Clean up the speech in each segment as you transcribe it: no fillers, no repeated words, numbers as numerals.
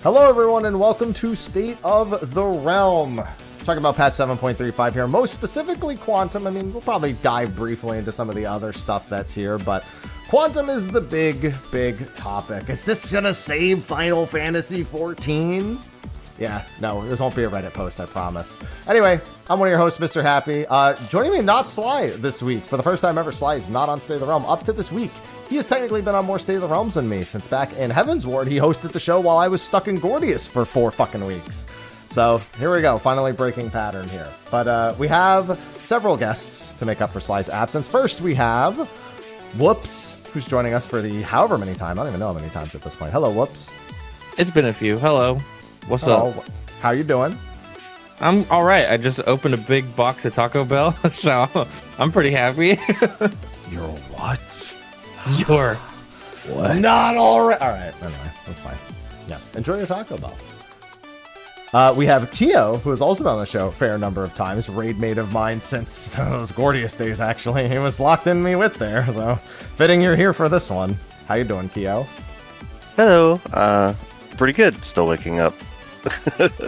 Hello, everyone, and welcome to State of the Realm. Talking about patch 7.35 here, most specifically Quantum. I mean, we'll probably dive briefly into some of the other stuff that's here, but Quantum is the big topic. Is this gonna save Final Fantasy XIV? Yeah, no, this won't be a Reddit post, I promise. Anyway, I'm one of your hosts, Mr. Happy. Joining me, not Sly, this week. For the first time ever, Sly is not on State of the Realm up to this week. He has technically been on more State of the Realms than me, since back in Heaven's Ward, he hosted the show while I was stuck in Gordius for 4 fucking weeks. So, here we go, finally breaking pattern here. But we have several guests to make up for Sly's absence. First, we have Woops, who's joining us for the however many times. I don't even know how many times at this point. Hello, Woops. It's been a few. Hello. What's up? How you doing? I'm all right. I just opened a big box of Taco Bell, so I'm pretty happy. You're what? You're what? Not all right. All right. Anyway, that's fine. Yeah. Enjoy your Taco Bell. We have Kionu, who has also been on the show a fair number of times. Raid mate of mine since those Gordius days, actually. He was locked in me with there, so fitting you're here for this one. How you doing, Kionu? Hello. Pretty good. Still waking up.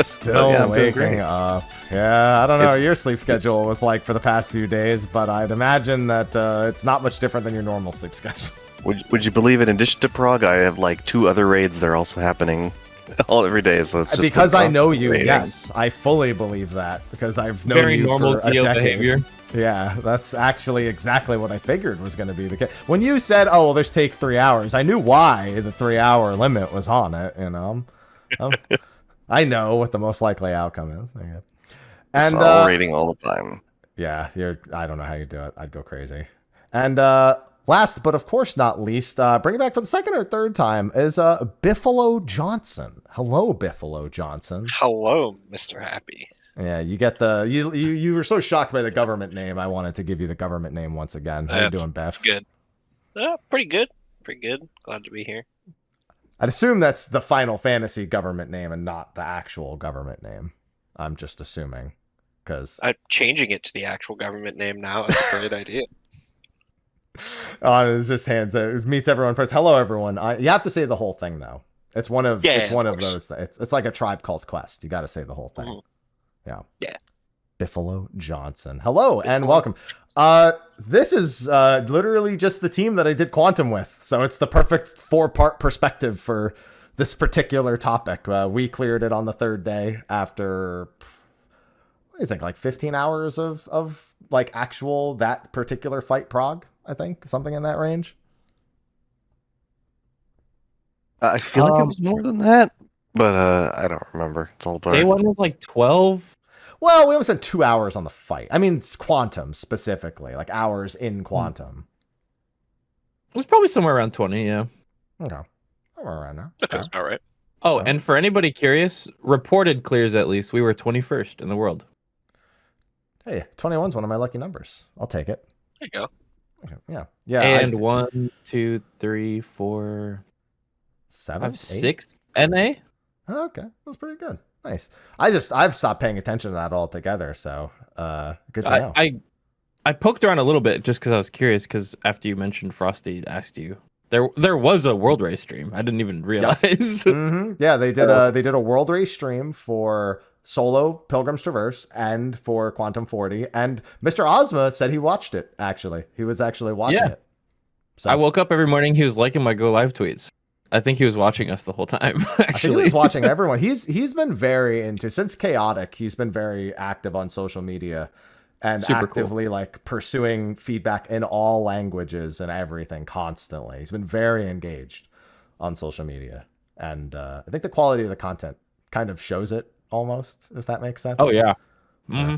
Still yeah, waking up. Yeah, I don't know what your sleep schedule was like for the past few days, but I'd imagine that it's not much different than your normal sleep schedule. Would you believe it? In addition to Prague, I have like 2 other raids that are also happening every day. So it's just because I know you. waiting. Yes, I fully believe that because I've known Very you normal for a Theo decade. behavior. Yeah, that's actually exactly what I figured was going to be the case. When you said, "Oh, well, this take 3 hours," I knew why the 3-hour limit was on it. You know, I know what the most likely outcome is. Yeah. And It's all raiding all the time. yeah, I don't know how you do it. I'd go crazy. And last, but of course not least, bring it back for the second or third time is Biffolo Johnson. Hello, Biffolo Johnson. Hello, Mr. Happy. Yeah, you get the you were so shocked by the government name. I wanted to give you the government name once again. How you doing, Beth? That's good. Pretty good. Pretty good. Glad to be here. I'd assume that's the Final Fantasy government name and not the actual government name. I'm just assuming, because I'm changing it to the actual government name now. It's a great idea. it's just hands. It meets everyone first. Hello, everyone. You have to say the whole thing though. It's one of those. It's like a Tribe Called Quest. You got to say the whole thing. Mm-hmm. Yeah. Biffolo Johnson. Hello and welcome. This is literally just the team that I did Quantum with, so it's the perfect 4-part perspective for this particular topic. We cleared it on the 3rd day after, what do you think, like 15 hours of like actual that particular fight Prague, I think, something in that range. I feel like it was more than that, but I don't remember. It's all blurred. Day 1 was like 12. Well, we almost spent 2 hours on the fight. I mean, it's Quantum specifically, like hours in Quantum. It was probably somewhere around 20, yeah. Okay. Somewhere around there. That feels about right. Oh, and for anybody curious, reported clears at least, we were 21st in the world. Hey, 21's one of my lucky numbers. I'll take it. There you go. Okay. Yeah. Yeah. And 1, 2, 3, 4, 7, 5, 8? 6 NA? Oh, okay. That's pretty good. Nice. I've stopped paying attention to that altogether, so good to know. I poked around a little bit just because I was curious, because after you mentioned Frosty asked you, there was a World Race stream. I didn't even realize. Mm-hmm. Yeah, they did a World Race stream for solo Pilgrim's Traverse and for Quantum 40, and Mr. Ozma said he watched it, actually. He was actually watching it. So I woke up every morning, he was liking my Go Live tweets. I think he was watching us the whole time, actually. I think he was watching everyone. He's been very into, since Chaotic, he's been very active on social media and Super actively like pursuing feedback in all languages and everything constantly. He's been very engaged on social media. And I think the quality of the content kind of shows it almost, if that makes sense. Oh, yeah. Mm-hmm.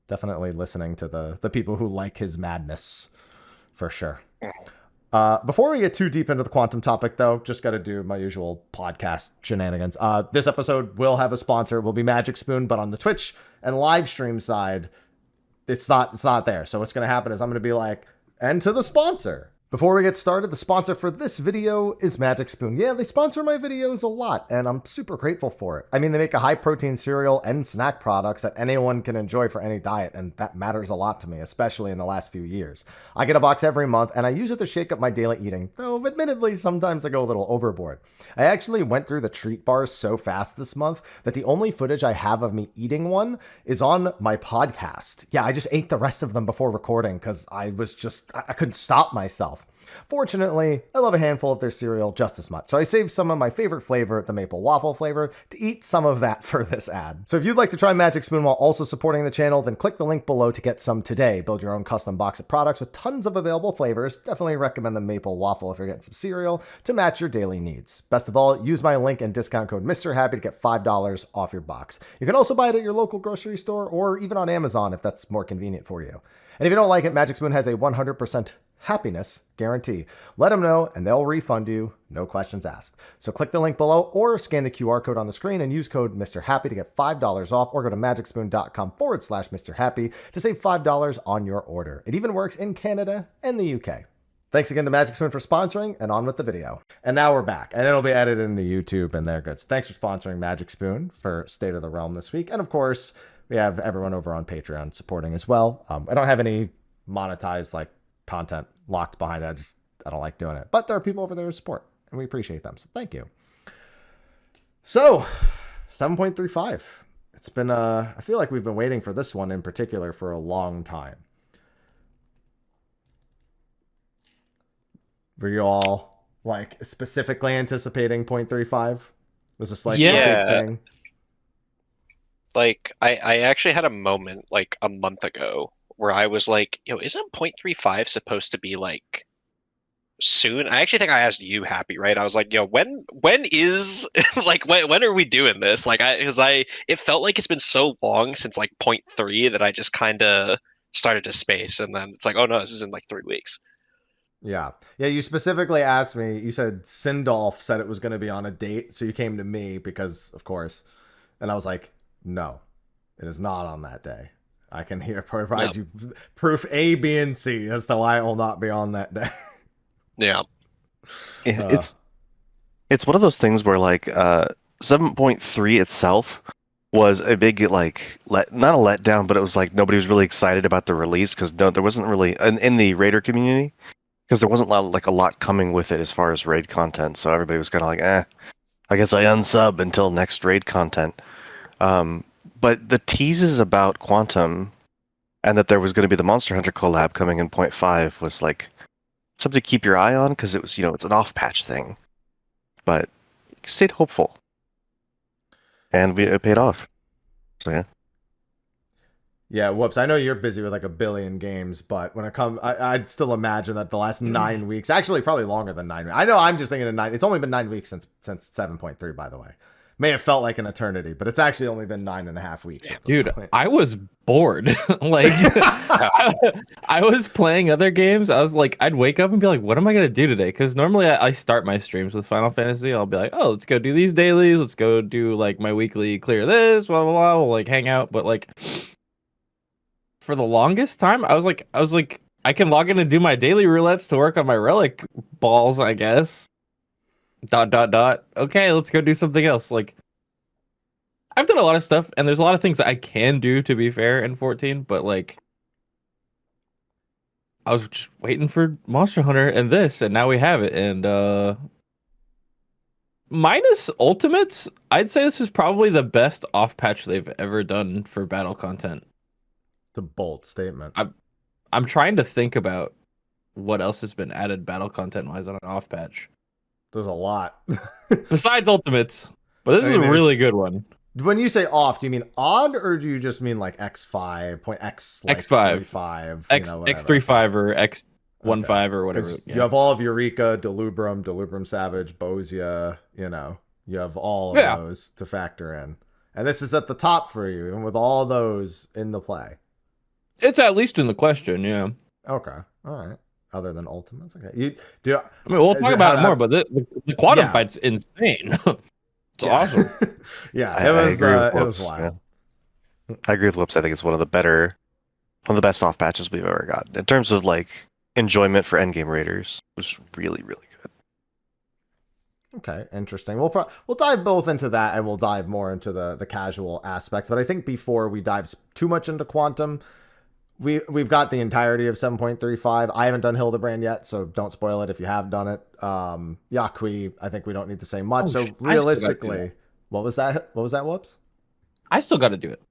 Definitely listening to the people who like his madness, for sure. Before we get too deep into the Quantum topic, though, just got to do my usual podcast shenanigans. This episode will have a sponsor. It will be Magic Spoon, but on the Twitch and live stream side, it's not there. So what's going to happen is I'm going to be like, and to the sponsor. Before we get started, the sponsor for this video is Magic Spoon. Yeah, they sponsor my videos a lot, and I'm super grateful for it. I mean, they make a high-protein cereal and snack products that anyone can enjoy for any diet, and that matters a lot to me, especially in the last few years. I get a box every month, and I use it to shake up my daily eating, though admittedly, sometimes I go a little overboard. I actually went through the treat bars so fast this month that the only footage I have of me eating one is on my podcast. Yeah, I just ate the rest of them before recording because I couldn't stop myself. Fortunately, I love a handful of their cereal just as much, so I saved some of my favorite flavor, the maple waffle flavor, to eat some of that for this ad. So if you'd like to try Magic Spoon while also supporting the channel, then click the link below to get some today. Build your own custom box of products with tons of available flavors. Definitely recommend the maple waffle if you're getting some cereal to match your daily needs. Best of all, use my link and discount code Mrhappy to get $5 off your box. You can also buy it at your local grocery store or even on Amazon if that's more convenient for you. And if you don't like it, Magic Spoon has a 100% happiness guarantee. Let them know and they'll refund you, no questions asked. So click the link below or scan the QR code on the screen and use code Mrhappy to get $5 off, or go to magicspoon.com/Mrhappy to save $5 on your order. It even works in Canada and the UK. Thanks again to Magic Spoon for sponsoring, and on with the video. And now we're back, and it'll be edited into YouTube and they're good. So thanks for sponsoring Magic Spoon for State of the Realm this week. And of course, we have everyone over on Patreon supporting as well. I don't have any monetized content locked behind it. I don't like doing it. But there are people over there who support, and we appreciate them. So thank you. So, 7.35. It's been, I feel like we've been waiting for this one in particular for a long time. Were you all, specifically anticipating 0.35? Was this, a big thing? I actually had a moment, a month ago, where I was like, isn't 0.35 supposed to be, soon? I actually think I asked you, Happy, right? I was like, when is, when are we doing this? It felt like it's been so long since, 0.3 that I just kind of started to space, and then it's like, oh no, this is in, 3 weeks. Yeah. Yeah, you specifically asked me, you said Sindolf said it was going to be on a date, so you came to me because, of course, and I was like, no, it is not on that day. I can provide you proof A, B, and C as to why it will not be on that day. Yeah. It's one of those things where 7.3 itself was a big not a letdown, but it was nobody was really excited about the release because there wasn't really in the Raider community, because there wasn't a lot coming with it as far as raid content. So everybody was kind of I guess I unsub until next raid content. But the teases about Quantum and that there was going to be the Monster Hunter collab coming in 0.5 was something to keep your eye on, because it was, it's an off-patch thing. But stayed hopeful. And it paid off. So yeah. Yeah, Whoops. I know you're busy with a billion games, but when it comes, I'd still imagine that the last 9 weeks, actually probably longer than 9 weeks. I know I'm just thinking of 9. It's only been 9 weeks since 7.3, by the way. May have felt like an eternity, but it's actually only been 9.5 weeks. Dude, I was bored. I was playing other games. I was I'd wake up and be like, what am I going to do today? Because normally I start my streams with Final Fantasy. I'll be like, oh, let's go do these dailies. Let's go do my weekly clear this, blah, blah, blah. We'll hang out. But for the longest time, I was like, I can log in and do my daily roulettes to work on my relic balls, I guess. ... Okay, let's go do something else. I've done a lot of stuff, and there's a lot of things that I can do, to be fair, in 14, but I was just waiting for Monster Hunter and this, and now we have it. And minus Ultimates, I'd say this is probably the best off-patch they've ever done for battle content. The bold statement. I'm trying to think about what else has been added battle content-wise on an off-patch. There's a lot. Besides Ultimates. But this is a really good one. When you say off, do you mean odd, or do you just mean X5, point X, X5, 35, X35 or X15 or whatever? Yeah. You have all of Eureka, Delubrum Savage, Bosia, you have all of those to factor in. And this is at the top for you, and with all those in the play. It's at least in the question, yeah. Okay, all right. Other than Ultimates, okay. We'll talk about it more, but the quantum fight's insane. It's awesome. Yeah, it was wild. I agree with Whoops. I think it's one of the best off patches we've ever got in terms of enjoyment for endgame raiders. It was really, really good. Okay, interesting. We'll dive both into that, and we'll dive more into the casual aspect. But I think before we dive too much into Quantum, we've got the entirety of 7.35. I haven't done Hildebrand yet, so don't spoil it if you have done it. Yaqui, I think we don't need to say much. So realistically, what was that? What was that? Whoops. I still got to do it.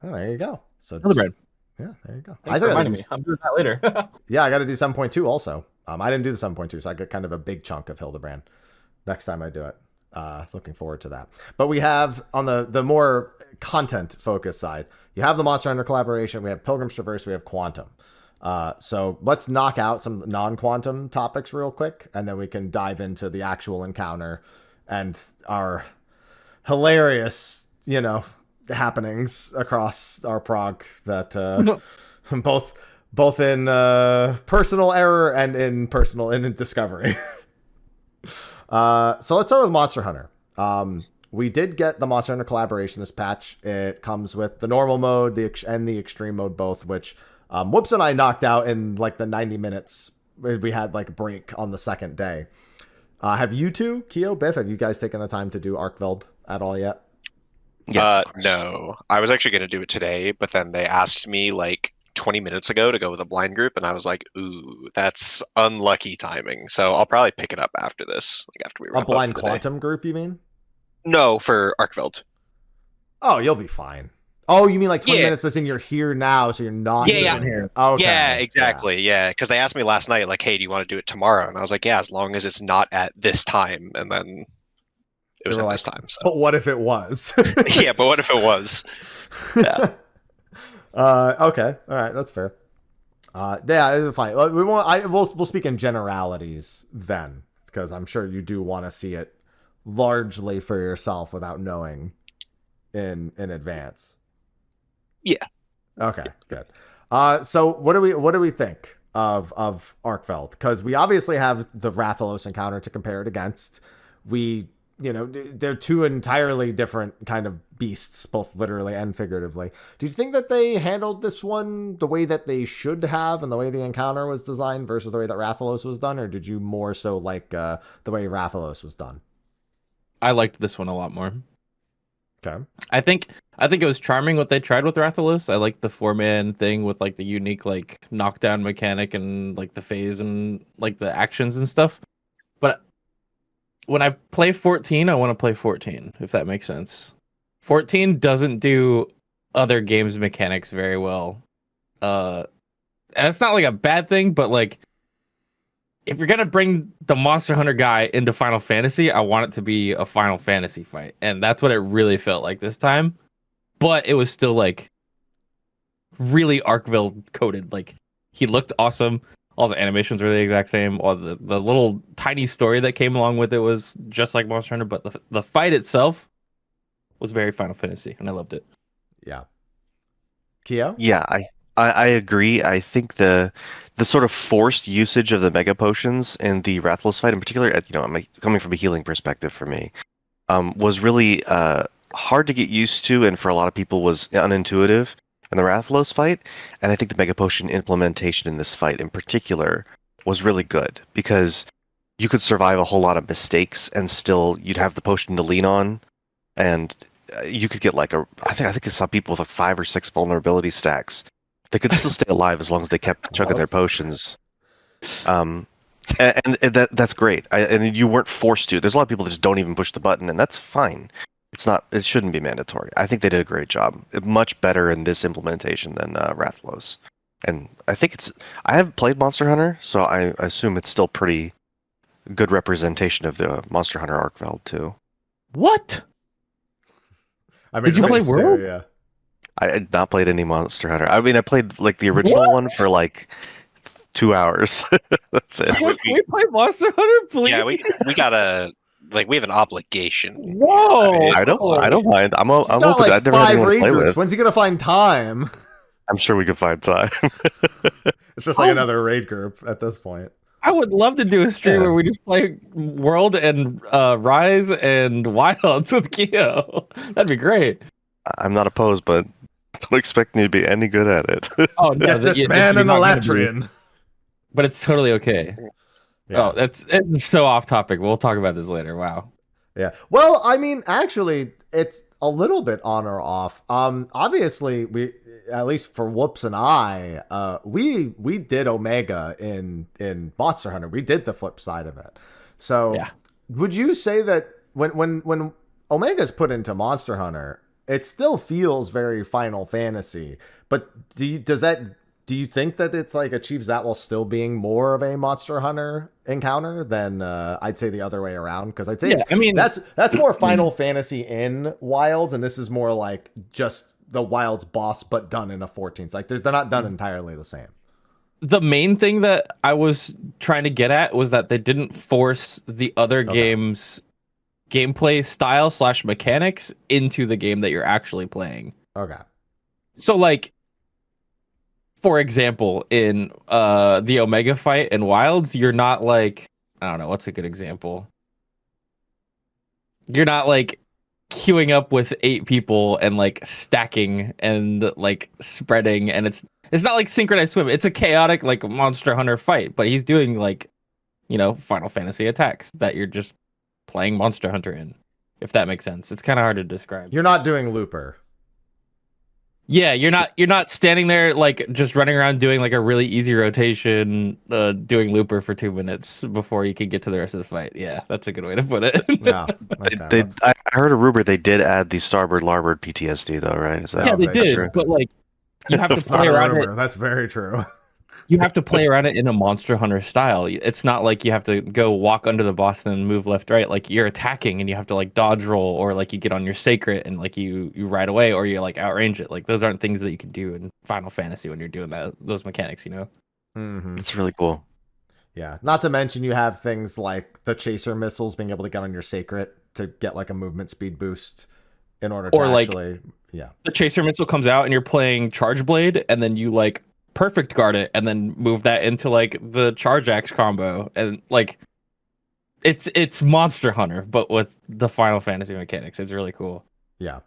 Oh, there you go. So Hildebrand. Yeah, there you go. Thanks for reminding me. I'm doing that later. Yeah, I got to do 7.2 also. I didn't do the 7.2, so I get kind of a big chunk of Hildebrand next time I do it. Looking forward to that. But we have, on the more content-focused side, you have the Monster Hunter collaboration, we have Pilgrim's Traverse, we have Quantum. So let's knock out some non-Quantum topics real quick, and then we can dive into the actual encounter and our hilarious, happenings across our prog that both in personal error and in discovery. So let's start with Monster Hunter. We did get the Monster Hunter collaboration this patch. It comes with the normal mode and the extreme mode both, which Woops and I knocked out in like the 90 minutes. We had like a break on the second day. Have you two, Keo, Biff, have you guys taken the time to do Arkveld at all yet? Yes, no. I was actually going to do it today, but then they asked me like 20 minutes ago to go with a blind group, and I was like, ooh, that's unlucky timing. So I'll probably pick it up after this, like after we wrap A blind up for the day. Quantum group, you mean? No, for Arkveld. Oh, you'll be fine. Oh, you mean like 20 Yeah. minutes as in you're here now, so you're not Yeah, even here. Okay. Yeah, exactly. Yeah, because they asked me last night, like, hey, do you want to do it tomorrow? And I was like, yeah, as long as it's not at this time. And then it was They at were this like, time. So But what if it was? yeah, but what if it was? Yeah. Okay. All right. That's fair. Yeah, it's fine. We'll speak in generalities then, because I'm sure you do want to see it largely for yourself without knowing in advance. Yeah. Okay. Good. So what do we think of Arkveld? Because we obviously have the Rathalos encounter to compare it against. They're two entirely different kind of beasts, both literally and figuratively. Do you think that they handled this one the way that they should have and the way the encounter was designed versus the way that Rathalos was done? Or did you more so like the way Rathalos was done? I liked this one a lot more. Okay. I think it was charming what they tried with Rathalos. I like the 4-man thing with like the unique like knockdown mechanic and like the phase and like the actions and stuff. But when I play 14, I want to play 14, if that makes sense. 14 doesn't do other games mechanics very well. And it's not like a bad thing, but like if you're gonna bring the Monster Hunter guy into Final Fantasy, I want it to be a Final Fantasy fight. And that's what it really felt like this time. But it was still like really Arkville coded. Like he looked awesome. All the animations were the exact same. All the little tiny story that came along with it was just like Monster Hunter, but the fight itself was very Final Fantasy, and I loved it. Yeah. Keo? Yeah, I agree. I think the sort of forced usage of the Mega Potions in the Rathalos fight, in particular, coming from a healing perspective for me, was really hard to get used to, and for a lot of people was unintuitive in the Rathalos fight. And I think the Mega Potion implementation in this fight in particular was really good, because you could survive a whole lot of mistakes and still you'd have the potion to lean on, and you could get like I think I saw people with like 5 or 6 vulnerability stacks. They could still stay alive as long as they kept chugging their potions. And that's great. And you weren't forced to. There's a lot of people that just don't even push the button, and that's fine. It shouldn't be mandatory. I think they did a great job. Much better in this implementation than Rathalos. And I think I haven't played Monster Hunter, so I assume it's still pretty good representation of the Monster Hunter Arkveld too. What? I mean, Did you play World? Yeah. I had not played any Monster Hunter. I mean, I played like the original one for like 2 hours. That's it. Can we play Monster Hunter, please? Yeah, we gotta we have an obligation. Whoa! I don't mind. I'm He's got open. like I've never had 5 anyone to raid play groups. with. When's he gonna find time? I'm sure we could find time. It's just like another raid group at this point. I would love to do a stream Yeah. where we just play World and Rise and Wilds with Keo. That'd be great. I'm not opposed, but don't expect me to be any good at it. Oh no, Get this man an Elatrian. but it's totally okay. Yeah. Oh, it's so off topic. We'll talk about this later. Wow. Yeah. Well, I mean, actually, it's a little bit on or off. Obviously, we, at least for Woops and I, we did Omega in Monster Hunter. We did the flip side of it. So, Yeah. would you say that when Omega's put into Monster Hunter, it still feels very Final Fantasy? But do you think that it's like achieves that while still being more of a Monster Hunter encounter than I'd say the other way around? Because I'd say Yeah, I mean, that's more Final Fantasy in Wilds, and this is more like just the Wilds boss, but done in a 14. Like they're not done entirely the same. the main thing that I was trying to get at was that they didn't force the other game's gameplay style / mechanics into the game that you're actually playing. Okay. So like, for example, in the Omega fight in Wilds, you're not like, I don't know, what's a good example? You're not like queuing up with 8 people and like stacking and like spreading, and it's not like synchronized swim. It's a chaotic like Monster Hunter fight, but he's doing like, you know, Final Fantasy attacks that you're just playing Monster Hunter in. If that makes sense. It's kind of hard to describe. You're not doing Looper. Yeah, you're not standing there like just running around doing like a really easy rotation, doing Looper for 2 minutes before you can get to the rest of the fight. Yeah, that's a good way to put it. Yeah. Okay. I heard a rumor they did add the starboard larboard PTSD though, right? Is that Yeah, they that's did, true. but like you have to It's not play a around rumor. it. That's very true. You have to play around it in a Monster Hunter style. It's not like you have to go walk under the boss and then move left, right. Like you're attacking and you have to like dodge roll, or like you get on your sacred and like you ride away, or you like outrange it. Like those aren't things that you can do in Final Fantasy when you're doing those mechanics, you know? Mm-hmm. It's really cool. Yeah. Not to mention you have things like the chaser missiles, being able to get on your sacred to get like a movement speed boost in order to Or, like, actually, yeah. The Chaser missile comes out and you're playing Charge Blade, and then you like perfect guard it and then move that into like the Charge Axe combo, and like it's Monster Hunter but with the Final Fantasy mechanics. It's really cool. Yeah.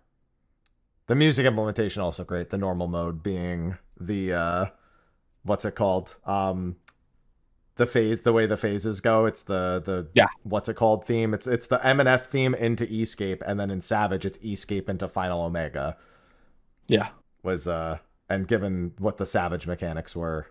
The music implementation also great. The normal mode being the what's it called? The way the phases go. It's the what's it called theme. It's the M&F theme into Escape, and then in Savage it's Escape into Final Omega. Yeah. Was and given what the Savage mechanics were,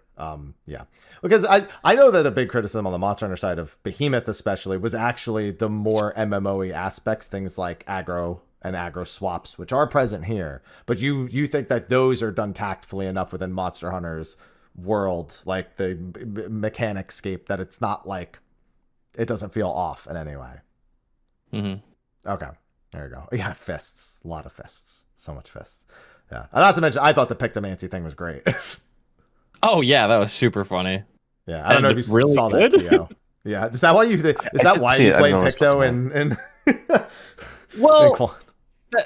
yeah. Because I know that the big criticism on the Monster Hunter side of Behemoth especially was actually the more MMO-y aspects, things like aggro and aggro swaps, which are present here. But you think that those are done tactfully enough within Monster Hunter's world, like the mechanic scape, that it's not like it doesn't feel off in any way. Mm-hmm. Okay, there you go. Yeah, fists, a lot of fists, so much fists. Yeah, and not to mention, I thought the Pictomancy thing was great. Oh yeah, that was super funny. Yeah, I don't know if you really saw good? that, Keo. Yeah, is that why you played Picto and well,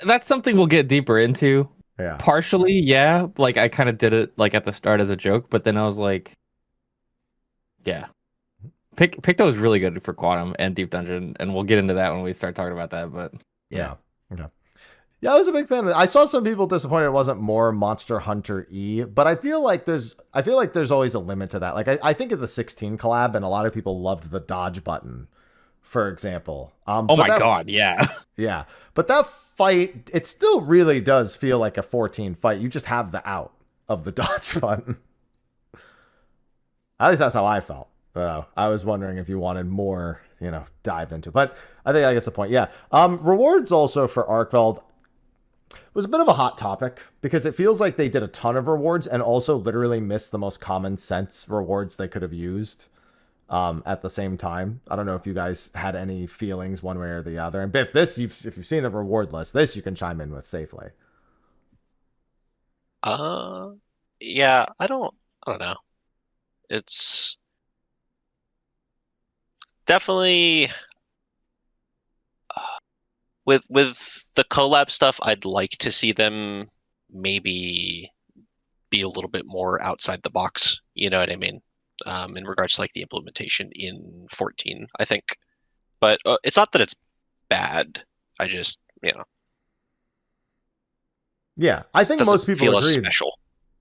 that's something we'll get deeper into. Yeah. Partially, yeah. Like I kind of did it like at the start as a joke, but then I was like, yeah. Picto is really good for Quantum and Deep Dungeon, and we'll get into that when we start talking about that, but yeah. Okay. Yeah, I was a big fan of it. I saw some people disappointed it wasn't more Monster Hunter-y, but I feel like there's always a limit to that. Like I think of the 16 collab, and a lot of people loved the dodge button, for example. Oh my god, yeah. Yeah. But that fight, it still really does feel like a 14 fight. You just have the out of the dodge button. At least that's how I felt. I was wondering if you wanted more, dive into. But I think I guess the point. Yeah. Rewards also for Arkveld was a bit of a hot topic because it feels like they did a ton of rewards and also literally missed the most common sense rewards they could have used at the same time. I don't know if you guys had any feelings one way or the other. And Biff, if you've seen the reward list, this you can chime in with safely. Yeah, I don't know. It's definitely with the collab stuff, I'd like to see them maybe be a little bit more outside the box. You know what I mean? In regards to like the implementation in 14, I think. But it's not that it's bad. I just, Yeah, I think most people feel agree. as special.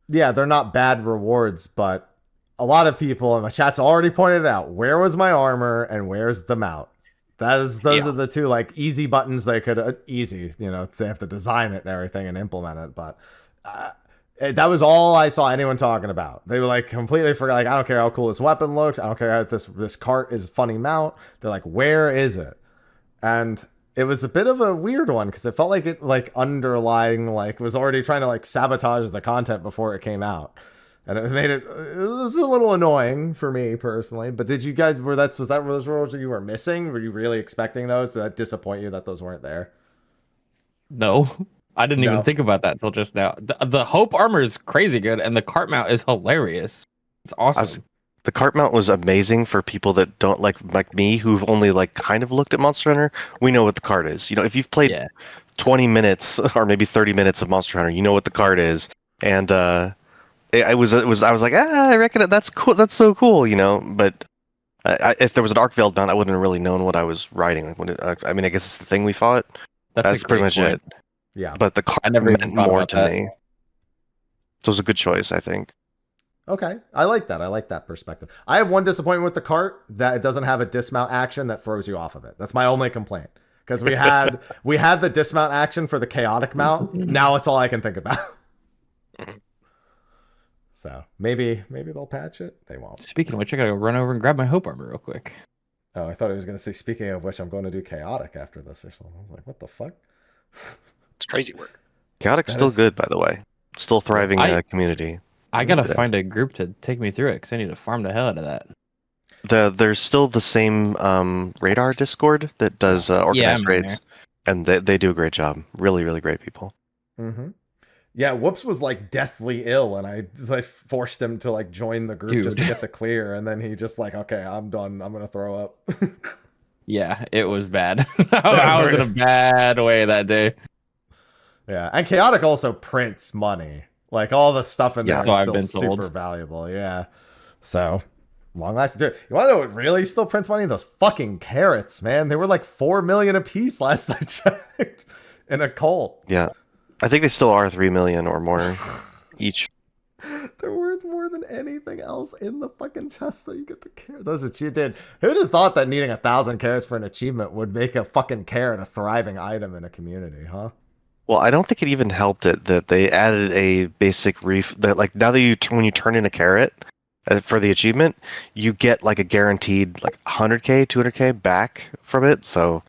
Yeah, they're not bad rewards, but a lot of people in my chat's already pointed out, where was my armor and where's the mount? Those are the two like easy buttons they could easy, you know, they have to design it and everything and implement it, but that was all I saw anyone talking about. They were like completely forgot, like, I don't care how cool this weapon looks, I don't care how this cart is funny mount. They're like, where is it? And it was a bit of a weird one because it felt like it like underlying like was already trying to like sabotage the content before it came out. And it made it was a little annoying for me personally. But did you guys was that those rules that you were missing? Were you really expecting those? Did that disappoint you that those weren't there? No, I didn't even think about that until just now. The Hope armor is crazy good, and the cart mount is hilarious. It's awesome. The cart mount was amazing for people that don't like me, who've only like kind of looked at Monster Hunter. We know what the cart is. You know, if you've played 20 minutes or maybe 30 minutes of Monster Hunter, you know what the cart is. And I was like, I reckon that's cool. That's so cool, you know. But if there was an Arkveld mount, I wouldn't have really known what I was riding. Like, I mean, I guess it's the thing we fought. That's pretty much it. Yeah. But the cart meant more to me. So it was a good choice, I think. Okay, I like that. I like that perspective. I have one disappointment with the cart, that it doesn't have a dismount action that throws you off of it. That's my only complaint. Because we had the dismount action for the chaotic mount. Now it's all I can think about. So maybe they'll patch it. They won't. Speaking of which, I gotta go run over and grab my Hope armor real quick. Oh, I thought he was going to say, speaking of which, I'm going to do chaotic after this or something. I was like, what the fuck? It's crazy work. Chaotic's still good, by the way. Still thriving community. I gotta find a group to take me through it because I need to farm the hell out of that. There's still the same radar Discord that does organized raids, and they do a great job. Really, really great people. Mm-hmm. Yeah, Woops was like deathly ill, and I forced him to like join the group just to get the clear, and then he just like, okay, I'm done. I'm gonna throw up. Yeah, it was bad. I was in a bad way that day. Yeah, and chaotic also prints money. Like all the stuff in there is still super valuable. Yeah. So long lasting. Dude, you want to know what really still prints money? Those fucking carrots, man. They were like 4 million a piece last I checked in a cult. Yeah. I think they still are 3 million or more each. They're worth more than anything else in the fucking chest that you get the carrot. Those are you did. Who'd have thought that needing 1,000 carrots for an achievement would make a fucking carrot a thriving item in a community, huh? Well, I don't think it even helped it that they added a basic that like now that when you turn in a carrot for the achievement, you get like a guaranteed like 100k, 200k back from it. So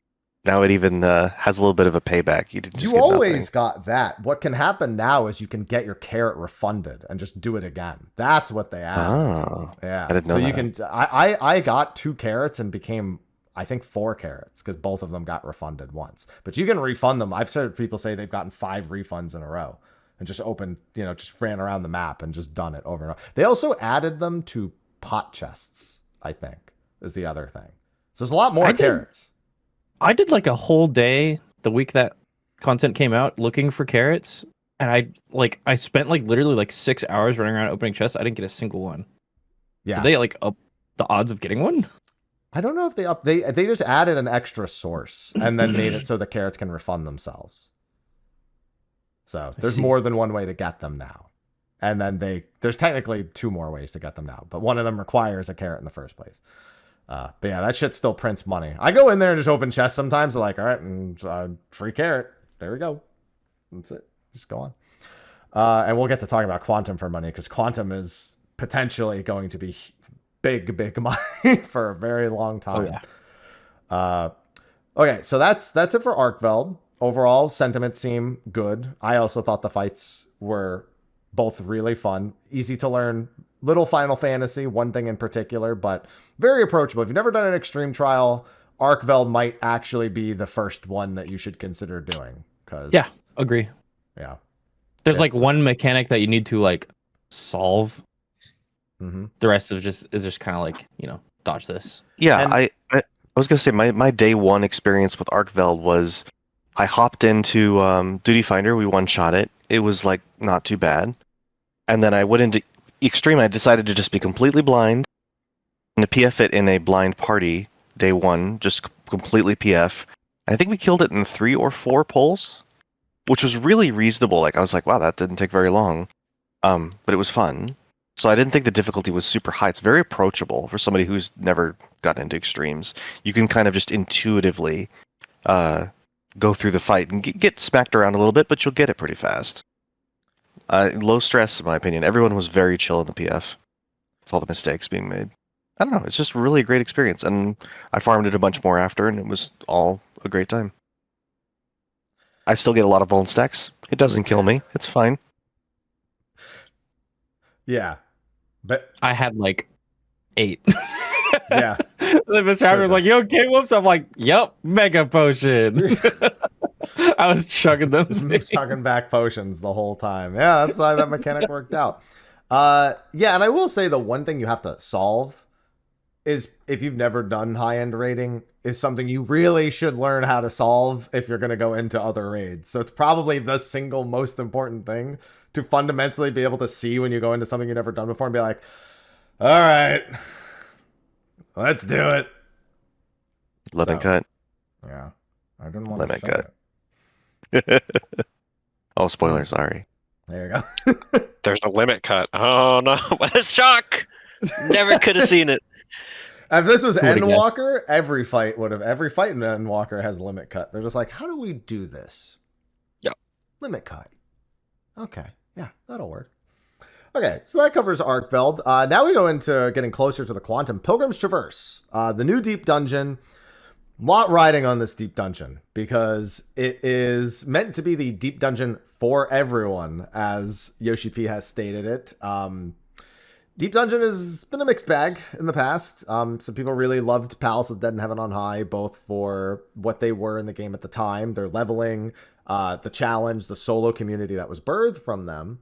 now it even has a little bit of a payback. You always got that. What can happen now is you can get your carrot refunded and just do it again. That's what they added. Oh, yeah. I didn't know that. So I got 2 carrots and became, I think, 4 carrots because both of them got refunded once. But you can refund them. I've heard people say they've gotten 5 refunds in a row and just just ran around the map and just done it over and over. They also added them to pot chests, I think, is the other thing. So there's a lot more carrots. I did like a whole day the week that content came out looking for carrots. And I spent like literally like 6 hours running around opening chests. I didn't get a single one. Yeah. Did they like up the odds of getting one? I don't know if they just added an extra source and then made it so the carrots can refund themselves. So there's more than one way to get them now. And then there's technically 2 more ways to get them now, but one of them requires a carrot in the first place. But yeah, that shit still prints money. I go in there and just open chests sometimes. I'm like, all right, and free carrot. There we go. That's it. Just go on. And we'll get to talking about Quantum for money because Quantum is potentially going to be big money for a very long time. Oh, yeah. Okay, so that's it for Arkveld. Overall, sentiments seem good. I also thought the fights were both really fun, easy to learn. Little Final Fantasy, one thing in particular, but very approachable. If you've never done an extreme trial, Arkveld might actually be the first one that you should consider doing. Yeah, agree. Yeah. There's like one mechanic that you need to like solve. Mm-hmm. The rest is just kind of like, dodge this. Yeah, and I was gonna say my day one experience with Arkveld was I hopped into Duty Finder. We one-shot it. It was like not too bad, and then I went into Extreme. I decided to just be completely blind and to PF it in a blind party day one, just completely PF. I think we killed it in 3 or 4 pulls, which was really reasonable. Like I was like, wow, that didn't take very long, but it was fun. So I didn't think the difficulty was super high. It's very approachable for somebody who's never gotten into extremes. You can kind of just intuitively go through the fight and get smacked around a little bit, but you'll get it pretty fast. Low stress, in my opinion. Everyone was very chill in the PF with all the mistakes being made. I don't know. It's just really a great experience, and I farmed it a bunch more after, and it was all a great time. I still get a lot of vuln stacks. It doesn't kill me. It's fine. Yeah, but I had like 8. yeah, Then Mrhappy was like, "You okay, Woops?" I'm like, "Yep, mega potion." I was chugging them. just chugging back potions the whole time. Yeah, that's how that mechanic worked out. Yeah, and I will say the one thing you have to solve is, if you've never done high-end raiding, is something you really should learn how to solve if you're going to go into other raids. So it's probably the single most important thing, to fundamentally be able to see when you go into something you've never done before and be like, all right, let's do it. Lemon cut. Yeah, I didn't want Lemon to show cut. it. Oh, spoiler, sorry. There you go. There's a limit cut. Oh no, what a shock! Never could have seen it. If this was Who would've Endwalker, every fight in Endwalker has limit cut. They're just like, how do we do this? Yep. Limit cut. Okay. Yeah, that'll work. Okay, so that covers Arkfeld. Now we go into getting closer to the Quantum. Pilgrim's Traverse. The new deep dungeon. Lot riding on this deep dungeon, because it is meant to be the deep dungeon for everyone, as Yoshi P has stated it. Deep Dungeon has been a mixed bag in the past. Some people really loved Palace of the Dead and Heaven on High, both for what they were in the game at the time, their leveling, the challenge, the solo community that was birthed from them.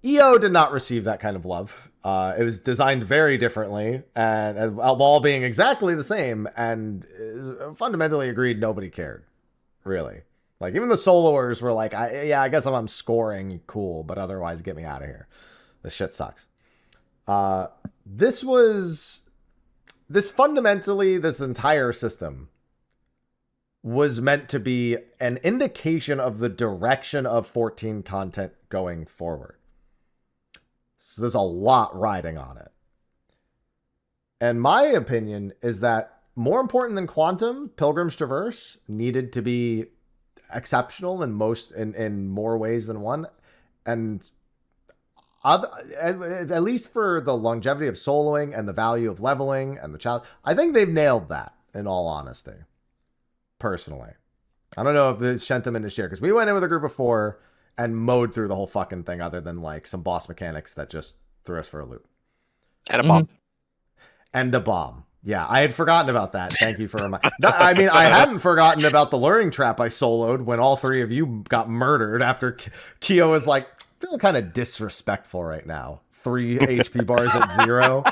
EO did not receive that kind of love. It was designed very differently, and while being exactly the same, and fundamentally agreed nobody cared, really. Like, even the soloers were like, I guess I'm scoring, cool, but otherwise get me out of here. This shit sucks. This entire system was meant to be an indication of the direction of 14 content going forward. So there's a lot riding on it. And my opinion is that more important than Quantum, Pilgrim's Traverse needed to be exceptional in more ways than one. And at least for the longevity of soloing and the value of leveling and the challenge, I think they've nailed that, in all honesty. Personally. I don't know if the sentiment is shared, because we went in with a group of 4 and mowed through the whole fucking thing, other than like some boss mechanics that just threw us for a loop. And a bomb. And a bomb. Yeah, I had forgotten about that. Thank you for reminding. I mean, I hadn't forgotten about the luring trap I soloed when all 3 of you got murdered after Kyo was like, feeling kind of disrespectful right now. 3 HP bars at 0.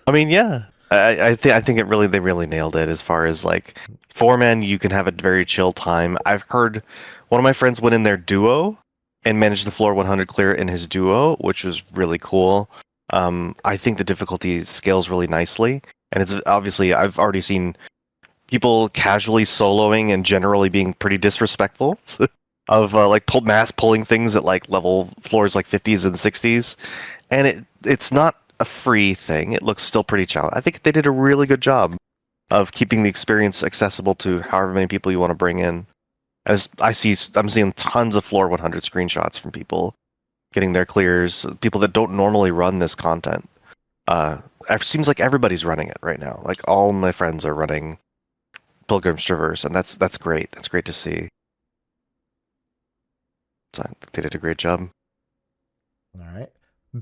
I mean, yeah. I think they really nailed it as far as like 4-man. You can have a very chill time. I've heard one of my friends went in their duo and managed the floor 100 clear in his duo, which was really cool. I think the difficulty scales really nicely, and it's obviously I've already seen people casually soloing and generally being pretty disrespectful of like pulling things at like level floors like 50s and 60s, and it's not a free thing. It looks still pretty challenging. I think they did a really good job of keeping the experience accessible to however many people you want to bring in. As I'm seeing tons of floor 100 screenshots from people getting their clears, people that don't normally run this content. It seems like everybody's running it right now. Like, all my friends are running Pilgrim's Traverse, and that's great. That's great to see. So I think they did a great job. All right.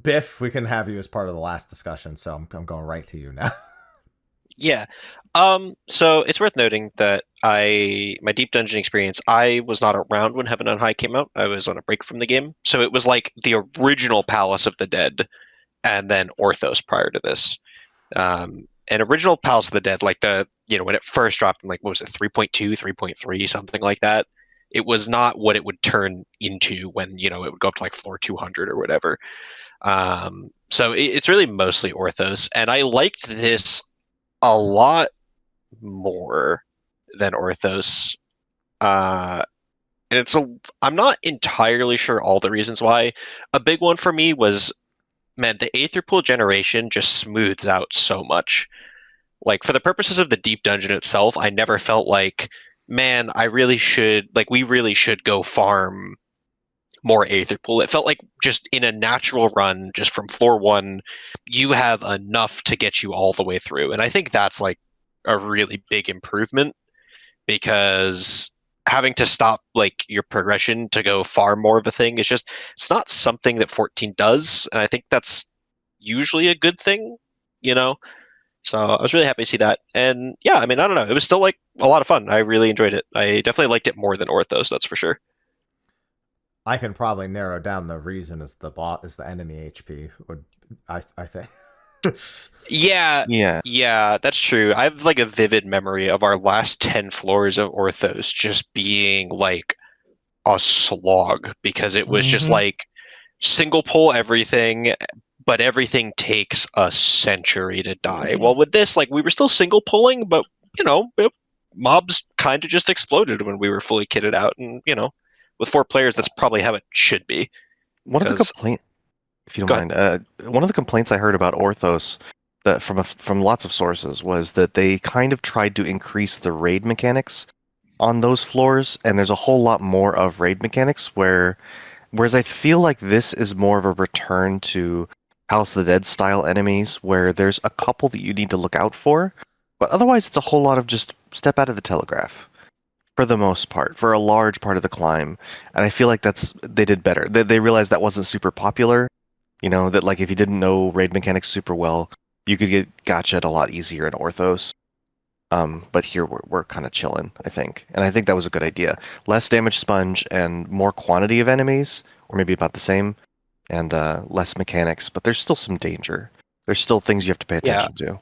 Biff, we can have you as part of the last discussion, so I'm going right to you now. Yeah. So it's worth noting that my deep dungeon experience, I was not around when Heaven on High came out. I was on a break from the game. So it was like the original Palace of the Dead and then Orthos prior to this. And original Palace of the Dead, like when it first dropped in, like, what was it, 3.2, 3.3, something like that. It was not what it would turn into when, it would go up to like floor 200 or whatever. So it's really mostly Orthos. And I liked this a lot more than Orthos. And I'm not entirely sure all the reasons why. A big one for me was, man, the Aether Pool generation just smooths out so much. Like, for the purposes of the deep dungeon itself, I never felt like, man, we really should go farm more Aether Pool. It felt like just in a natural run, just from floor 1, you have enough to get you all the way through. And I think that's like a really big improvement, because having to stop like your progression to go farm more of a thing is just, it's not something that 14 does, and I think that's usually a good thing, you know? So I was really happy to see that. And yeah, I mean, I don't know. It was still like a lot of fun. I really enjoyed it. I definitely liked it more than Orthos, that's for sure. I can probably narrow down the reason is the enemy HP. I think. Yeah, Yeah. yeah, that's true. I have like a vivid memory of our last 10 floors of Orthos just being like a slog, because it was just Mhm. like single pull everything, but everything takes a century to die. Well, with this, like, we were still single pulling, but mobs kind of just exploded when we were fully kitted out, and with 4 players, that's probably how it should be. One of the Because complaint, if you go don't ahead. mind, one of the complaints I heard about Orthos that from lots of sources was that they kind of tried to increase the raid mechanics on those floors, and there's a whole lot more of raid mechanics whereas I feel like this is more of a return to House of the Dead style enemies, where there's a couple that you need to look out for, but otherwise it's a whole lot of just step out of the telegraph. For the most part, for a large part of the climb, and I feel like they did better. They realized that wasn't super popular, that like if you didn't know raid mechanics super well, you could get gotcha'd a lot easier in Orthos. But here we're kind of chilling, I think, and I think that was a good idea. Less damage sponge and more quantity of enemies, or maybe about the same, and less mechanics. But there's still some danger. There's still things you have to pay Yeah, attention to.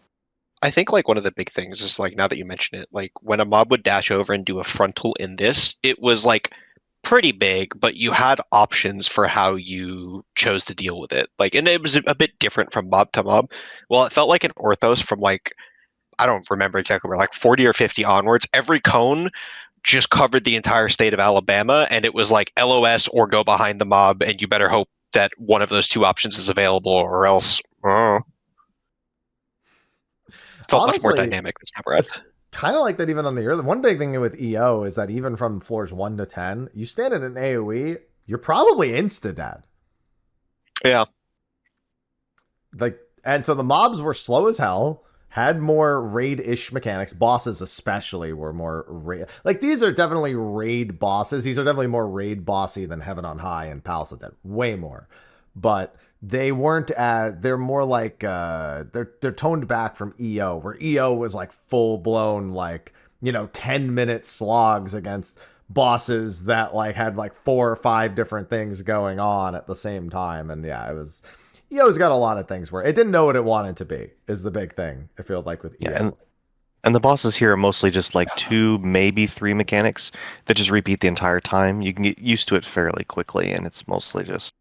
I think like one of the big things is, like, now that you mention it, like when a mob would dash over and do a frontal in this, it was like pretty big, but you had options for how you chose to deal with it. Like, and it was a bit different from mob to mob. Well, it felt like in Orthos from like, I don't remember exactly where, like 40 or 50 onwards, every cone just covered the entire state of Alabama, and it was like LOS or go behind the mob, and you better hope that one of those two options is available, or else felt much more Honestly, dynamic this time around. it's kind of like that even on the early. One big thing with EO is that even from floors 1 to 10, you stand in an AoE, you're probably insta dead. Yeah. Like, and so the mobs were slow as hell, had more raid-ish mechanics. Bosses especially were more raid. Like, these are definitely raid bosses. These are definitely more raid bossy than Heaven on High and Palace of Dead. Way more. But they weren't as, they're more like, they're toned back from EO, where EO was like full-blown, like, 10-minute slogs against bosses that like had like 4 or 5 different things going on at the same time. And yeah, it was... EO's got a lot of things where it didn't know what it wanted to be, is the big thing, I feel like, with EO. Yeah, and the bosses here are mostly just like 2, maybe 3 mechanics that just repeat the entire time. You can get used to it fairly quickly, and it's mostly just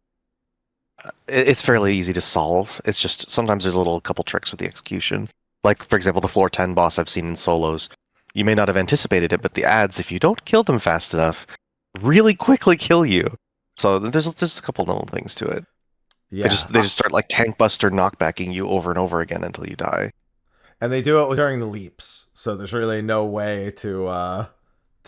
it's fairly easy to solve. It's just sometimes there's a couple tricks with the execution. Like, for example, the floor 10 boss I've seen in solos. You may not have anticipated it, but the ads, if you don't kill them fast enough, really quickly kill you. So there's just a couple little things to it. Yeah. They just start like tank buster knockbacking you over and over again until you die. And they do it during the leaps, so there's really no way to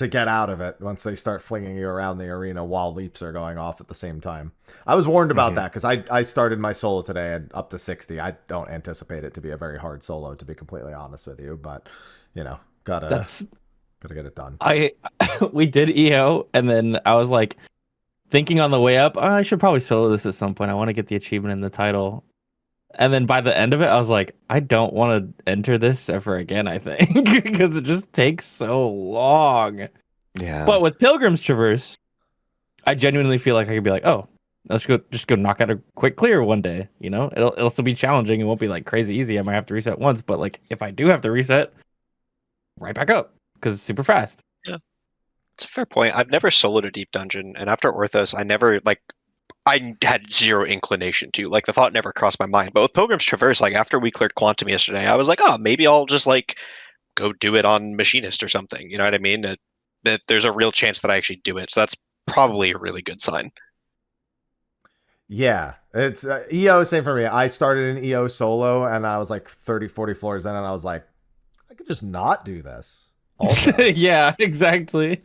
get out of it once they start flinging you around the arena while leaps are going off at the same time. I was warned about that because I started my solo today at up to 60. I don't anticipate it to be a very hard solo, to be completely honest with you, but gotta get it done. We did EO, and then I was like thinking on the way up, I should probably solo this at some point. I want to get the achievement in the title. And then by the end of it, I was like, I don't want to enter this ever again, I think, because it just takes so long. Yeah. But with Pilgrim's Traverse, I genuinely feel like I could be like, oh, let's go knock out a quick clear one day. It'll still be challenging. It won't be like crazy easy. I might have to reset once, but like if I do have to reset, right back up because it's super fast. Yeah, it's a fair point. I've never soloed a deep dungeon, and after Orthos, I had zero inclination to. Like, the thought never crossed my mind. But with Pilgrim's Traverse, like, after we cleared Quantum yesterday, I was like, oh, maybe I'll just, like, go do it on Machinist or something. You know what I mean? That there's a real chance that I actually do it. So that's probably a really good sign. Yeah, it's EO, same for me. I started in EO solo and I was like 30, 40 floors in and I was like, I could just not do this. Also, Yeah, exactly.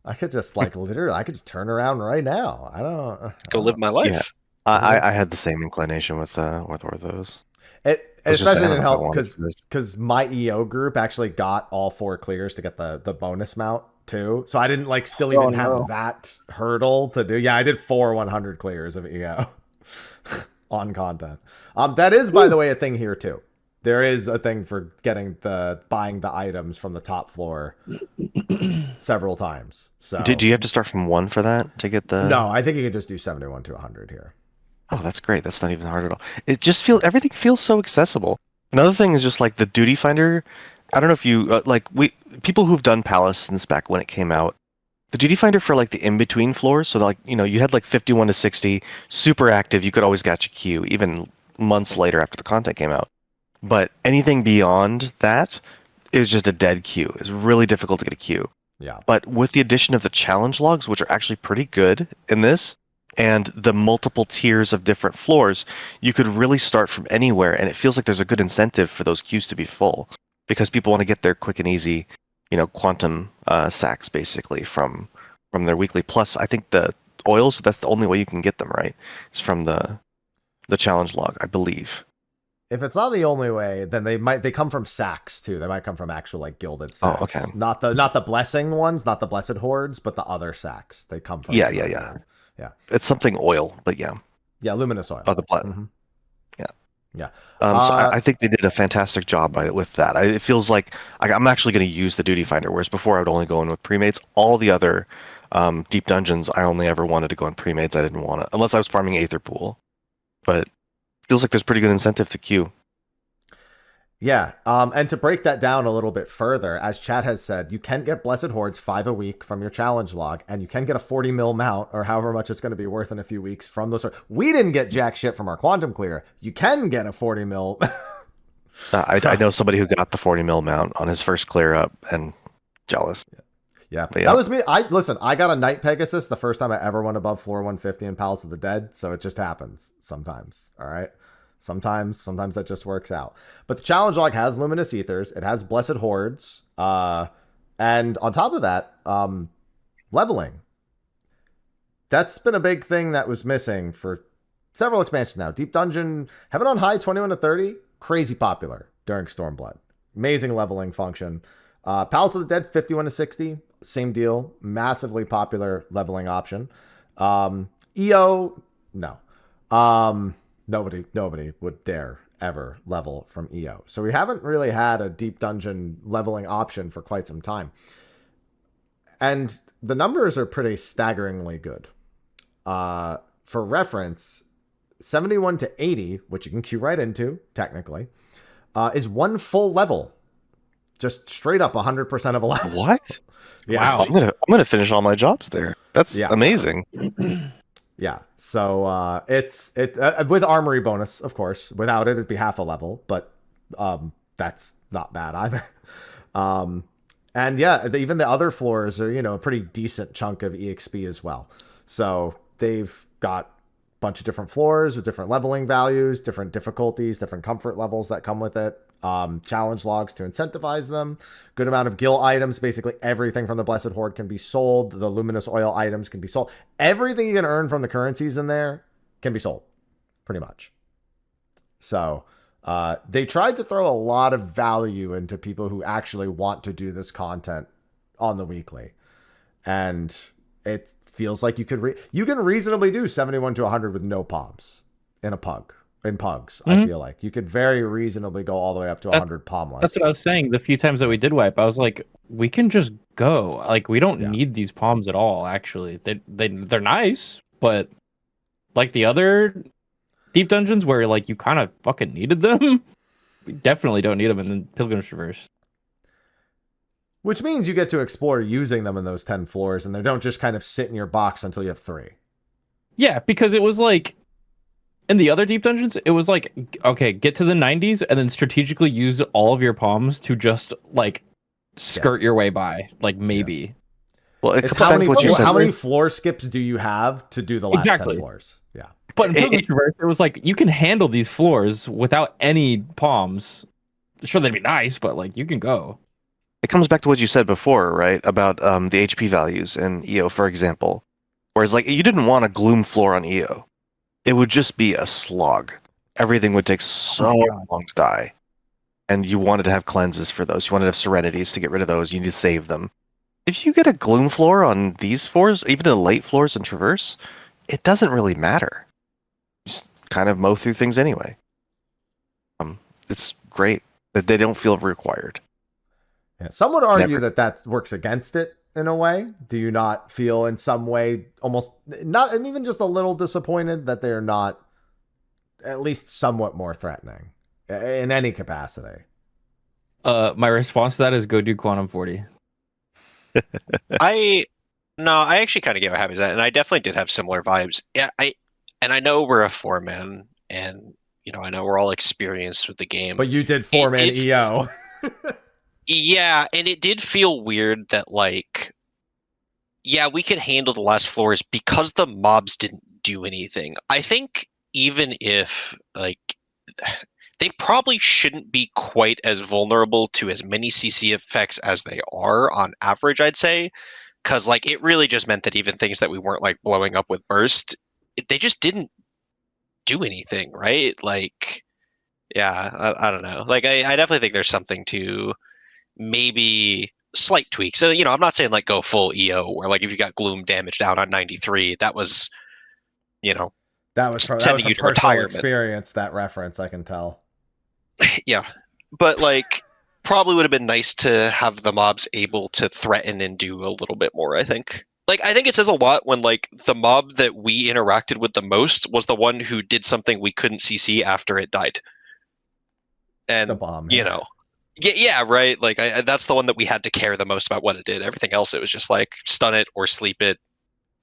I could just like literally, I could just turn around right now. Go live my life. Yeah. I had the same inclination with Orthos. It I was just especially saying, I didn't don't know if I help wanted this. because my EO group actually got all 4 clears to get the bonus mount too. So I didn't like still even have that hurdle to do. Yeah, I did 4 100 clears of EO on content. That is, by the way, a thing here too. There is a thing for buying the items from the top floor several times. So Do you have to start from 1 for that to get the? no, I think you can just do 71 to 100 here. Oh, that's great. That's not even hard at all. It just everything feels so accessible. Another thing is just like the duty finder. I don't know if you people who've done Palace since back when it came out. The duty finder for like the in between floors. So like you had like 51 to 60, super active. You could always get your queue even months later after the content came out. But anything beyond that is just a dead queue. It's really difficult to get a queue. Yeah. But with the addition of the challenge logs, which are actually pretty good in this, and the multiple tiers of different floors, you could really start from anywhere, and it feels like there's a good incentive for those queues to be full because people want to get their quick and easy, quantum sacks basically from their weekly. Plus, I think the oils, that's the only way you can get them, right? Is from the challenge log, I believe. If it's not the only way, then they come from sacks too. They might come from actual like gilded sacks. Oh, okay. Not the blessing ones, not the blessed hordes, but the other sacks. They come from. Yeah. It's something oil, but yeah. Yeah, luminous oil. Oh, the blood. Mm-hmm. Yeah. So I think they did a fantastic job with that. It feels like I'm actually going to use the duty finder, whereas before I would only go in with premates. All the other deep dungeons, I only ever wanted to go in premates. I didn't want to, unless I was farming Aether Pool. But feels like there's pretty good incentive to queue. Yeah, and to break that down a little bit further, as Chad has said, you can get Blessed Hordes 5 a week from your challenge log, and you can get a 40 mil mount, or however much it's going to be worth in a few weeks from those. We didn't get jack shit from our Quantum Clear. You can get a 40 mil. I know somebody who got the 40 mil mount on his first clear up, and jealous. Yeah, that was me. I got a Night Pegasus the first time I ever went above floor 150 in Palace of the Dead, so it just happens sometimes, all right? Sometimes that just works out. But the challenge log has Luminous Ethers. It has Blessed Hordes. And on top of that, leveling. That's been a big thing that was missing for several expansions now. Deep Dungeon, Heaven on High, 21 to 30, crazy popular during Stormblood. Amazing leveling function. Palace of the Dead, 51 to 60, same deal. Massively popular leveling option. EO, no. Nobody would dare ever level from EO. So we haven't really had a deep dungeon leveling option for quite some time. And the numbers are pretty staggeringly good. For reference, 71 to 80, which you can queue right into, technically, is 1 full level. Just straight up 100% of a level. What? Yeah. Wow, I'm gonna finish all my jobs there. That's amazing. Yeah, so it's with armory bonus, of course. Without it, it'd be half a level, but that's not bad either. And yeah, even the other floors are a pretty decent chunk of EXP as well. So they've got a bunch of different floors with different leveling values, different difficulties, different comfort levels that come with it. Challenge logs to incentivize them. Good amount of guild items. Basically everything from the Blessed Horde can be sold. The luminous oil items can be sold. Everything you can earn from the currencies in there can be sold, pretty much. So they tried to throw a lot of value into people who actually want to do this content on the weekly, and it feels like you can reasonably do 71 to 100 with no palms in a pug. In pugs, I feel like you could very reasonably go all the way up to 100 palmless. That's what I was saying. The few times that we did wipe, I was like, we can just go. Like, we don't need these palms at all. Actually, they're nice, but like the other deep dungeons where like you kind of fucking needed them, we definitely don't need them in the Pilgrim's Traverse. Which means you get to explore using them in those 10 floors, and they don't just kind of sit in your box until you have 3. Yeah, because it was like. In the other deep dungeons, it was like, okay, get to the 90s and then strategically use all of your palms to just like skirt your way by, like maybe. Well, it It's comes back to what you said. how many floor skips do you have to do the last 10 Exactly. floors? Yeah. But in Pilgrim's Traverse, it was like you can handle these floors without any palms. Sure, they'd be nice, but like you can go. It comes back to what you said before, right? About the HP values in EO, for example. Whereas, like, you didn't want a gloom floor on EO. It would just be a slog. Everything would take so long to die. And you wanted to have cleanses for those. You wanted to have serenities to get rid of those. You need to save them. If you get a gloom floor on these floors, even the late floors in Traverse, it doesn't really matter. Just kind of mow through things anyway. It's great that they don't feel required. Yeah. Some would argue that works against it in a way. Do you not feel in some way almost not, and even just a little disappointed that they're not at least somewhat more threatening in any capacity? My response to that is go do Quantum 40. I actually kind of get what Happy's at, and I definitely did have similar vibes. Yeah, I know we're a 4-man, and I know we're all experienced with the game. But you did 4-man EO. Yeah, and it did feel weird that like, yeah, we could handle the last floors because the mobs didn't do anything. I think even if like they probably shouldn't be quite as vulnerable to as many CC effects as they are on average, I'd say. Because like it really just meant that even things that we weren't like blowing up with burst, they just didn't do anything, right? Like, yeah, I don't know. Like I definitely think there's something to maybe slight tweaks. So, I'm not saying like go full EO where like if you got gloom damage down on 93, that was, that was from sending you to personal retirement. Experience, that reference, I can tell. Yeah. But like probably would have been nice to have the mobs able to threaten and do a little bit more, I think. Like I think it says a lot when like the mob that we interacted with the most was the one who did something we couldn't CC after it died. And The bomb. Yeah, right. Like that's the one that we had to care the most about what it did. Everything else, it was just like stun it or sleep it,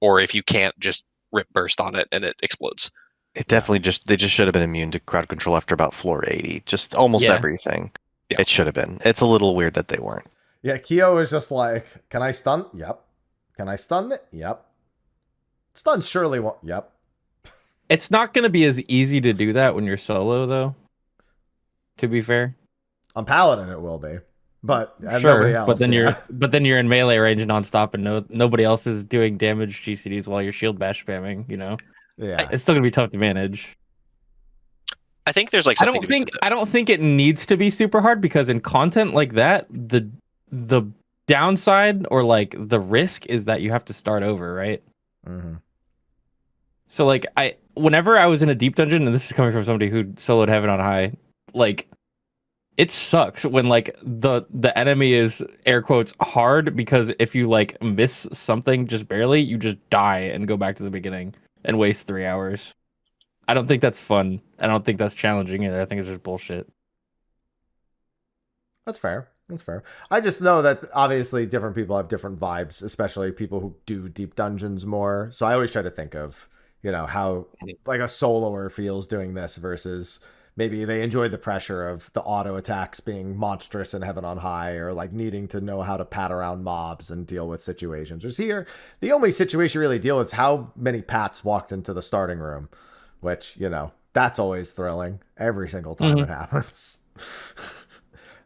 or if you can't, just rip burst on it and it explodes. It definitely they just should have been immune to crowd control after about floor 80. Just almost everything. Yeah. It should have been. It's a little weird that they weren't. Yeah, Kyo is just like, can I stun? Yep. Can I stun it? Yep. Stun surely won't. Yep. It's not going to be as easy to do that when you're solo, though. To be fair. On Paladin, it will be, but sure. Nobody else. But then you're in melee range nonstop, and nobody else is doing damage GCDs while you're shield bash spamming. Yeah, it's still gonna be tough to manage. I think there's like something I don't think it needs to be super hard because in content like that, the downside or like the risk is that you have to start over, right? Mm-hmm. So like whenever I was in a deep dungeon, and this is coming from somebody who soloed Heaven on High, like. It sucks when like the enemy is air quotes hard because if you like miss something just barely, you just die and go back to the beginning and waste 3 hours. I don't think that's fun. I don't think that's challenging either. I think it's just bullshit. That's fair. I just know that obviously different people have different vibes, especially people who do deep dungeons more. So I always try to think of, how like a soloer feels doing this versus maybe they enjoy the pressure of the auto attacks being monstrous in Heaven on High, or like needing to know how to pat around mobs and deal with situations. Whereas here, the only situation you really deal with is how many pats walked into the starting room, which, that's always thrilling every single time it happens.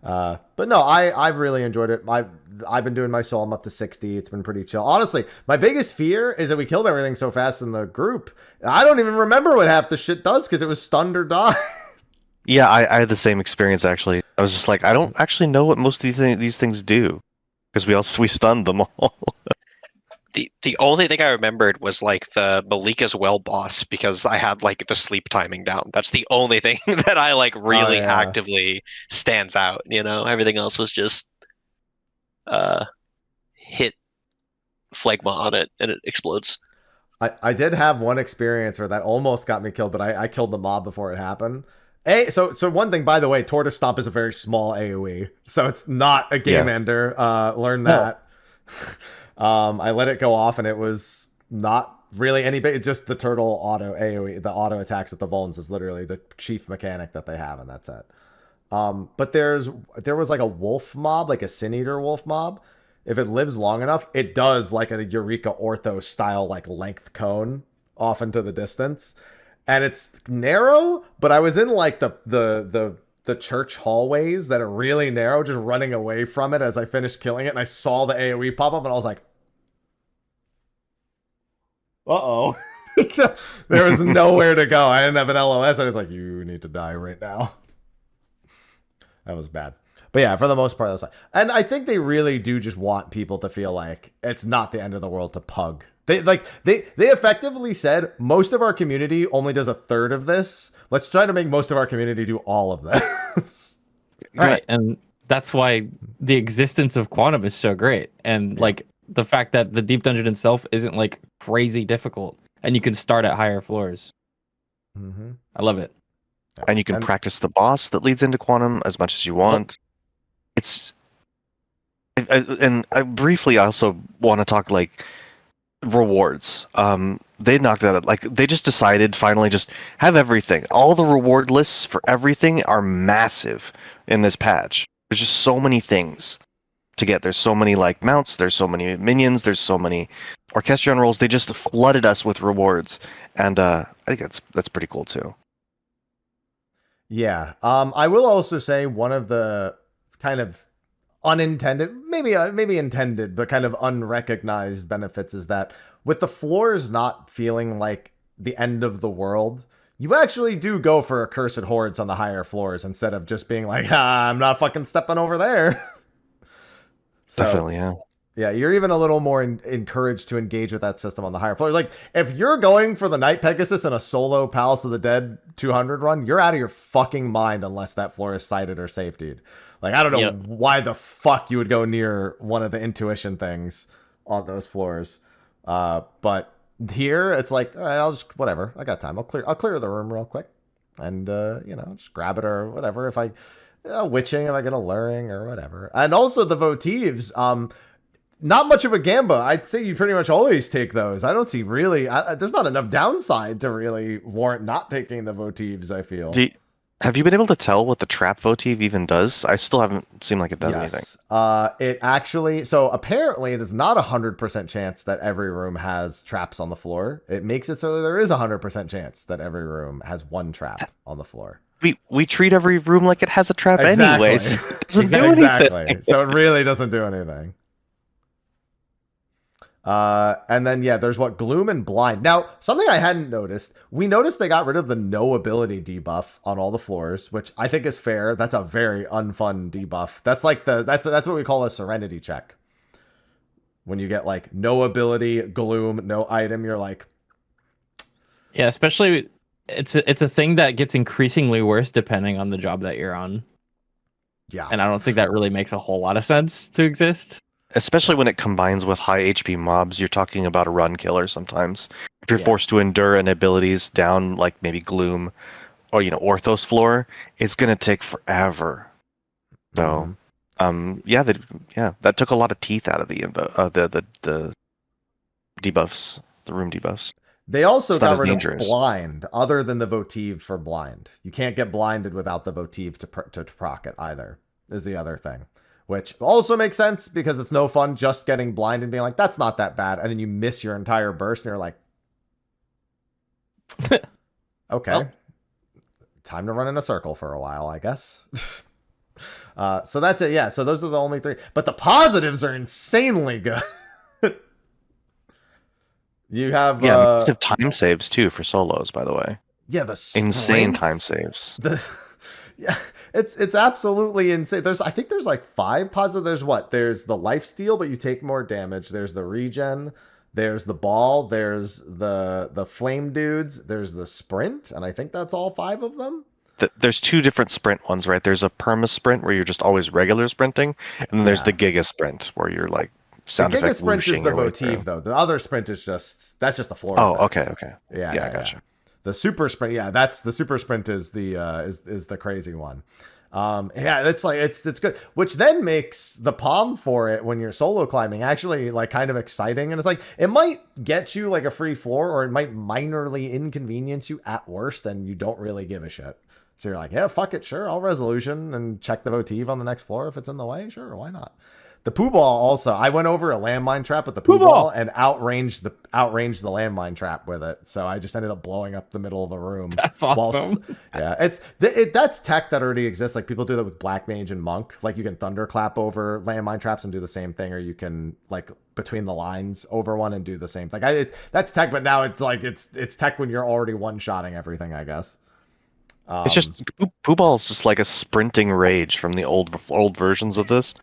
But no, I've really enjoyed it. I've been doing my soul. I'm up to 60. It's been pretty chill. Honestly, my biggest fear is that we killed everything so fast in the group. I don't even remember what half the shit does because it was stunned or die. Yeah, I had the same experience actually. I was just like, I don't actually know what most of these things do because we stunned them all. The only thing I remembered was like the Malika's well boss because I had like the sleep timing down. That's the only thing that I like really actively stands out. Everything else was just hit phlegma on it and it explodes. I did have one experience where that almost got me killed, but I killed the mob before it happened. So one thing, by the way, Tortoise Stomp is a very small AoE, so it's not a game ender. Learn that. I let it go off, and it was not really any big. Just the turtle auto AoE, the auto attacks with the Vulns is literally the chief mechanic that they have, and that's it. But there was like a wolf mob, like a Sin Eater wolf mob, if it lives long enough, it does like a Eureka Ortho style like length cone off into the distance. And it's narrow, but I was in like the church hallways that are really narrow, just running away from it as I finished killing it, and I saw the AoE pop up and I was like, uh-oh. So there was nowhere to go. I didn't have an LOS. I was like, you need to die right now. That was bad. But yeah, for the most part, that's fine. And I think they really do just want people to feel like it's not the end of the world to pug. They effectively said most of our community only does a third of this. Let's try to make most of our community do all of this. Right, and that's why the existence of Quantum is so great, and like the fact that the deep dungeon itself isn't like crazy difficult, and you can start at higher floors. Mm-hmm. I love it. And you can practice the boss that leads into Quantum as much as you want. It's and I briefly also want to talk like rewards. They knocked that out. Like they just decided finally just have everything. All the reward lists for everything are massive in this patch. There's just so many things to get. There's so many like mounts, there's so many minions, there's so many Orchestrion rolls. They just flooded us with rewards. And I think that's pretty cool too. Yeah. I will also say one of the kind of unintended, maybe intended, but kind of unrecognized benefits is that with the floors not feeling like the end of the world, you actually do go for accursed hordes on the higher floors instead of just being like, I'm not fucking stepping over there. So, definitely, yeah. Yeah, you're even a little more encouraged to engage with that system on the higher floor. Like, if you're going for the Night Pegasus in a solo Palace of the Dead 200 run, you're out of your fucking mind unless that floor is sighted or safetied. Like, I don't know why the fuck you would go near one of the intuition things on those floors. But here, it's like, all right, I'll just, whatever. I got time. I'll clear the room real quick. And, just grab it or whatever. If I, witching, if I get a luring or whatever. And also the votives, not much of a gamba. I'd say you pretty much always take those. I don't see really, there's not enough downside to really warrant not taking the votives, I feel. Have you been able to tell what the trap votive even does? I still haven't seen like it does anything. It actually, so apparently it is not 100% chance that every room has traps on the floor. It makes it so there is 100% chance that every room has one trap on the floor. We treat every room like it has a trap anyways. It doesn't do anything. So it really doesn't do anything. And then, there's Gloom and Blind. Now, something I hadn't noticed, we noticed they got rid of the no ability debuff on all the floors, which I think is fair. That's a very unfun debuff. That's like that's what we call a serenity check. When you get like no ability, gloom, no item, you're like, yeah, especially it's a thing that gets increasingly worse depending on the job that you're on. Yeah. And I don't think that really makes a whole lot of sense to exist. Especially when it combines with high HP mobs, you're talking about a run killer sometimes. If you're forced to endure an abilities down, like maybe Gloom or, Orthos floor, it's going to take forever. So, that took a lot of teeth out of the debuffs, the room debuffs. They also got rid of blind, other than the votive for blind. You can't get blinded without the votive to proc it either, is the other thing. Which also makes sense because it's no fun just getting blind and being like, that's not that bad. And then you miss your entire burst and you're like, okay, well, time to run in a circle for a while, I guess. So that's it. Yeah. So those are the only three, but the positives are insanely good. You have massive time saves too for solos, by the way. Yeah, the insane time saves. Yeah, it's absolutely insane. I think there's like 5 positives. There's the life steal, but you take more damage. There's the regen. There's the ball. There's the flame dudes. There's the sprint, and I think that's all 5 of them. There's 2 different sprint ones, right? There's a perma sprint where you're just always regular sprinting, and then there's the giga sprint where you're like sound effect. The giga sprint is the votive, though. The other sprint is just the floor. Oh, effect. Okay. Yeah, I gotcha. The super sprint, that's the super sprint is the crazy one. It's good, which then makes the palm for it when you're solo climbing actually like kind of exciting. And it's like, it might get you like a free floor, or it might minorly inconvenience you at worst, and you don't really give a shit. So you're like, yeah, fuck it. Sure. I'll resolution and check the votive on the next floor. If it's in the way, sure. Why not? The poo ball also. I went over a landmine trap with the Poo poo ball ball! and outranged the landmine trap with it. So I just ended up blowing up the middle of the room. That's awesome. Yeah, that's tech that already exists. Like people do that with Black Mage and Monk. Like you can thunderclap over landmine traps and do the same thing, or you can like between the lines over one and do the same thing. That's tech, but now it's like it's tech when you're already one-shotting everything, I guess. It's just poo ball is just like a sprinting rage from the old versions of this.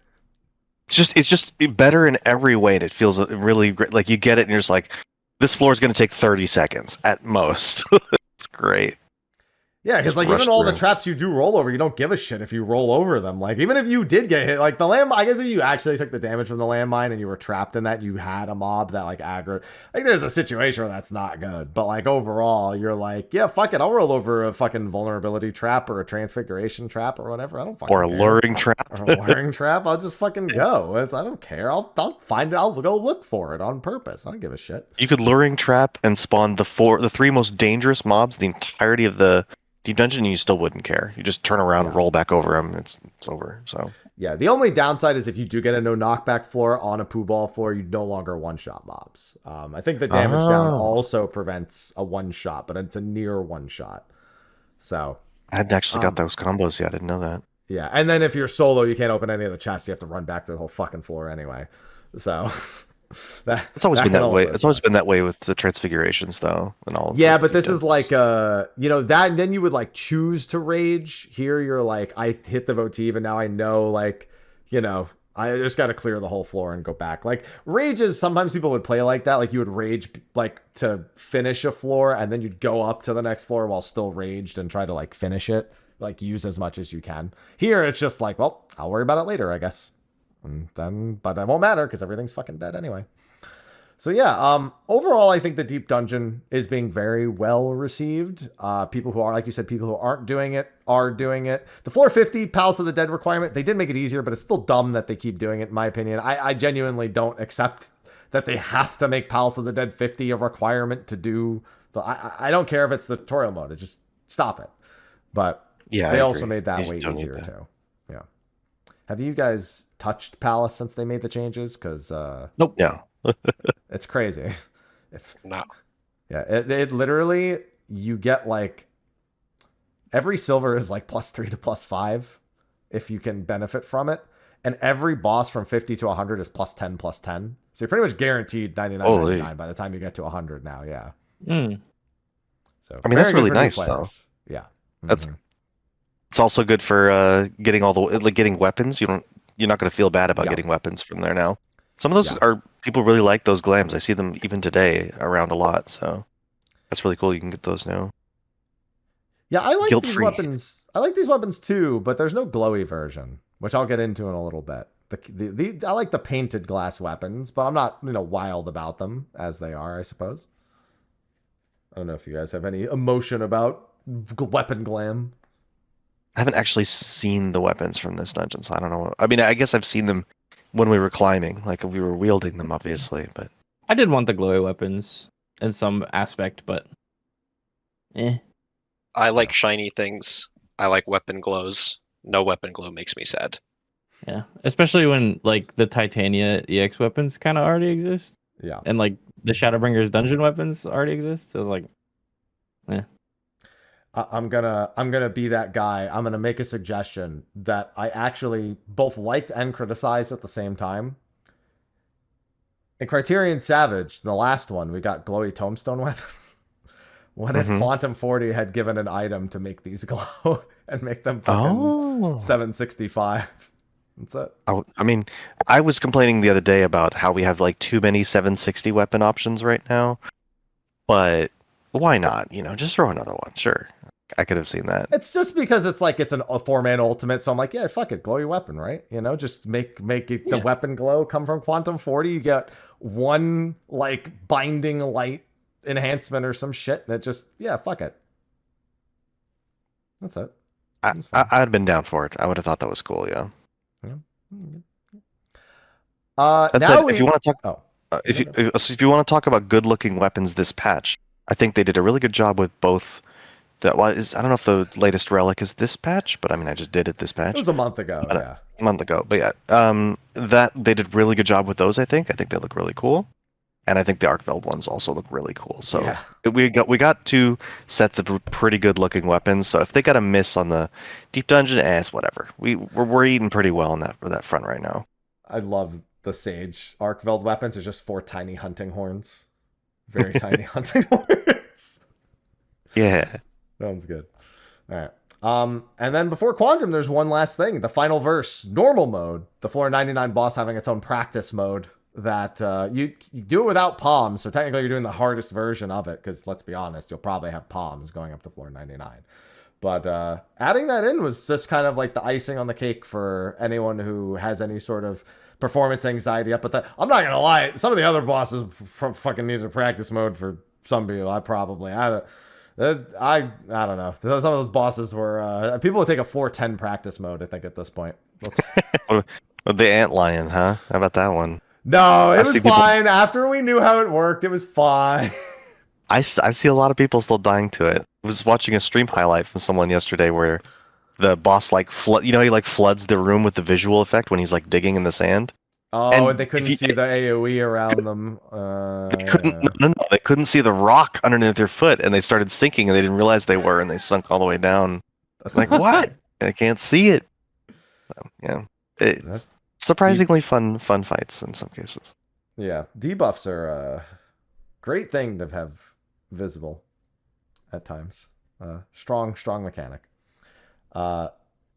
It's just better in every way, and it feels really great. Like you get it, and you're just like, this floor is going to take 30 seconds at most. It's great. Yeah, because like even all the traps you do roll over, you don't give a shit if you roll over them. Like even if you did get hit, like the landmine, I guess if you actually took the damage from the landmine and you were trapped in that, you had a mob that like aggro. Like there's a situation where that's not good, but like overall, you're like, yeah, fuck it, I'll roll over a fucking vulnerability trap or a transfiguration trap or whatever. I don't fucking or a care. luring trap. Or a luring trap. I'll just fucking go. I don't care. I'll find it. I'll go look for it on purpose. I don't give a shit. You could luring trap and spawn the three most dangerous mobs the entirety of the deep dungeon, and you still wouldn't care. You just turn around and roll back over them. It's over. So yeah, the only downside is if you do get a no knockback floor on a poo ball floor, you no longer one shot mobs. I think the damage down also prevents a one shot, but it's a near one shot. So I hadn't actually got those combos yet. I didn't know that. Yeah, and then if you're solo, you can't open any of the chests. You have to run back to the whole fucking floor anyway. So it's always been that way. It's always been that way with the transfigurations, though, and all. Yeah, but this is like that. And then you would like choose to rage. Here, you're like, I hit the votive, and now I know, like, I just got to clear the whole floor and go back. Like rages, sometimes people would play like that. Like you would rage like to finish a floor, and then you'd go up to the next floor while still raged and try to like finish it, like use as much as you can. Here, it's just like, well, I'll worry about it later, I guess. But it won't matter because everything's fucking dead anyway. So yeah, overall, I think the deep dungeon is being very well received. People who are, like you said, people who aren't doing it are doing it. The floor 50 Palace of the Dead requirement, they did make it easier, but it's still dumb that they keep doing it, in my opinion. I genuinely don't accept that they have to make Palace of the Dead 50 a requirement to do. I don't care if it's the tutorial mode. Just stop it. But yeah, they also made that way easier too. Yeah. Have you guys touched Palace since they made the changes? Because nope. Yeah. It's crazy. No. Yeah, it literally, you get like every silver is like +3 to +5 if you can benefit from it, and every boss from 50 to 100 is +10 +10. So you're pretty much guaranteed 99.99 by the time you get to 100 now. Yeah. So I mean, that's really nice though. Yeah. That's it's also good for getting getting weapons. You're not going to feel bad about getting weapons from there now. Some of those are people really like those glams. I see them even today around a lot, so that's really cool. You can get those now. Yeah, I like these weapons. I like these weapons too, but there's no glowy version, which I'll get into in a little bit. I like the painted glass weapons, but I'm not wild about them as they are, I suppose. I don't know if you guys have any emotion about weapon glam. I haven't actually seen the weapons from this dungeon, so I don't know. I mean, I guess I've seen them when we were climbing, like we were wielding them, obviously. But I did want the glowy weapons in some aspect, but I like shiny things. I like weapon glows. No weapon glow makes me sad. Yeah, especially when like the Titania EX weapons kind of already exist. Yeah, and like the Shadowbringers dungeon weapons already exist. So I was like, I'm gonna be that guy. I'm gonna make a suggestion that I actually both liked and criticized at the same time. In Criterion Savage, the last one, we got glowy tombstone weapons. What if Quantum 40 had given an item to make these glow and make them fucking 765? That's it. Oh, I mean, I was complaining the other day about how we have like too many 760 weapon options right now, but why not? Just throw another one. Sure. I could have seen that. It's just because it's like it's a 4-man ultimate, so I'm like, yeah, fuck it, glowy weapon, right? Just make it, the weapon glow come from Quantum 40. You get one like binding light enhancement or some shit, and it just fuck it. That's it. I'd have been down for it. I would have thought that was cool. Yeah. That said, if you want to talk, if you want to talk about good-looking weapons this patch, I think they did a really good job with both. I don't know if the latest relic is this patch, but I mean, I just did it this patch. It was a month ago. month ago. But yeah, that they did really good job with those. I think they look really cool, and I think the Arkveld ones also look really cool. So Yeah. we got two sets of pretty good looking weapons. So if they got a miss on the deep dungeon, it's whatever. We're eating pretty well on that front right now. I love the Sage Arkveld weapons. It's just 4 tiny hunting horns. Very tiny hunting horns. Yeah. Sounds good. All right. And then before Quantum, there's one last thing. The final verse, normal mode. The Floor 99 boss having its own practice mode that you do it without palms. So technically you're doing the hardest version of it because let's be honest, you'll probably have palms going up to Floor 99. But adding that in was just kind of like the icing on the cake for anyone who has any sort of performance anxiety up at that. I'm not going to lie. Some of the other bosses fucking needed a practice mode for some people. I don't know. Some of those bosses were people would take a 410 practice mode. I think at this point. The antlion, huh? How about that one? No, it was fine. After we knew how it worked, it was fine. I see a lot of people still dying to it. I was watching a stream highlight from someone yesterday where the boss he floods the room with the visual effect when he's like digging in the sand. Oh, and they couldn't see the AoE around them. They couldn't see the rock underneath their foot, and they started sinking, and they didn't realize they were, and they sunk all the way down. Like, what? I can't see it. So, yeah, it's surprisingly fun fights in some cases. Yeah, debuffs are a great thing to have visible at times. Strong mechanic.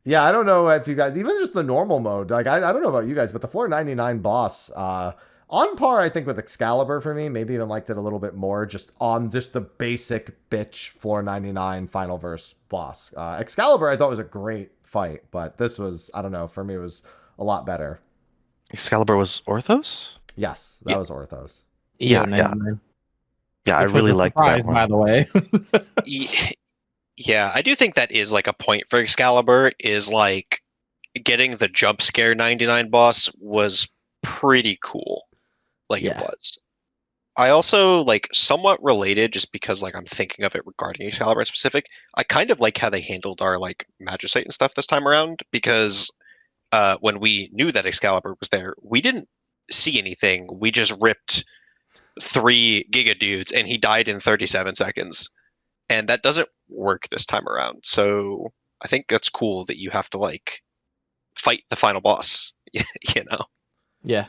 Yeah, I don't know if you guys, even just the normal mode, like, I don't know about you guys, but the Floor 99 boss, on par, I think, with Excalibur for me, maybe even liked it a little bit more, just on just the basic bitch Floor 99 final verse boss. Excalibur, I thought was a great fight, but this was, I don't know, for me, it was a lot better. Excalibur was Orthos? Yes, that was Orthos. Yeah. Yeah, I really liked that one. By the way. Yeah, I do think that is like a point for Excalibur, is like getting the jump scare 99 boss was pretty cool. It was. I also like somewhat related, just because like I'm thinking of it regarding Excalibur in specific. I kind of like how they handled our like Magicite and stuff this time around, because when we knew that Excalibur was there, we didn't see anything. We just ripped 3 Giga dudes and he died in 37 seconds. And that doesn't work this time around. So I think that's cool that you have to like fight the final boss, you know? Yeah.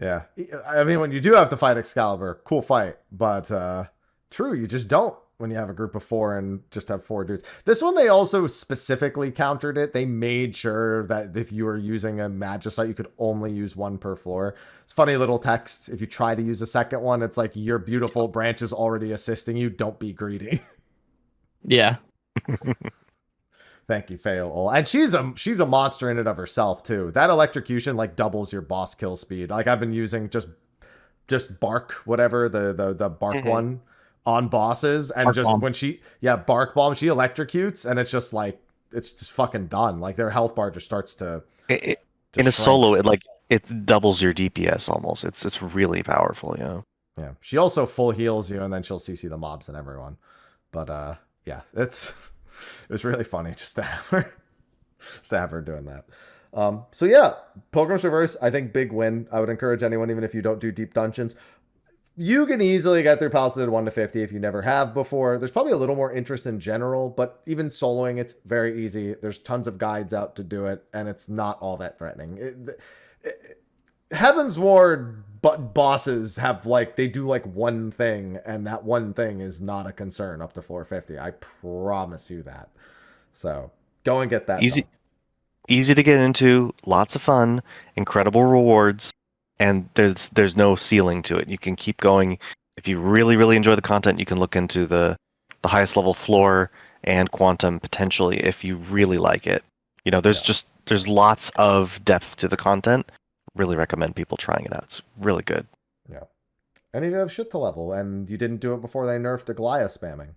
Yeah. I mean, when you do have to fight Excalibur, cool fight. But true, you just don't when you have a group of 4 and just have 4 dudes. This one, they also specifically countered it. They made sure that if you were using a Magicite, you could only use 1 per floor. It's funny little text. If you try to use a second one, it's like, your beautiful branch is already assisting you. Don't be greedy. Yeah. Thank you, Fail. And she's a monster in and of herself too. That electrocution like doubles your boss kill speed. Like, I've been using just bark, whatever, the bark one on bosses, and Bark just bomb. when bark bomb, she electrocutes, and it's just like, it's just fucking done. Like, their health bar just starts to in shrink. a solo, it doubles your DPS almost. It's really powerful, you know. Yeah. She also full heals you, and then she'll CC the mobs and everyone. But yeah, it was really funny just to have her doing that. So yeah, Pilgrim's Reverse, I think big win. I would encourage anyone, even if you don't do deep dungeons, you can easily get through Palisade 1 to 50 if you never have before. There's probably a little more interest in general, but even soloing, it's very easy. There's tons of guides out to do it, and it's not all that threatening. Heaven's Ward bosses have they do one thing, and that one thing is not a concern up to 450. I promise you that. So go and get that. Easy to get into, lots of fun, incredible rewards, and there's no ceiling to it. You can keep going. If you really, really enjoy the content, you can look into the highest level floor and quantum potentially if you really like it. You know, there's lots of depth to the content. Really recommend people trying it out. It's really good. Yeah. And if you have shit to level and you didn't do it before they nerfed Aglaia spamming.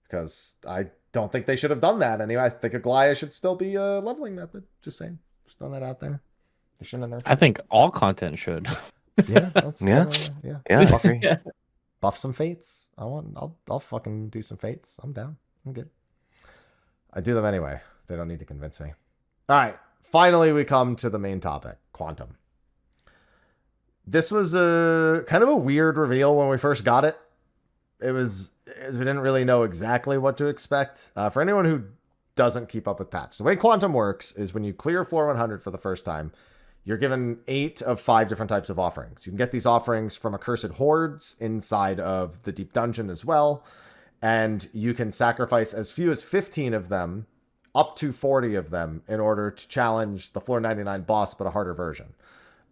Because I don't think they should have done that anyway. I think Aglaia should still be a leveling method. Just saying. Just throwing that out there. They shouldn't have nerfed I think all content should. Yeah. Yeah. Buff some fates. I'll fucking do some fates. I'm down. I'm good. I do them anyway. They don't need to convince me. All right. Finally, we come to the main topic, Quantum. This was a kind of a weird reveal when we first got it. We didn't really know exactly what to expect. For anyone who doesn't keep up with patch, the way Quantum works is when you clear floor 100 for the first time, you're given 8 of 5 different types of offerings. You can get these offerings from accursed hordes inside of the deep dungeon as well, and you can sacrifice as few as 15 of them up to 40 of them in order to challenge the floor 99 boss, but a harder version.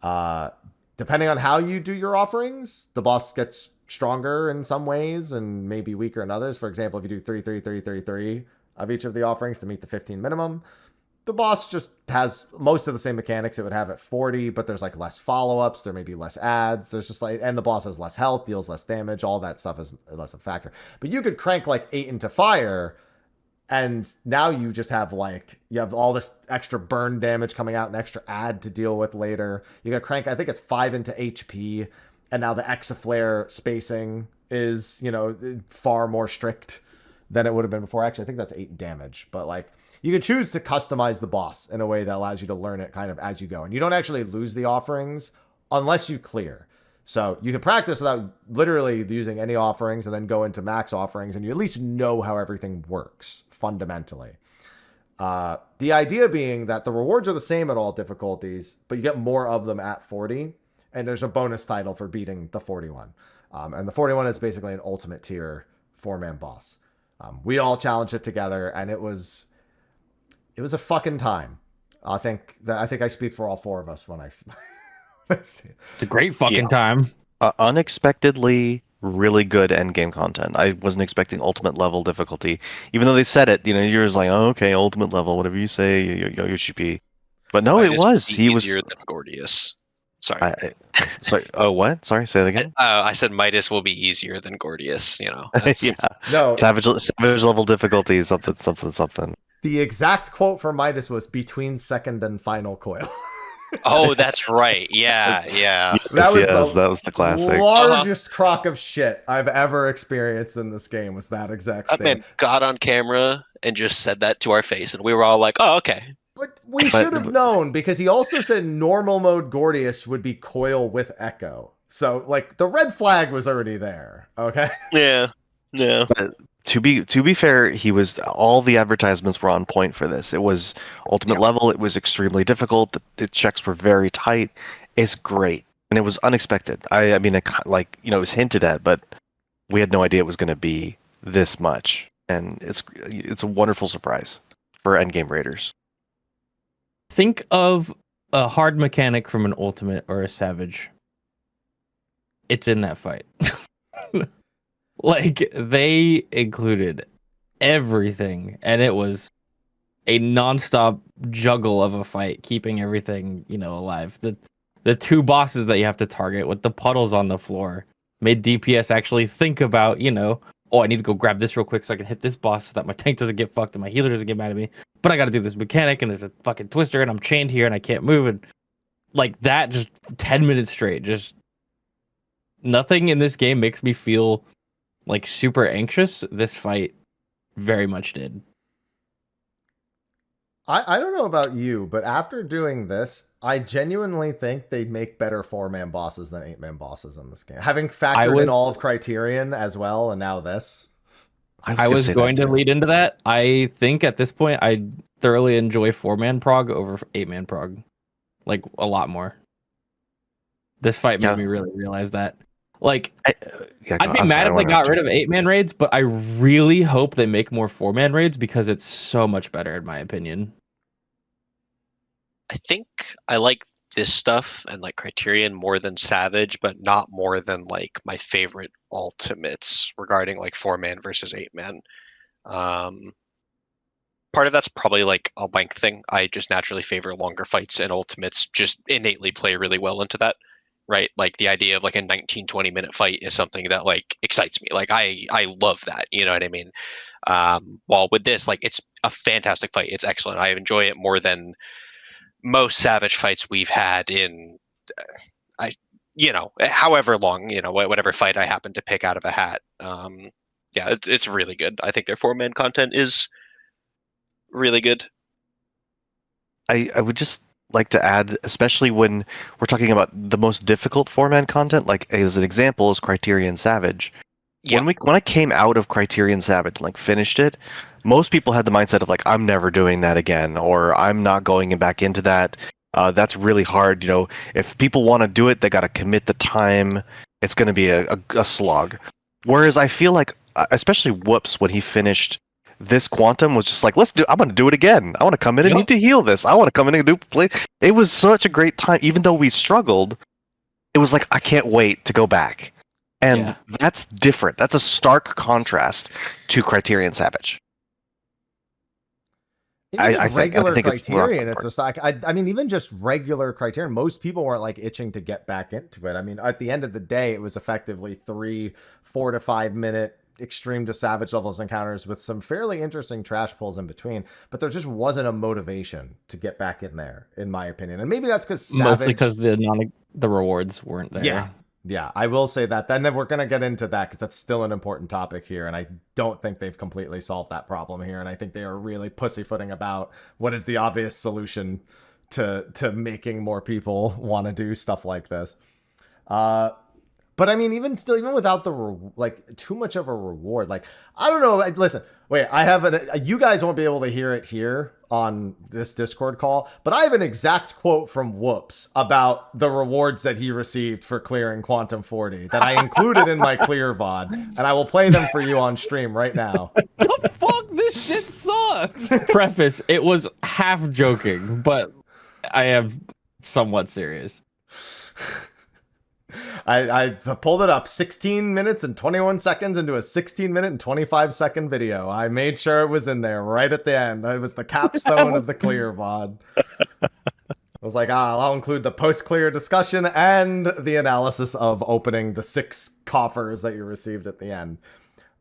Depending on how you do your offerings, the boss gets stronger in some ways and maybe weaker in others. For example, if you do 3, 3, 3, 3, 3 of each of the offerings to meet the 15 minimum, the boss just has most of the same mechanics it would have at 40, but there's like less follow-ups, there may be less ads, there's just like, and the boss has less health, deals less damage, all that stuff is less a factor. But you could crank like 8 into fire, and now you just have like, you have all this extra burn damage coming out, an extra ad to deal with later. You got crank, I think it's 5 into HP, and now the Exaflare spacing is, you know, far more strict than it would have been before. Actually, I think that's 8 damage, but like, you can choose to customize the boss in a way that allows you to learn it kind of as you go. And you don't actually lose the offerings unless you clear. So you can practice without literally using any offerings and then go into max offerings, and you at least know how everything works fundamentally. The idea being that the rewards are the same at all difficulties, but you get more of them at 40. And there's a bonus title for beating the 41. And the 41 is basically an ultimate tier 4-man boss. We all challenged it together, and it was a fucking time. I think I speak for all 4 of us when I see it. It's a great fucking time. Unexpectedly really good endgame content. I wasn't expecting ultimate level difficulty, even though they said it. You know, you're just like, oh, okay, ultimate level, whatever you say, you should be. But no, it was. He was easier than Gordius. Sorry. Sorry. Oh, what? Sorry. Say that again. I said Midas will be easier than Gordius. You know. Yeah. No. Savage level difficulty. Something. The exact quote from Midas was between second and final coil. Oh, that's right. Yeah. That was the classic. Largest crock of shit I've ever experienced in this game was that exact That statement. man got on camera and just said that to our face, and we were all like, "Oh, okay." But we should have known, because he also said normal mode Gordius would be coil with echo. So, like, the red flag was already there. Okay. Yeah. But to be fair, all the advertisements were on point for this. It was ultimate level. It was extremely difficult. The checks were very tight. It's great, and it was unexpected. I mean, it was hinted at, but we had no idea it was going to be this much, and it's a wonderful surprise for endgame raiders. Think of a hard mechanic from an ultimate or a savage. It's in that fight. Like, they included everything, and it was a nonstop juggle of a fight, keeping everything, alive. The 2 bosses that you have to target with the puddles on the floor made DPS actually think about, I need to go grab this real quick so I can hit this boss so that my tank doesn't get fucked and my healer doesn't get mad at me. But I got to do this mechanic, and there's a fucking twister, and I'm chained here, and I can't move. And like that, just 10 minutes straight. Just nothing in this game makes me feel like super anxious. This fight very much did. I don't know about you, but after doing this, I genuinely think they'd make better 4-man bosses than 8-man bosses in this game. Having factored in all of Criterion as well, and now this. I was going to lead into that. I think at this point, I thoroughly enjoy 4-man prog over 8-man prog. Like, a lot more. This fight made me really realize that. Like, I'd be mad if they got rid of 8-man raids, but I really hope they make more 4-man raids, because it's so much better, in my opinion. I think I like this stuff and like Criterion more than Savage, but not more than like my favorite ultimates regarding like 4-man versus 8-man. Part of that's probably like a length thing. I just naturally favor longer fights, and ultimates just innately play really well into that. Right? Like the idea of like a 19-20 minute fight is something that like excites me. Like I love that. You know what I mean? While with this, like, it's a fantastic fight. It's excellent. I enjoy it more than most Savage fights we've had in, however long, whatever fight I happen to pick out of a hat. Yeah, it's really good. I think their 4-man content is really good. I would just like to add, especially when we're talking about the most difficult 4-man content, like as an example is Criterion Savage. Yeah. When I came out of Criterion Savage, like finished it, most people had the mindset of like, I'm never doing that again, or I'm not going back into that. That's really hard. If people want to do it, they got to commit the time. It's going to be a slog. Whereas I feel like, especially Woops, when he finished this Quantum, was just like, I'm going to do it again. I want to come in and need to heal this. I want to come in and do play. It was such a great time, even though we struggled. It was like, I can't wait to go back. And that's different. That's a stark contrast to Criterion Savage. Even I regular think Criterion, it's a stock. I mean, even just regular Criterion, most people weren't like itching to get back into it. I mean, at the end of the day, it was effectively 4 to 5 minute extreme to savage levels encounters with some fairly interesting trash pulls in between. But there just wasn't a motivation to get back in there, in my opinion. And maybe that's because mostly because the rewards weren't there. Yeah, I will say that. And then we're going to get into that because that's still an important topic here. And I don't think they've completely solved that problem here. And I think they are really pussyfooting about what is the obvious solution to making more people want to do stuff like this. But I mean, even without the too much of a reward, like, I don't know. Listen, wait, I have you guys won't be able to hear it here on this Discord call, but I have an exact quote from Woops about the rewards that he received for clearing Quantum 40 that I included in my clear VOD, and I will play them for you on stream right now. The fuck? This shit sucks. Preface, it was half joking, but I am somewhat serious. I pulled it up 16 minutes and 21 seconds into a 16-minute and 25-second video. I made sure it was in there right at the end. It was the capstone of the clear VOD. I was like, I'll include the post-clear discussion and the analysis of opening the 6 coffers that you received at the end.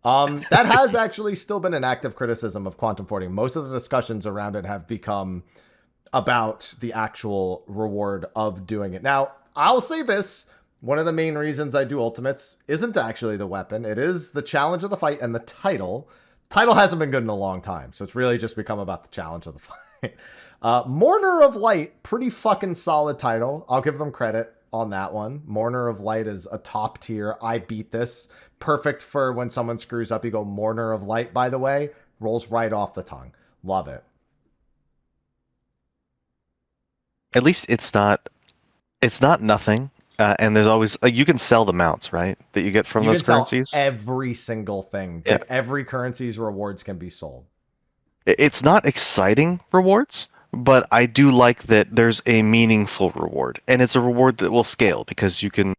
That has actually still been an active criticism of Quantum 40. Most of the discussions around it have become about the actual reward of doing it. Now, I'll say this. One of the main reasons I do Ultimates isn't actually the weapon. It is the challenge of the fight and the title. Title hasn't been good in a long time, so it's really just become about the challenge of the fight. Mourner of Light, pretty fucking solid title. I'll give them credit on that one. Mourner of Light is a top tier. I beat this. Perfect for when someone screws up. You go Mourner of Light, by the way. Rolls right off the tongue. Love it. At least it's not nothing. And there's always you can sell the mounts, right? That you get from those currencies. Every single thing. Yeah. Like every currency's rewards can be sold. It's not exciting rewards, but I do like that there's a meaningful reward, and it's a reward that will scale because you can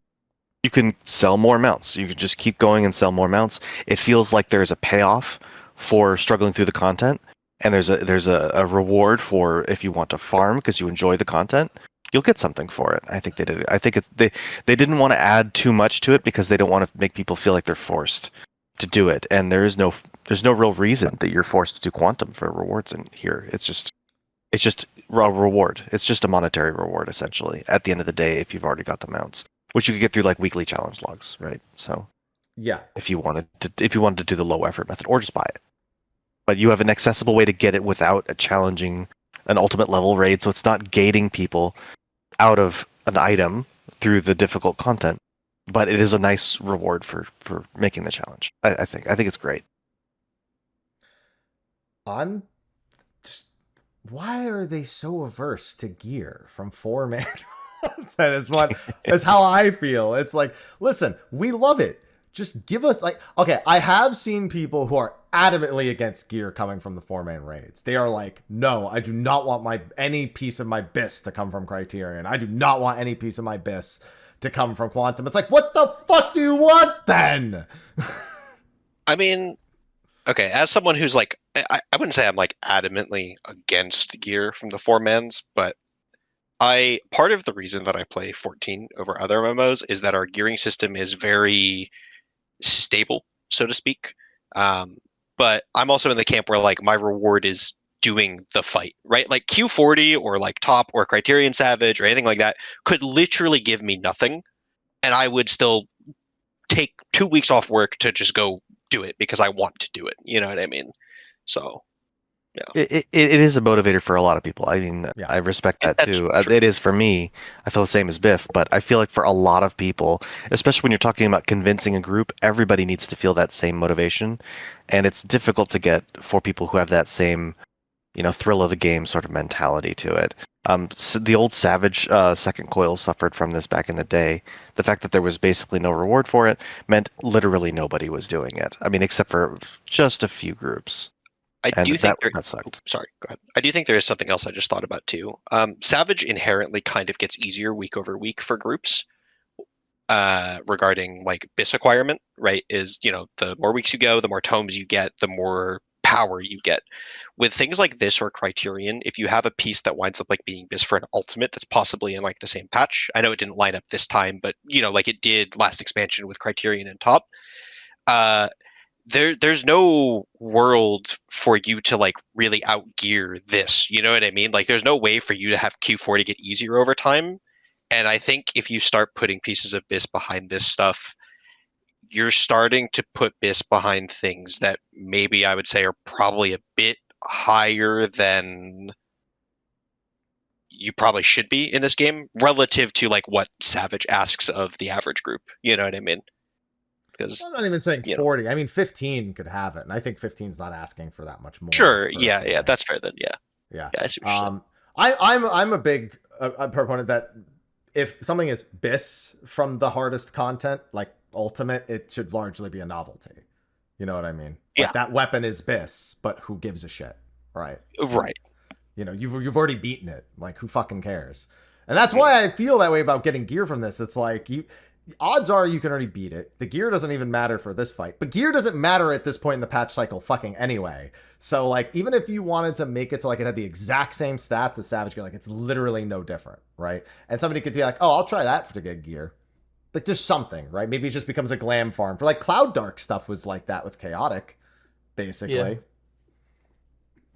sell more mounts. You can just keep going and sell more mounts. It feels like there's a payoff for struggling through the content, and there's a reward for if you want to farm because you enjoy the content. You'll get something for it. I think they did. I think they didn't want to add too much to it because they don't want to make people feel like they're forced to do it. And there's no real reason that you're forced to do Quantum for rewards in here. It's just a reward. It's just a monetary reward essentially. At the end of the day, if you've already got the mounts, which you could get through like weekly challenge logs, right? So yeah, if you wanted to do the low effort method or just buy it, but you have an accessible way to get it without an ultimate level raid, so it's not gating people out of an item through the difficult content, but it is a nice reward for making the challenge. I think it's great. I'm just, why are they so averse to gear from 4-man? That is how I feel. It's like, listen, we love it. Just give us okay, I have seen people who are adamantly against gear coming from the 4-man raids. They are like, no, I do not want any piece of my BIS to come from Criterion. I do not want any piece of my BIS to come from Quantum. It's like, what the fuck do you want then? I mean, okay, as someone who's like, I wouldn't say I'm like adamantly against gear from the 4-mans, but part of the reason that I play 14 over other MMOs is that our gearing system is very stable, so to speak. But I'm also in the camp where like my reward is doing the fight, right? Like Q40 or like Top or Criterion Savage or anything like that could literally give me nothing, and I would still take 2 weeks off work to just go do it because I want to do it. You know what I mean? So It is a motivator for a lot of people. I mean, Yeah. I respect that That's too. true. It is for me. I feel the same as Biff, but I feel like for a lot of people, especially when you're talking about convincing a group, everybody needs to feel that same motivation, and it's difficult to get for people who have that same, thrill of the game sort of mentality to it. So the old Savage second coil suffered from this back in the day. The fact that there was basically no reward for it meant literally nobody was doing it. I mean, except for just a few groups. I And do think that sucked. Sorry, go ahead. I do think there is something else I just thought about too. Savage inherently kind of gets easier week over week for groups. Regarding like BIS acquirement, right? Is the more weeks you go, the more tomes you get, the more power you get. With things like this or Criterion, if you have a piece that winds up like being BIS for an ultimate that's possibly in like the same patch, I know it didn't line up this time, but like it did last expansion with Criterion and top. There's no world for you to like really outgear this. You know what I mean? Like there's no way for you to have Q4 to get easier over time. And I think if you start putting pieces of BIS behind this stuff, you're starting to put BIS behind things that maybe I would say are probably a bit higher than you probably should be in this game relative to like what Savage asks of the average group. You know what I mean? Because I'm not even saying 40. I mean, 15 could have it, and I think 15's not asking for that much more. sure, personally. yeah, that's fair then. Yeah. I see what you're saying. I'm a big proponent that if something is BIS from the hardest content, like Ultimate, it should largely be a novelty. You know what I mean? Yeah. Like, that weapon is BIS, but who gives a shit, right? Right. You've already beaten it. Like, who fucking cares? And that's why I feel that way about getting gear from this. It's like odds are you can already beat it. The gear doesn't even matter for this fight. But gear doesn't matter at this point in the patch cycle fucking anyway. So, like, even if you wanted to make it so, like, it had the exact same stats as Savage Gear, like, it's literally no different, right? And somebody could be like, oh, I'll try that to get gear. Like, there's something, right? Maybe it just becomes a glam farm. For, like, Cloud Dark stuff was like that with Chaotic, basically. Yeah.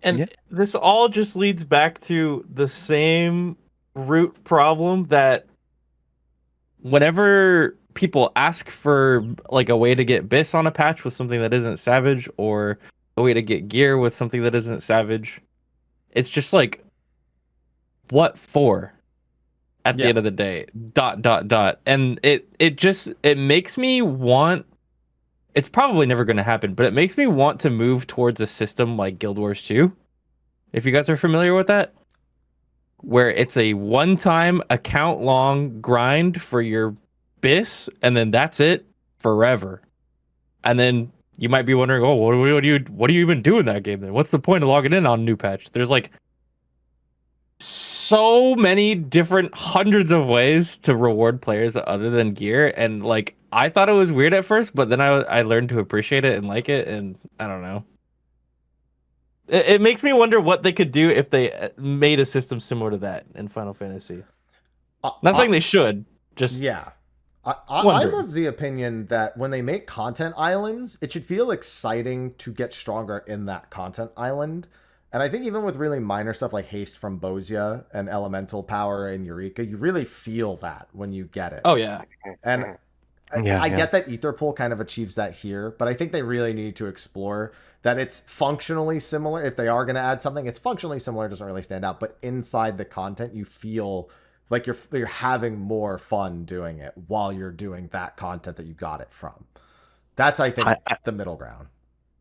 And Yeah. this all just leads back to the same root problem that whenever people ask for like a way to get BIS on a patch with something that isn't Savage, or a way to get gear with something that isn't Savage, it's just like, what for? At the end of the day, ... And it makes me want, it's probably never going to happen, but it makes me want to move towards a system like Guild Wars 2. If you guys are familiar with that, where it's a one-time account-long grind for your BIS, and then that's it forever. And then you might be wondering, oh, what do you even do in that game then? What's the point of logging in on a new patch? There's like so many different hundreds of ways to reward players other than gear, and like I thought it was weird at first, but then I learned to appreciate it and like it, and I don't know. It makes me wonder what they could do if they made a system similar to that in Final Fantasy. Not saying they should, just yeah. I'm of the opinion that when they make content islands, it should feel exciting to get stronger in that content island. And I think even with really minor stuff like haste from Bozia and elemental power in Eureka, you really feel that when you get it. Oh yeah. And I get that Etherpool kind of achieves that here, but I think they really need to explore that it's functionally similar. If they are going to add something, it's functionally similar, doesn't really stand out, but inside the content, you feel like you're having more fun doing it while you're doing that content that you got it from. That's, I think, the middle ground.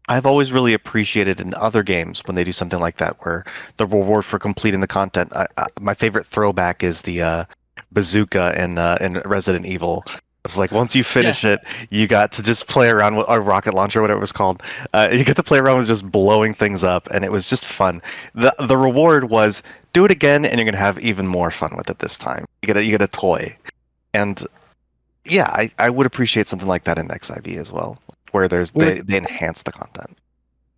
I've always really appreciated in other games when they do something like that, where the reward for completing the content. My favorite throwback is the bazooka in Resident Evil. It's like once you finish it, you got to just play around with a rocket launcher, whatever it was called. You get to play around with just blowing things up, and it was just fun. The reward was do it again, and you're gonna have even more fun with it this time. You get a toy, and yeah, I would appreciate something like that in XIV as well, where they enhance the content.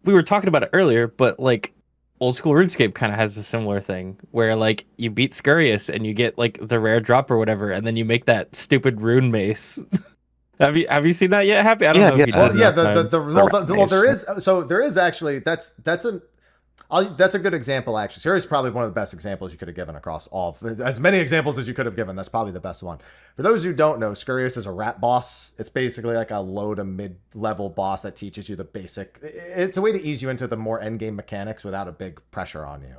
We were talking about it earlier, but like old school RuneScape kind of has a similar thing where like you beat Scurious and you get like the rare drop or whatever, and then you make that stupid rune mace. Have you seen that yet, Happy? I don't know if you did. There is actually that's That's a good example, actually. Siri is probably one of the best examples you could have given across all of, as many examples as you could have given. That's probably the best one. For those who don't know, Scurious is a rat boss. It's basically like a low to mid-level boss that teaches you the basic. It's a way to ease you into the more endgame mechanics without a big pressure on you.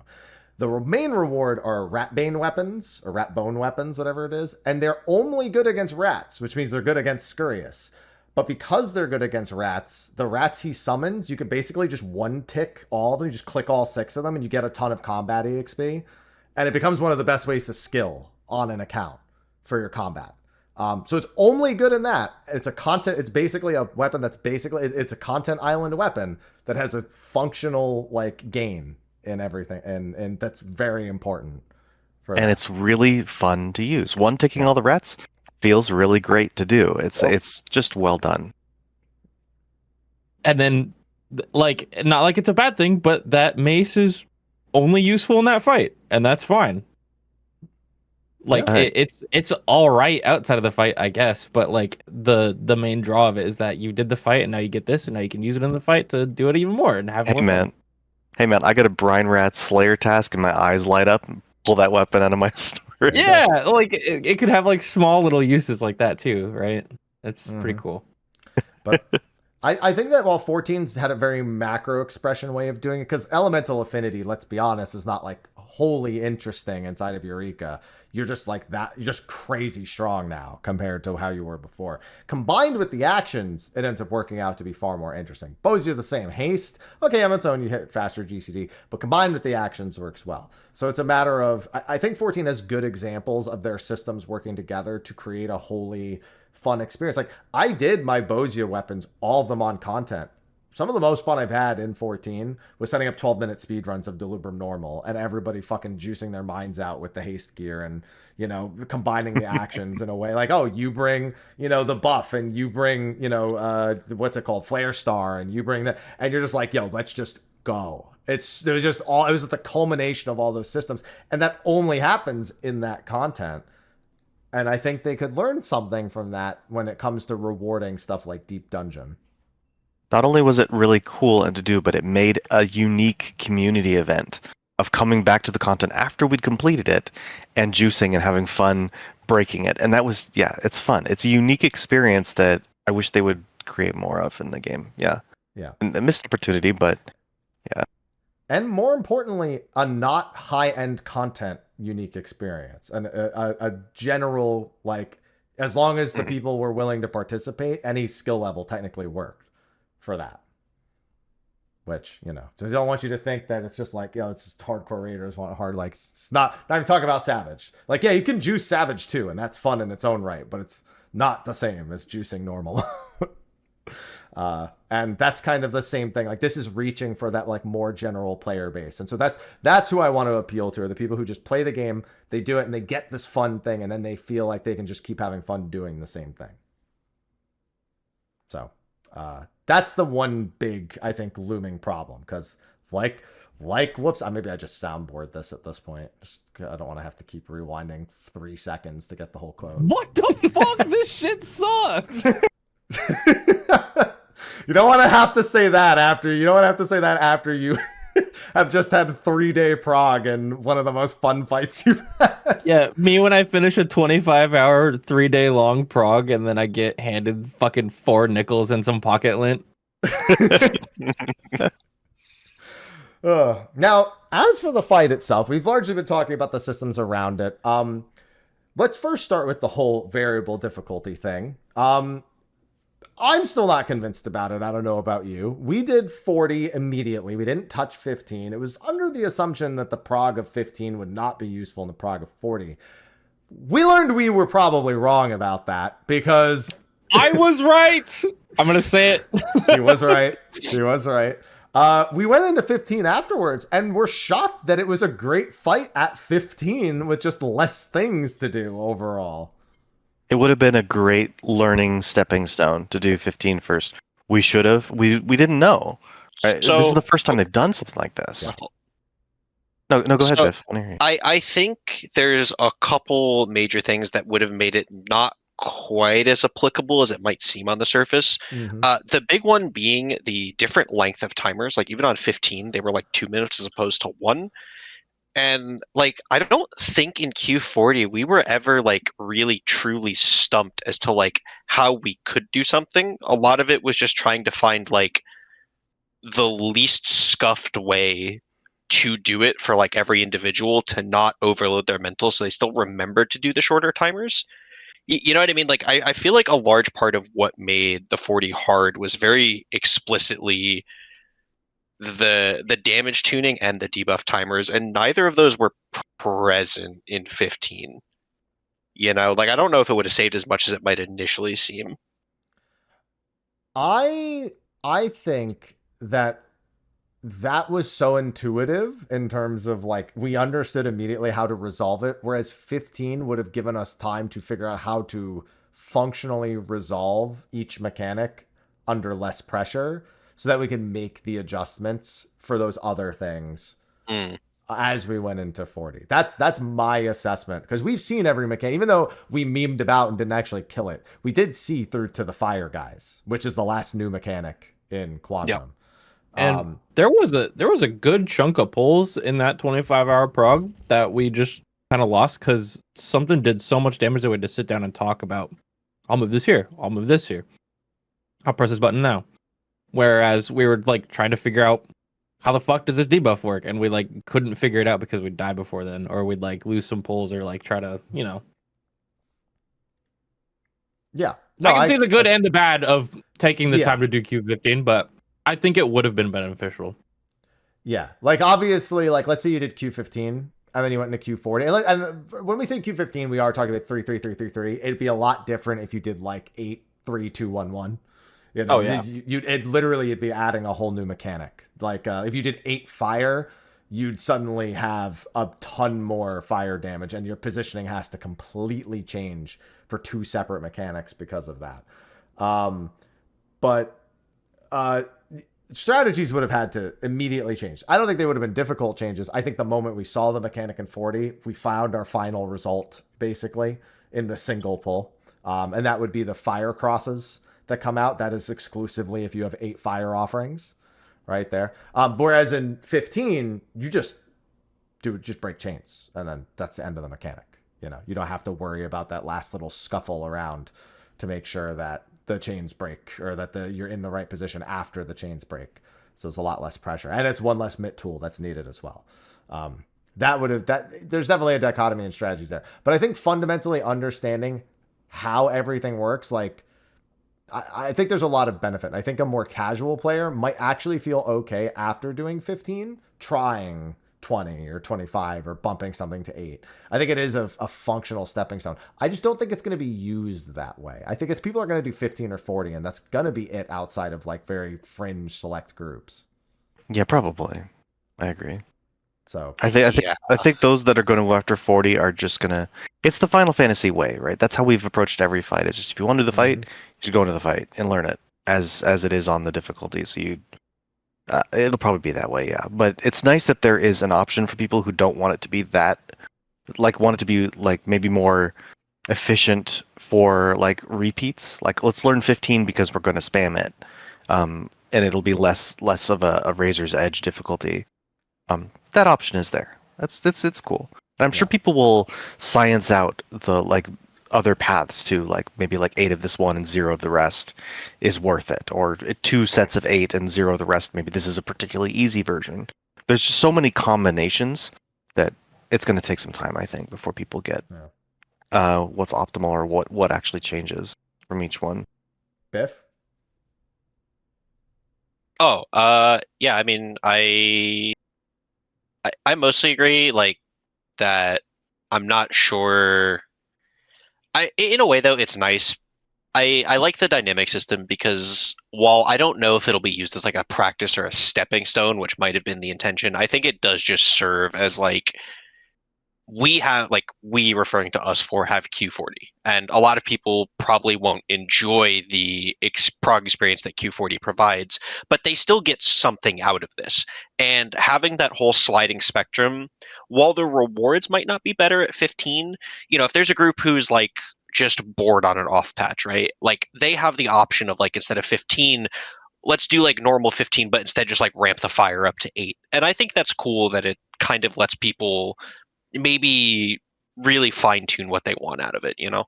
The main reward are rat-bane weapons, or rat-bone weapons, whatever it is, and they're only good against rats, which means they're good against Scurious. But because they're good against rats, the rats he summons, you can basically just one-tick all of them. You just click all 6 of them, and you get a ton of combat EXP. And it becomes one of the best ways to skill on an account for your combat. So it's only good in that. It's basically a weapon that's it's a content island weapon that has a functional, like, gain in everything. And that's very important. And it's really fun to use. One-ticking all the rats feels really great to do. It's just well done. And then, like, not like it's a bad thing, but that mace is only useful in that fight, and that's fine. Like, it's all right outside of the fight, I guess, but like the main draw of it is that you did the fight, and now you get this, and now you can use it in the fight to do it even more and have more fun. Hey man, I got a brine rat slayer task, and my eyes light up. And pull that weapon out of my store. Yeah, like it could have like small little uses like that too, right? That's pretty cool. But I think that while 14's had a very macro expression way of doing it, because elemental affinity, let's be honest, is not like wholly interesting inside of Eureka. You're just like that. You're just crazy strong now compared to how you were before. Combined with the actions, it ends up working out to be far more interesting. Bows are the same. Haste, okay, on its own, you hit faster GCD, but combined with the actions works well. So it's a matter of, I think 14 has good examples of their systems working together to create a wholly fun experience. Like, I did my Bozia weapons, all of them on content. Some of the most fun I've had in 14 was setting up 12-minute speedruns of Delubrum Normal and everybody fucking juicing their minds out with the haste gear and, you know, combining the actions in a way like, oh, you bring, you know, the buff and you bring, you know, what's it called? Flare Star, and you bring that, and you're just like, yo, let's just go. It was the culmination of all those systems, and that only happens in that content. And I think they could learn something from that when it comes to rewarding stuff like Deep Dungeon. Not only was it really cool and to do, but it made a unique community event of coming back to the content after we'd completed it and juicing and having fun breaking it. And that was, yeah, it's fun. It's a unique experience that I wish they would create more of in the game. Yeah. Yeah. And a missed opportunity, but yeah. And more importantly, a not high-end content unique experience. And a general, like, as long as the people were willing to participate, any skill level technically worked for that. Which, you know, they don't want you to think that it's just like, you know, it's just hardcore raiders want hard, like, it's not even talking about Savage. Like, yeah, you can juice Savage too, and that's fun in its own right, but it's not the same as juicing normal. And that's kind of the same thing. Like, this is reaching for that, like, more general player base. And so that's who I want to appeal to, are the people who just play the game, they do it, and they get this fun thing, and then they feel like they can just keep having fun doing the same thing. So, that's the one big, I think, looming problem. Because, like Whoops, maybe I just soundboard this at this point. I don't want to have to keep rewinding 3 seconds to get the whole quote. What the fuck? This shit sucks! You don't want to have to say that after you have just had 3-day prog and one of the most fun fights you've had. Yeah, me when I finish a 25-hour, 3-day long prog and then I get handed fucking 4 nickels and some pocket lint. Now, as for the fight itself, we've largely been talking about the systems around it. Let's first start with the whole variable difficulty thing. I'm still not convinced about it. I don't know about you. We did 40 immediately. We didn't touch 15. It was under the assumption that the prog of 15 would not be useful in the prog of 40. We learned we were probably wrong about that because... I was right! I'm going to say it. He was right. We went into 15 afterwards, and we're shocked that it was a great fight at 15 with just less things to do overall. It would have been a great learning stepping stone to do 15 first. We should have. We didn't know. Right? So, this is the first time they've done something like this. No, go ahead, Biff. I think there's a couple major things that would have made it not quite as applicable as it might seem on the surface. Mhm. The big one being the different length of timers. Like even on 15, they were like 2 minutes as opposed to 1. And like I don't think in Q40 we were ever like really truly stumped as to like how we could do something. A lot of it was just trying to find like the least scuffed way to do it for like every individual to not overload their mental so they still remember to do the shorter timers. You know what I mean? Like I feel like a large part of what made the 40 hard was very explicitly the damage tuning and the debuff timers, and neither of those were present in 15. You know, like I don't know if it would have saved as much as it might initially seem. I think that was so intuitive in terms of like we understood immediately how to resolve it, whereas 15 would have given us time to figure out how to functionally resolve each mechanic under less pressure so that we can make the adjustments for those other things as we went into 40. That's my assessment, because we've seen every mechanic, even though we memed about and didn't actually kill it. We did see through to the fire guys, which is the last new mechanic in Quantum. And there was a good chunk of pulls in that 25-hour prog that we just kind of lost because something did so much damage that we had to sit down and talk about. I'll move this here. I'll move this here. I'll press this button now. Whereas we were like trying to figure out how the fuck does this debuff work, and we like couldn't figure it out because we'd die before then, or we'd like lose some pulls, or like try to, you know. Yeah, no, I can see the good and the bad of taking the time to do Q15, but I think it would have been beneficial. Yeah, like obviously, like let's say you did Q15 and then you went into Q40. And when we say Q15, we are talking about 3-3-3-3-3. It'd be a lot different if you did like 8-3-2-1-1. You know, you'd be adding a whole new mechanic. Like if you did 8 fire, you'd suddenly have a ton more fire damage, and your positioning has to completely change for 2 separate mechanics because of that. But strategies would have had to immediately change. I don't think they would have been difficult changes. I think the moment we saw the mechanic in 40, we found our final result basically in the single pull. And that would be the fire crosses that come out. That is exclusively if you have 8 fire offerings right there. Whereas in 15, you just break chains, and then that's the end of the mechanic. You know, you don't have to worry about that last little scuffle around to make sure that the chains break, or that you're in the right position after the chains break. So it's a lot less pressure, and it's one less MIT tool that's needed as well. There's definitely a dichotomy in strategies there, but I think fundamentally understanding how everything works, like I think there's a lot of benefit. I think a more casual player might actually feel okay after doing 15, trying 20 or 25 or bumping something to 8. I think it is a functional stepping stone. I just don't think it's going to be used that way. I think people are going to do 15 or 40, and that's going to be it outside of like very fringe select groups. Yeah, probably. I agree. So I think those that are going to go after 40 are just going to. It's the Final Fantasy way, right? That's how we've approached every fight. It's just if you want to do the fight, you should go into the fight and learn it as it is on the difficulty. So it'll probably be that way, yeah. But it's nice that there is an option for people who don't want it to be that, like want it to be like maybe more efficient for like repeats. Like let's learn 15 because we're going to spam it, and it'll be less of a razor's edge difficulty. That option is there. It's cool. And I'm sure people will science out the like other paths too, like maybe like 8 of this one and 0 of the rest is worth it, or 2 sets of 8 and 0 of the rest. Maybe this is a particularly easy version. There's just so many combinations that it's going to take some time, I think, before people get what's optimal or what actually changes from each one. Biff? Oh, yeah. I mean, I mostly agree. Like that, I'm not sure. In a way though, it's nice. I like the dynamic system because while I don't know if it'll be used as like a practice or a stepping stone, which might have been the intention, I think it does just serve as like we referring to us 4 have Q40, and a lot of people probably won't enjoy the prog experience that Q40 provides, but they still get something out of this. And having that whole sliding spectrum, while the rewards might not be better at 15, you know, if there's a group who's like just bored on an off patch, right? Like they have the option of like instead of 15, let's do like normal 15, but instead just like ramp the fire up to 8. And I think that's cool that it kind of lets people maybe really fine tune what they want out of it, you know?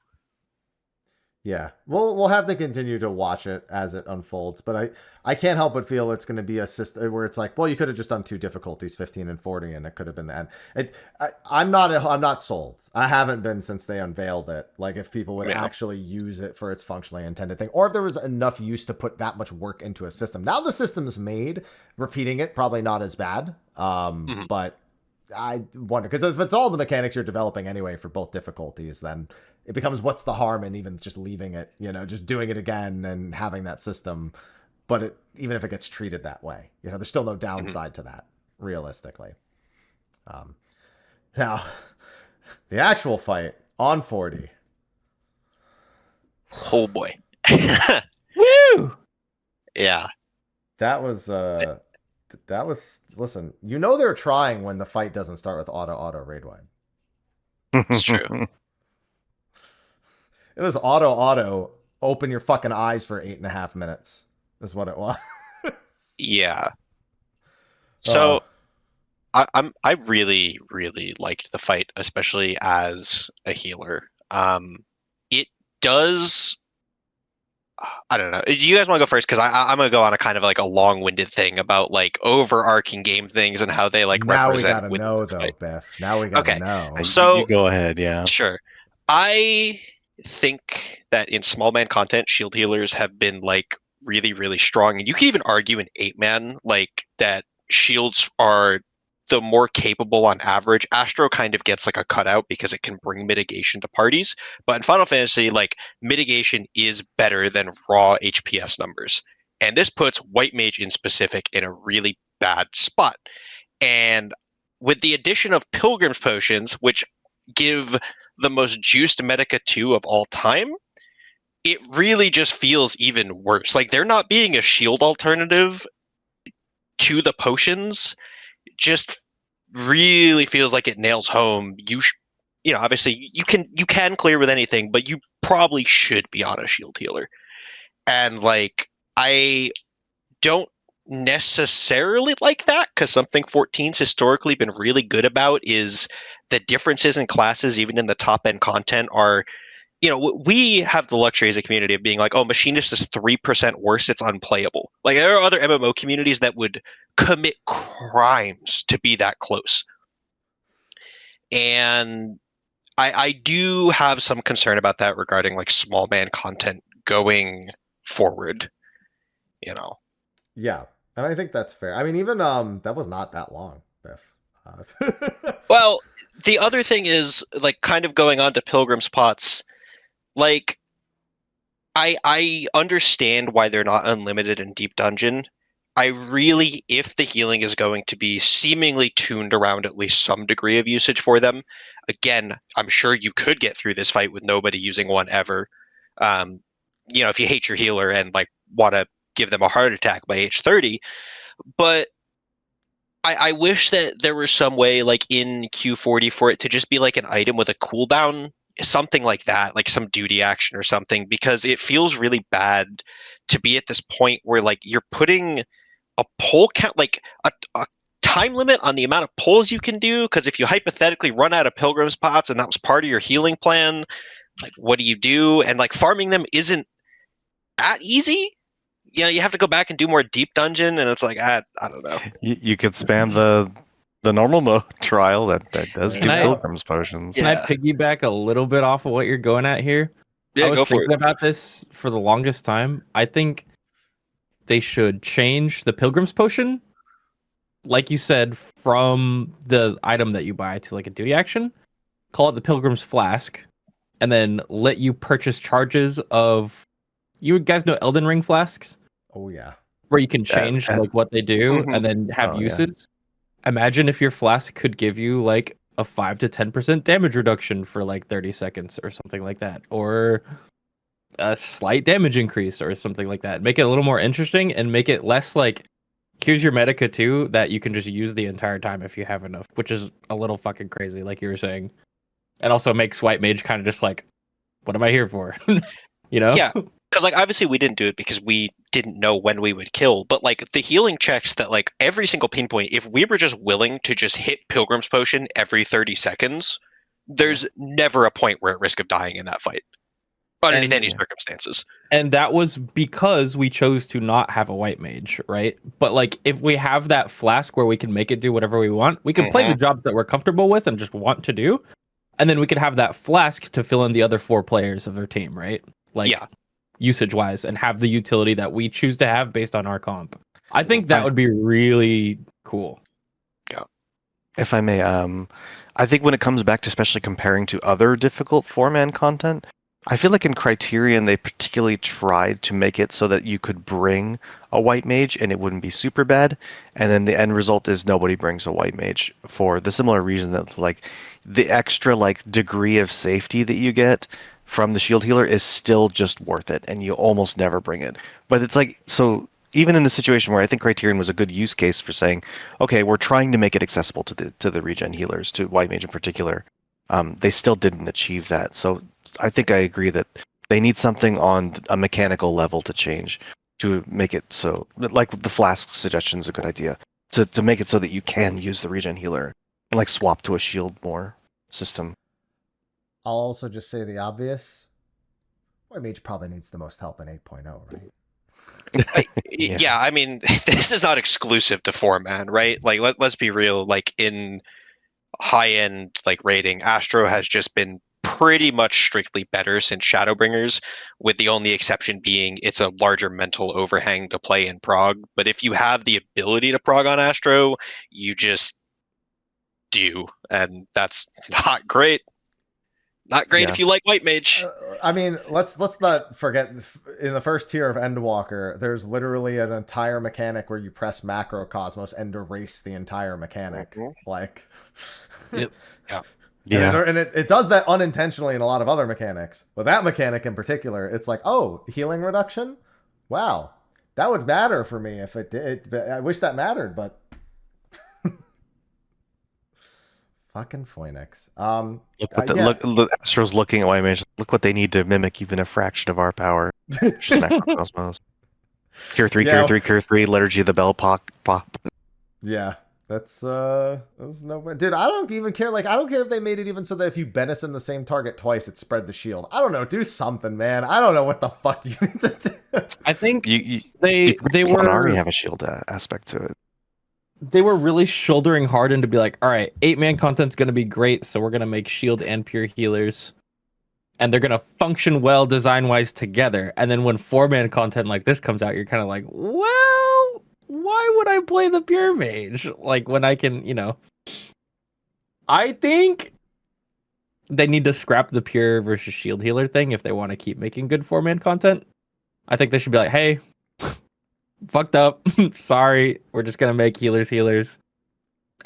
Yeah, we'll have to continue to watch it as it unfolds, but I can't help but feel it's going to be a system where it's like, well, you could have just done 2 difficulties, 15 and 40, and it could have been the end. I'm not sold. I haven't been since they unveiled it. Like if people would actually use it for its functionally intended thing, or if there was enough use to put that much work into a system. Now the system's made, repeating it probably not as bad, but I wonder because if it's all the mechanics you're developing anyway for both difficulties, then it becomes what's the harm in even just leaving it, just doing it again and having that system. But even if it gets treated that way, there's still no downside to that, realistically. Now, the actual fight on 40. Oh boy. Woo! Yeah. That was listen, they're trying when the fight doesn't start with auto raid wide. It's true. It was auto, open your fucking eyes for 8.5 minutes. Is what it was. Yeah. So I really, really liked the fight, especially as a healer. It does. I don't know. Do you guys want to go first? Because I'm gonna go on a kind of like a long-winded thing about like overarching game things and how they like now represent. We gotta know though, Biff. Now we gotta know. So you go ahead. Yeah. Sure. I think that in small man content, shield healers have been like really, really strong, and you can even argue in 8-man like that shields are the more capable on average. Astro kind of gets like a cutout because it can bring mitigation to parties, but in Final Fantasy, like mitigation is better than raw HPS numbers, and this puts White Mage in specific in a really bad spot. And with the addition of Pilgrim's Potions, which give the most juiced Medica 2 of all time, it really just feels even worse. Like they're not being a shield alternative to the potions. Just really feels like it nails home. Obviously you can clear with anything, but you probably should be on a shield healer. And like I don't necessarily like that because something 14's historically been really good about is the differences in classes, even in the top end content, are we have the luxury as a community of being like, oh, Machinist is 3% worse, it's unplayable. Like there are other MMO communities that would commit crimes to be that close. And I do have some concern about that regarding like small man content going forward. Yeah, and I think that's fair. I mean, even that was not that long, Biff. Well, the other thing is like kind of going on to Pilgrim's Pots. Like, I understand why they're not unlimited in Deep Dungeon. I really, if the healing is going to be seemingly tuned around at least some degree of usage for them, again, I'm sure you could get through this fight with nobody using one ever. If you hate your healer and like want to give them a heart attack by age 30, but I wish that there was some way like in Q40 for it to just be like an item with a cooldown, something like that, like some duty action or something, because it feels really bad to be at this point where like you're putting a pull count, like a time limit on the amount of pulls you can do, because if you hypothetically run out of Pilgrim's Pots and that was part of your healing plan, like what do you do? And like farming them isn't that easy. You have to go back and do more Deep Dungeon, and it's like I don't know. You could spam the normal mode trial that does do Pilgrim's Potions. Can I piggyback a little bit off of what you're going at here? Yeah, I was go for thinking it. about this for the longest time. I think they should change the Pilgrim's Potion, like you said, from the item that you buy to like a duty action. Call it the Pilgrim's Flask, and then let you purchase charges of. You guys know Elden Ring flasks? Oh yeah. Where you can change like what they do and then have uses. Yeah. Imagine if your flask could give you like a 5 to 10% damage reduction for like 30 seconds or something like that, or a slight damage increase or something like that. Make it a little more interesting and make it less like here's your Medica 2 that you can just use the entire time if you have enough, which is a little fucking crazy, like you were saying. And also makes White Mage kind of just like, what am I here for? You know? Yeah, because like obviously we didn't do it because we didn't know when we would kill, but like the healing checks that like every single pain point, if we were just willing to just hit Pilgrim's Potion every 30 seconds, there's never a point we're at risk of dying in that fight underneath any circumstances. And that was because we chose to not have a white mage, right? But like if we have that flask where we can make it do whatever we want, we can play the jobs that we're comfortable with and just want to do. And then we could have that flask to fill in the other 4 players of their team, right? Like usage wise, and have the utility that we choose to have based on our comp. I think that would be really cool. Yeah. If I may, I think when it comes back to especially comparing to other difficult 4-man content, I feel like in Criterion they particularly tried to make it so that you could bring a white mage and it wouldn't be super bad, and then the end result is nobody brings a white mage for the similar reason that like the extra like degree of safety that you get from the shield healer is still just worth it, and you almost never bring it. But it's like, so even in the situation where I think Criterion was a good use case for saying, okay, we're trying to make it accessible to the regen healers, to white mage in particular, they still didn't achieve that. So I think I agree that they need something on a mechanical level to change to make it so, like the flask suggestion is a good idea, to make it so that you can use the regen healer and like swap to a shield more system. I'll also just say the obvious. White mage probably needs the most help in 8.0, right? Yeah, I mean, this is not exclusive to 4-man, right? Like, let's be real. Like in high-end like rating, Astro has just been pretty much strictly better since Shadowbringers, with the only exception being it's a larger mental overhang to play in prog. But if you have the ability to prog on Astro, you just do, and that's not great. Not great if you like white mage. I mean, let's not forget, in the first tier of Endwalker, there's literally an entire mechanic where you press Macrocosmos and erase the entire mechanic. Like, Yep. Yeah. And it does that unintentionally in a lot of other mechanics. But that mechanic in particular, it's like, oh, healing reduction? Wow. That would matter for me if it did. I wish that mattered, but fucking Phoenix. Look, Astro's looking at white mage. Look what they need to mimic even a fraction of our power. Just Macrocosmos. Cure 3, Cure 3, Cure 3, Liturgy of the Bell pop. Yeah. That's no, dude. I don't even care. Like, I don't care if they made it even so that if you benison the same target twice, it spread the shield. I don't know. Do something, man. I don't know what the fuck you need to do. I think they already have a shield aspect to it. They were really shouldering hard in to be like, all right, 8-man content's gonna be great, so we're gonna make shield and pure healers, and they're gonna function well design wise together. And then when 4-man content like this comes out, you're kind of like, well, why would I play the pure mage? Like when I can, I think they need to scrap the pure versus shield healer thing if they want to keep making good 4-man content. I think they should be like, hey, fucked up. Sorry, we're just gonna make healers,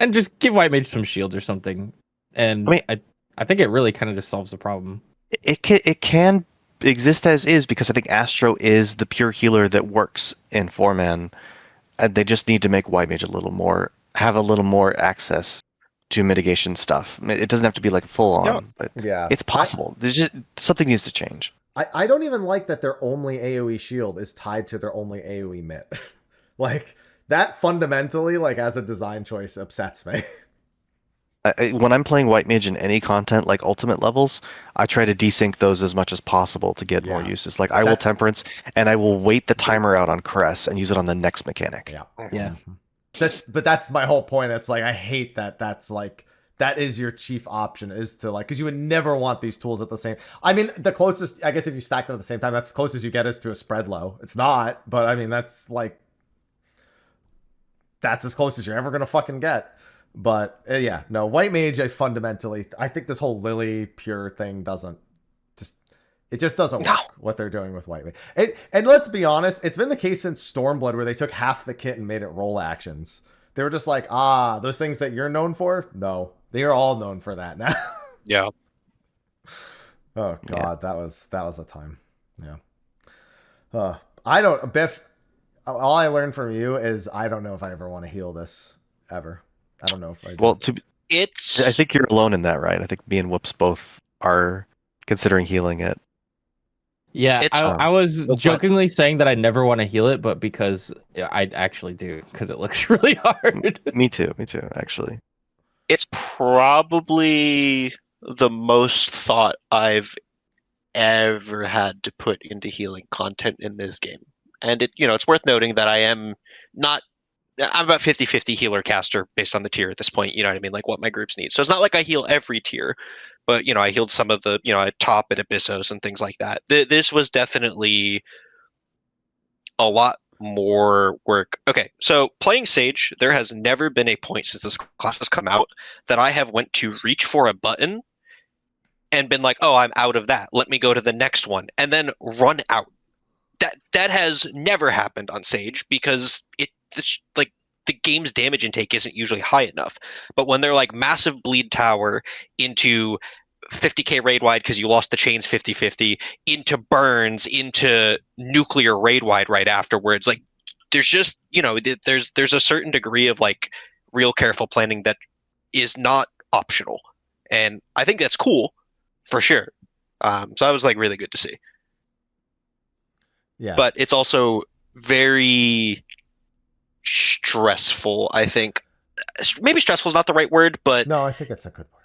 and just give white mage some shield or something. And I think it really kind of just solves the problem. It can exist as is because I think Astro is the pure healer that works in 4-man. And they just need to make white mage have a little more access to mitigation stuff. It doesn't have to be like full on, but it's possible. There's just something needs to change. I don't even like that their only AoE shield is tied to their only AoE mit. Like, that fundamentally, like, as a design choice, upsets me. When I'm playing white mage in any content, like ultimate levels, I try to desync those as much as possible to get more uses. Like, I will temperance, and I will wait the timer out on Caress and use it on the next mechanic. Yeah. That's my whole point. It's like, I hate that. That's like, that is your chief option, is to like, because you would never want these tools at the same. I mean, the closest, I guess, if you stack them at the same time, that's as close as you get is to a spread low. It's not, but I mean, that's like, that's as close as you're ever gonna fucking get. But no, white mage, I think this whole Lily pure thing doesn't work, what they're doing with white mage. And let's be honest, it's been the case since Stormblood, where they took half the kit and made it roll actions. They were just like, those things that you're known for? No, they are all known for that now. Yeah. Oh god, that was a time. Yeah. I don't, Biff, all I learned from you is I don't know if I ever want to heal this ever. I don't know if I do. Well, I think you're alone in that, right? I think me and Woops both are considering healing it. Yeah, It's I was fun. jokingly saying that I never want to heal it, but because I actually do, because it looks really hard. Me too, actually. It's probably the most thought I've ever had to put into healing content in this game. And it's worth noting that I'm about 50-50 healer caster based on the tier at this point, you know what I mean? Like what my groups need. So it's not like I heal every tier, but I healed some of the, at top and Abyssos and things like that. This was definitely a lot more work. Okay, so playing Sage, there has never been a point since this class has come out that I have went to reach for a button and been like, "Oh, I'm out of that. Let me go to the next one," and then run out. That has never happened on Sage because like the game's damage intake isn't usually high enough. But when they're like massive bleed tower into 50k raid wide because you lost the chains 50-50 into burns into nuclear raid wide right afterwards, like there's just there's a certain degree of like real careful planning that is not optional, and I think that's cool for sure. So that was like really good to see. Yeah. But it's also very stressful, I think. Maybe stressful is not the right word, but No, I think it's a good word.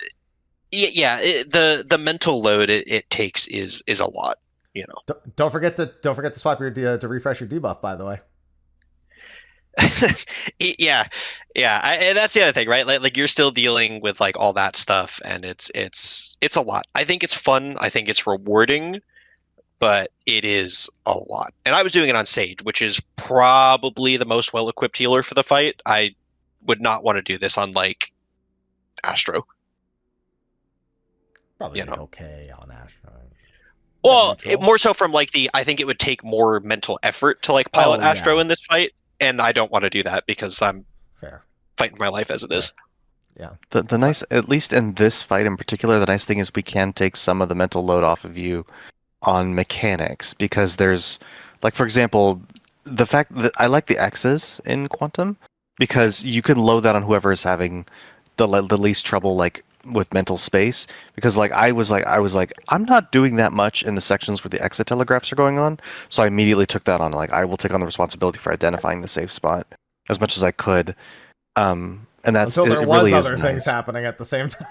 yeah, the mental load it takes is a lot, Don't forget to swap your to refresh your debuff, by the way. yeah, and that's the other thing, right? Like you're still dealing with like all that stuff, and it's a lot. I think it's fun. I think it's rewarding, but it is a lot. And I was doing it on Sage, which is probably the most well-equipped healer for the fight. I would not want to do this on like Astro. Probably be okay on Astro. Well, more so from like I think it would take more mental effort to like pilot Astro in this fight, and I don't want to do that because I'm fighting for my life as it is. Yeah. The nice, at least in this fight in particular, the nice thing is we can take some of the mental load off of you on mechanics, because there's, like, for example, the fact that I like the X's in Quantum, because you can load that on whoever is having the least trouble, like, with mental space, because like I was like I'm not doing that much in the sections where the exit telegraphs are going on, so I immediately took that on. Like, I will take on the responsibility for identifying the safe spot as much as I could, and that's until there was really other things happening at the same time.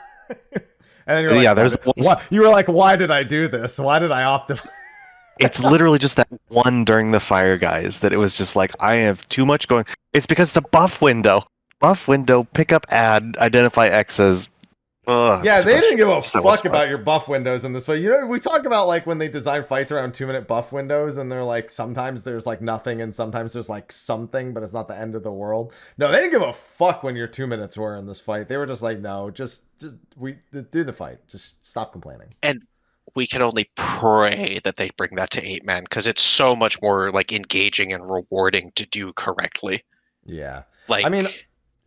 And then you're like, yeah, there's you were like, why did I do this? Why did I optimize? It's literally just that one during the fire, guys, that it was just like, I have too much going. It's because it's a buff window. Buff window, pick up ad, identify X's. Ugh, yeah, they didn't give a fuck about your buff windows in this fight. We talk about like when they design fights around 2-minute buff windows, and they're like, sometimes there's like nothing and sometimes there's like something, but it's not the end of the world. No, they didn't give a fuck when your 2 minutes were in this fight. They were just like, no, just we do the fight. Just stop complaining. And we can only pray that they bring that to 8-man, because it's so much more like engaging and rewarding to do correctly. Yeah. Like, I mean,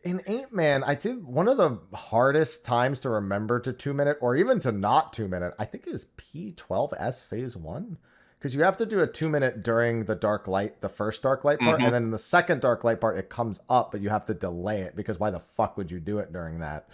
in 8-man, I think one of the hardest times to remember to 2-minute, or even to not 2-minute, I think is P12S phase 1. Because you have to do a 2-minute during the dark light, the first dark light part, and then in the second dark light part, it comes up, but you have to delay it, because why the fuck would you do it during that?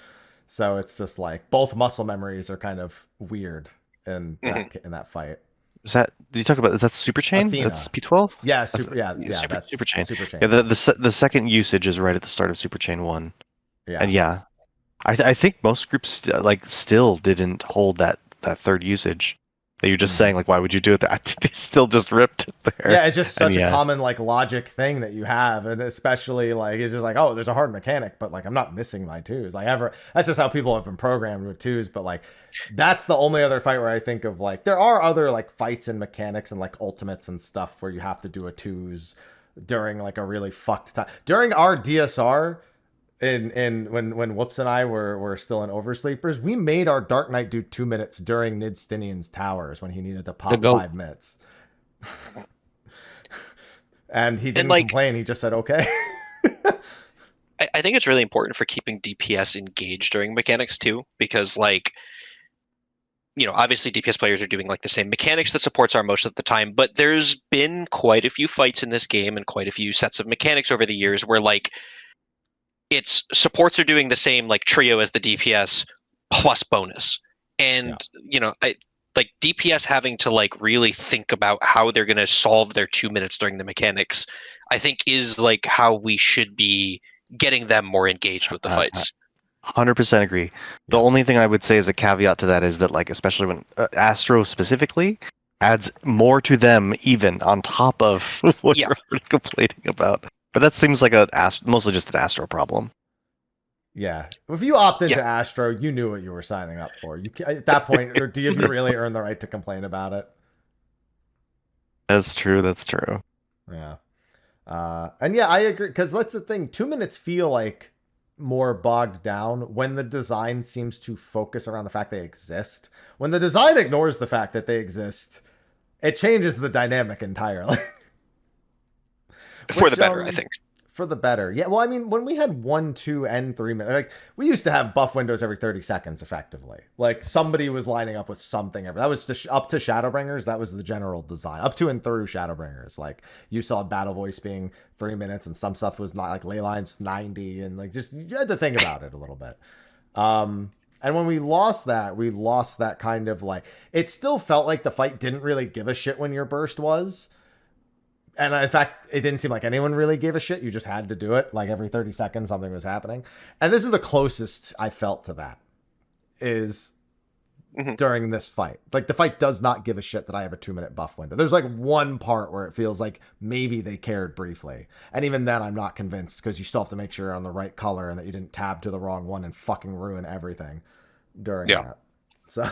So it's just like, both muscle memories are kind of weird in that fight. Is that, did you talk about, that's Super Chain? Athena. That's P12? Yeah, that's Super Chain. Super Chain. Yeah, the second usage is right at the start of Super Chain 1. Yeah. And yeah, I think most groups still didn't hold that third usage. That you're just saying, like, why would you do it? They still just ripped it there. Yeah, it's just such a common like logic thing that you have, and especially like it's just like, oh, there's a hard mechanic, but like I'm not missing my twos. Like that's just how people have been programmed with twos. But like that's the only other fight where I think of like there are other like fights and mechanics and like ultimates and stuff where you have to do a twos during like a really fucked time. During our DSR, when Woops and I were still in Oversleepers, we made our Dark Knight do 2 minutes during Nidstinian's towers when he needed to pop 5 minutes. And he didn't complain, he just said okay. I think it's really important for keeping DPS engaged during mechanics too, because like, obviously DPS players are doing like the same mechanics that supports are most of the time, but there's been quite a few fights in this game and quite a few sets of mechanics over the years where like it's supports are doing the same like trio as the DPS plus bonus. And like DPS having to like really think about how they're going to solve their 2 minutes during the mechanics, I think is like how we should be getting them more engaged with the fights. 100% agree. The only thing I would say as a caveat to that is that, like, especially when Astro specifically adds more to them, even on top of what you're already complaining about. But that seems like mostly just an Astro problem. Yeah. If you opt into Astro, you knew what you were signing up for. You at that point, or do you really earn the right to complain about it? That's true. That's true. Yeah. And yeah, I agree, because that's the thing. 2 minutes feel like more bogged down when the design seems to focus around the fact they exist. When the design ignores the fact that they exist, it changes the dynamic entirely. For the better, I think. For the better. Yeah, well, I mean, when we had 1, 2, and 3 minutes, like, we used to have buff windows every 30 seconds, effectively. Like, somebody was lining up with something. That was up to Shadowbringers. That was the general design. Up to and through Shadowbringers. Like, you saw Battle Voice being 3 minutes, and some stuff was not, like, Leylines 90, and, like, just, you had to think about it a little bit. And when we lost that kind of, like, it still felt like the fight didn't really give a shit when your burst was. And in fact, it didn't seem like anyone really gave a shit. You just had to do it. Like every 30 seconds, something was happening. And this is the closest I felt to that is during this fight. Like the fight does not give a shit that I have a 2-minute buff window. There's like one part where it feels like maybe they cared briefly. And even then, I'm not convinced because you still have to make sure you're on the right color and that you didn't tab to the wrong one and fucking ruin everything during that. So,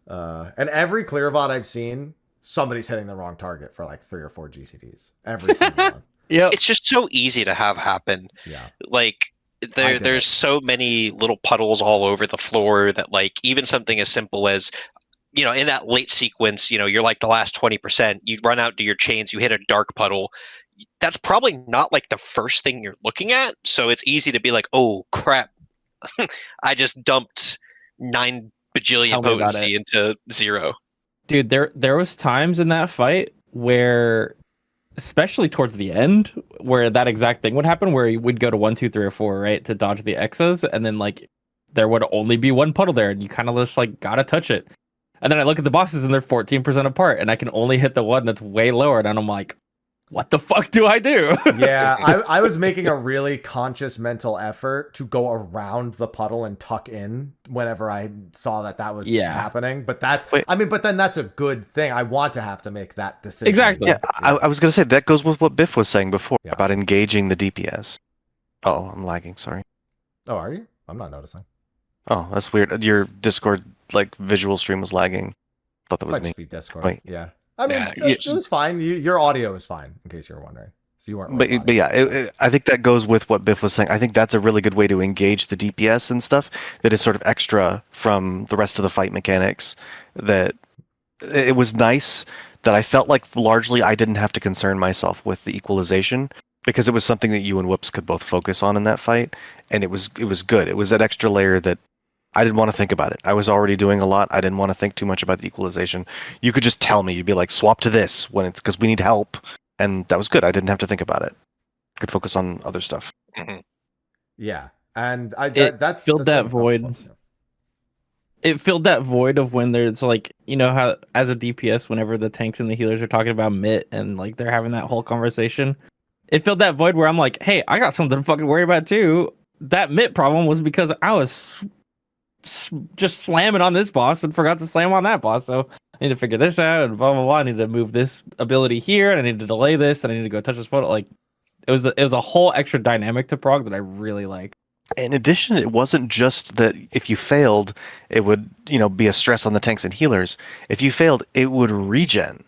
and every clear VOD I've seen, somebody's hitting the wrong target for like 3 or 4 GCDs. Every single one. Yeah, it's just so easy to have happen. Yeah, like there's so many little puddles all over the floor that, like, even something as simple as, you know, in that late sequence, you know, you're like the last 20%, you run out to your chains, you hit a dark puddle. That's probably not like the first thing you're looking at, so it's easy to be like, oh crap, I just dumped 9 bajillion potency into 0. Dude, there was times in that fight where, especially towards the end, where that exact thing would happen, where we'd go to 1, 2, 3, or 4, right, to dodge the Exos, and then like there would only be one puddle there, and you kind of just like gotta touch it. And then I look at the bosses, and they're 14% apart, and I can only hit the one that's way lower, and I'm like, what the fuck do I do? Yeah, I was making a really conscious mental effort to go around the puddle and tuck in whenever I saw that was happening. But but then that's a good thing. I want to have to make that decision. Exactly. Yeah, I was going to say, that goes with what Biff was saying before about engaging the DPS. Oh, I'm lagging, sorry. Oh, are you? I'm not noticing. Oh, that's weird. Your Discord, like, visual stream was lagging. Thought that was me. Be Discord. Wait. Yeah. I mean, it was fine. Your audio is fine, in case you're wondering. So you weren't. But yeah, I think that goes with what Biff was saying. I think that's a really good way to engage the DPS and stuff that is sort of extra from the rest of the fight mechanics. That it was nice that I felt like largely I didn't have to concern myself with the equalization because it was something that you and Woops could both focus on in that fight, and it was good. It was that extra layer that I didn't want to think about it. I was already doing a lot. I didn't want to think too much about the equalization. You could just tell me. You'd be like, swap to this when it's because we need help. And that was good. I didn't have to think about it. I could focus on other stuff. Yeah. And that filled that void. It filled that void of when there's like, you know, how as a DPS, whenever the tanks and the healers are talking about MIT and like they're having that whole conversation, it filled that void where I'm like, hey, I got something to fucking worry about too. That MIT problem was because I was just slamming on this boss and forgot to slam on that boss, so I need to figure this out and blah blah blah. I need to move this ability here and I need to delay this and I need to go touch this photo. Like it was a whole extra dynamic to prog that I really liked. In addition, it wasn't just that if you failed it would, you know, be a stress on the tanks and healers. If you failed, it would regen,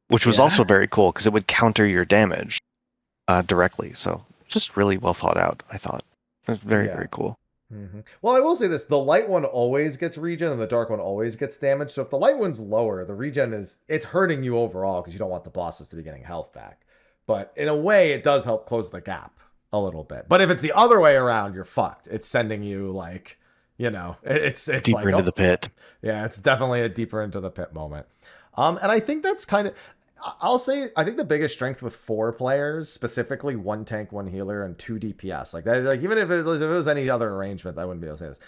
which was also very cool because it would counter your damage directly. So just really well thought out, I thought. It was very cool. Mm-hmm. Well, I will say this. The light one always gets regen and the dark one always gets damage. So if the light one's lower, the regen it's hurting you overall because you don't want the bosses to be getting health back. But in a way, it does help close the gap a little bit. But if it's the other way around, you're fucked. It's sending you like, you know, it's deeper like, into the pit. Yeah, it's definitely a deeper into the pit moment. And I think that's kind of... I'll say I think the biggest strength with 4 players, specifically 1 tank, 1 healer, and 2 DPS, like that, like even if it was any other arrangement, I wouldn't be able to say this.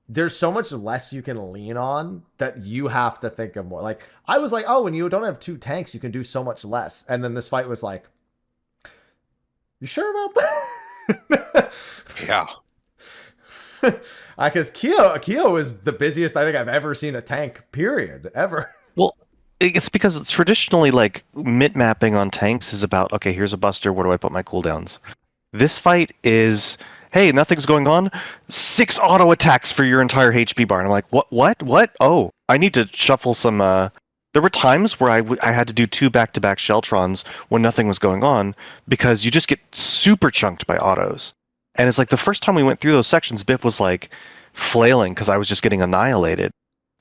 there's so much less you can lean on that you have to think of more. Like, I was like, oh, when you don't have 2 tanks, you can do so much less. And then this fight was like, you sure about that? Yeah. Because Kyo is the busiest I think I've ever seen a tank, period, ever. Well, it's because traditionally, like, mid mapping on tanks is about, okay, here's a buster, where do I put my cooldowns? This fight is, hey, nothing's going on, 6 auto attacks for your entire HP bar. And I'm like, what? Oh, I need to shuffle some, There were times where I had to do 2 back-to-back Sheltrons when nothing was going on, because you just get super chunked by autos. And it's like the first time we went through those sections, Biff was like flailing because I was just getting annihilated.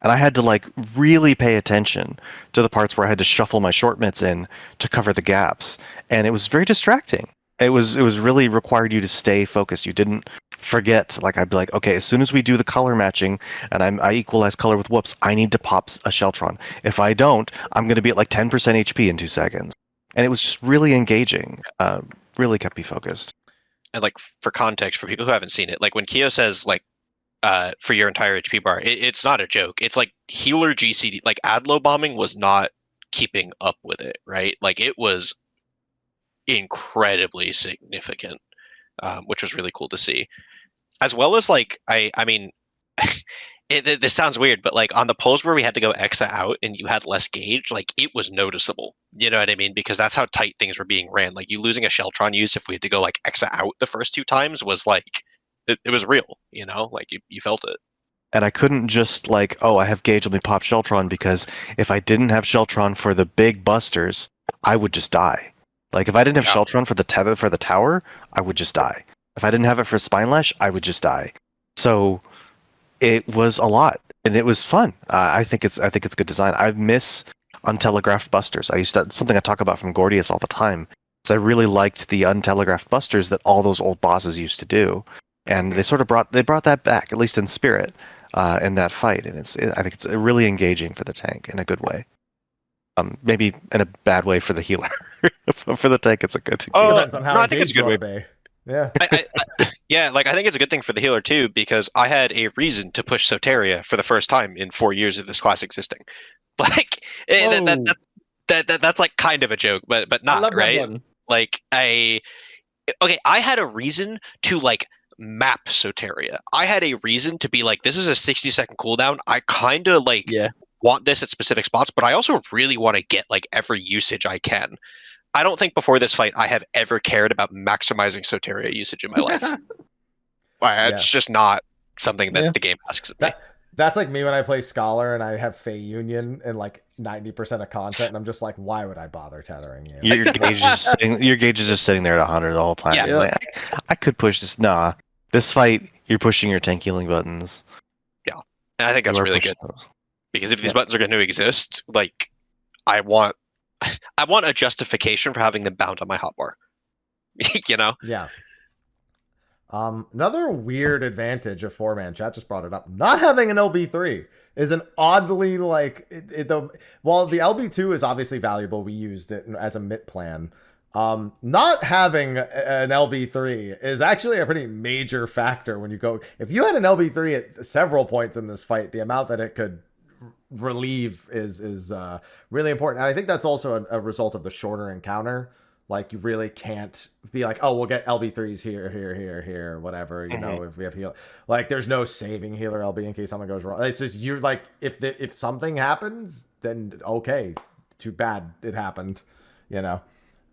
And I had to like really pay attention to the parts where I had to shuffle my short mitts in to cover the gaps. And it was very distracting. It was really required you to stay focused. You didn't forget. Like, I'd be like, okay, as soon as we do the color matching and I equalize color with Woops, I need to pop a Sheltron. If I don't, I'm going to be at like 10% HP in 2 seconds. And it was just really engaging. Really kept me focused. And like for context, for people who haven't seen it, like when Kyo says like for your entire HP bar, it's not a joke. It's like healer GCD, like Adlo bombing was not keeping up with it, right? Like it was incredibly significant, which was really cool to see. As well as like I mean, this sounds weird, but like on the pulls where we had to go Exa out and you had less gauge, like it was noticeable. You know what I mean? Because that's how tight things were being ran. Like you losing a Sheltron use if we had to go like Exa out the first 2 times was like it was real. You know, like you felt it. And I couldn't just like, oh, I have gauge, let me pop Sheltron, because if I didn't have Sheltron for the big busters, I would just die. Like if I didn't have Sheltron for the tether for the tower, I would just die. If I didn't have it for Spine Lash, I would just die. So it was a lot, and it was fun. I think it's good design. I miss untelegraphed busters. Something I talk about from Gordius all the time. So I really liked the untelegraphed busters that all those old bosses used to do, and they sort of brought that back, at least in spirit, in that fight. And I think it's really engaging for the tank in a good way. Maybe in a bad way for the healer. For the tank, it's a good thing. Depends on how no, I think it's a good way. Be. Yeah. Yeah, like I think it's a good thing for the healer too, because I had a reason to push Soteria for the first time in 4 years of this class existing. Like that's like kind of a joke, but not right. Like I had a reason to like map Soteria. I had a reason to be like, this is a 60-second cooldown. I kind of like want this at specific spots, but I also really want to get like every usage I can. I don't think before this fight I have ever cared about maximizing Soteria usage in my life. It's just not something that the game asks of me. That's like me when I play Scholar and I have Fey Union and like 90% of content, and I'm just like, why would I bother tethering you? Your gauge is just sitting there at 100 the whole time. Yeah. Like, I could push this. Nah, this fight, you're pushing your tank healing buttons. Yeah, and I think that's really good. Because if these buttons are going to exist, like, I want a justification for having them bound on my hotbar. You know? Yeah. Another weird advantage of 4-man, chat just brought it up, not having an LB3 is an oddly like while the LB2 is obviously valuable, we used it as a MIT plan. Not having an LB3 is actually a pretty major factor when you go. If you had an LB3 at several points in this fight, the amount that it could relieve is really important. And I think that's also a result of the shorter encounter. Like, you really can't be like, oh, we'll get LB3s here, whatever, you know, if we have heal. Like, there's no saving healer LB in case something goes wrong. It's just, you're like, if something happens, then okay, too bad it happened, you know.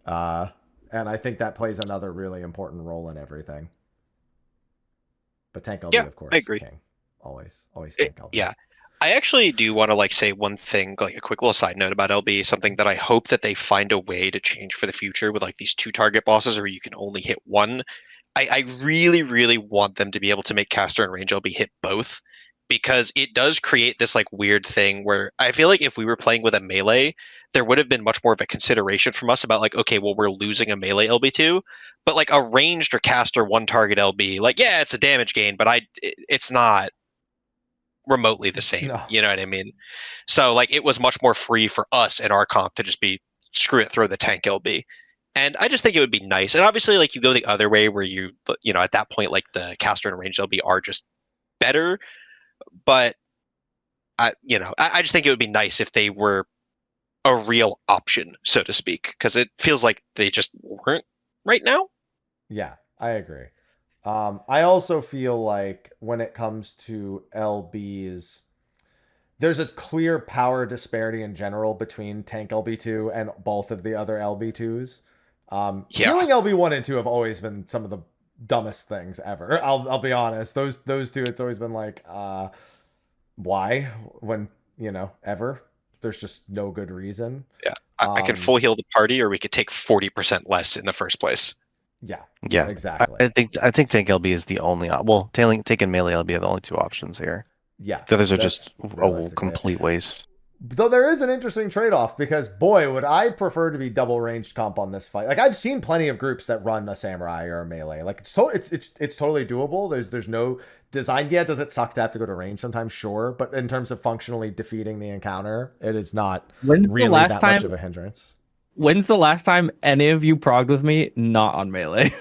And I think that plays another really important role in everything. But tank LB, of course, I agree. King. Always tank LB. Yeah. I actually do want to like say one thing, like a quick little side note about LB, something that I hope that they find a way to change for the future with like these 2 target bosses where you can only hit one. I really, really want them to be able to make caster and range LB hit both, because it does create this like weird thing where I feel like if we were playing with a melee, there would have been much more of a consideration from us about like, okay, well, we're losing a melee LB2, but like a ranged or caster 1 target LB, like, yeah, it's a damage gain, but it's not remotely the same. No. You know what I mean? So like it was much more free for us in our comp to just be screw it, throw the tank LB. And I just think it would be nice. And obviously like you go the other way where you know, at that point, like the caster and range LB are just better. But I just think it would be nice if they were a real option, so to speak, because it feels like they just weren't right now. Yeah, I agree. I also feel like when it comes to LBs, there's a clear power disparity in general between Tank LB2 and both of the other LB2s. Yeah. Healing LB1 and 2 have always been some of the dumbest things ever. I'll be honest. Those two, it's always been like, why? When, ever. There's just no good reason. Yeah. I can full heal the party, or we could take 40% less in the first place. Yeah. Yeah, exactly. I think Tank LB is the only Tank and Melee LB are the only two options here. Yeah. The others are just a realistically complete waste. Though there is an interesting trade-off, because boy, would I prefer to be double ranged comp on this fight. Like, I've seen plenty of groups that run a samurai or a melee. Like, it's totally doable. There's no design. Yeah, does it suck to have to go to range sometimes? Sure, but in terms of functionally defeating the encounter, it is not really that much of a hindrance. When's the last time any of you progged with me not on melee?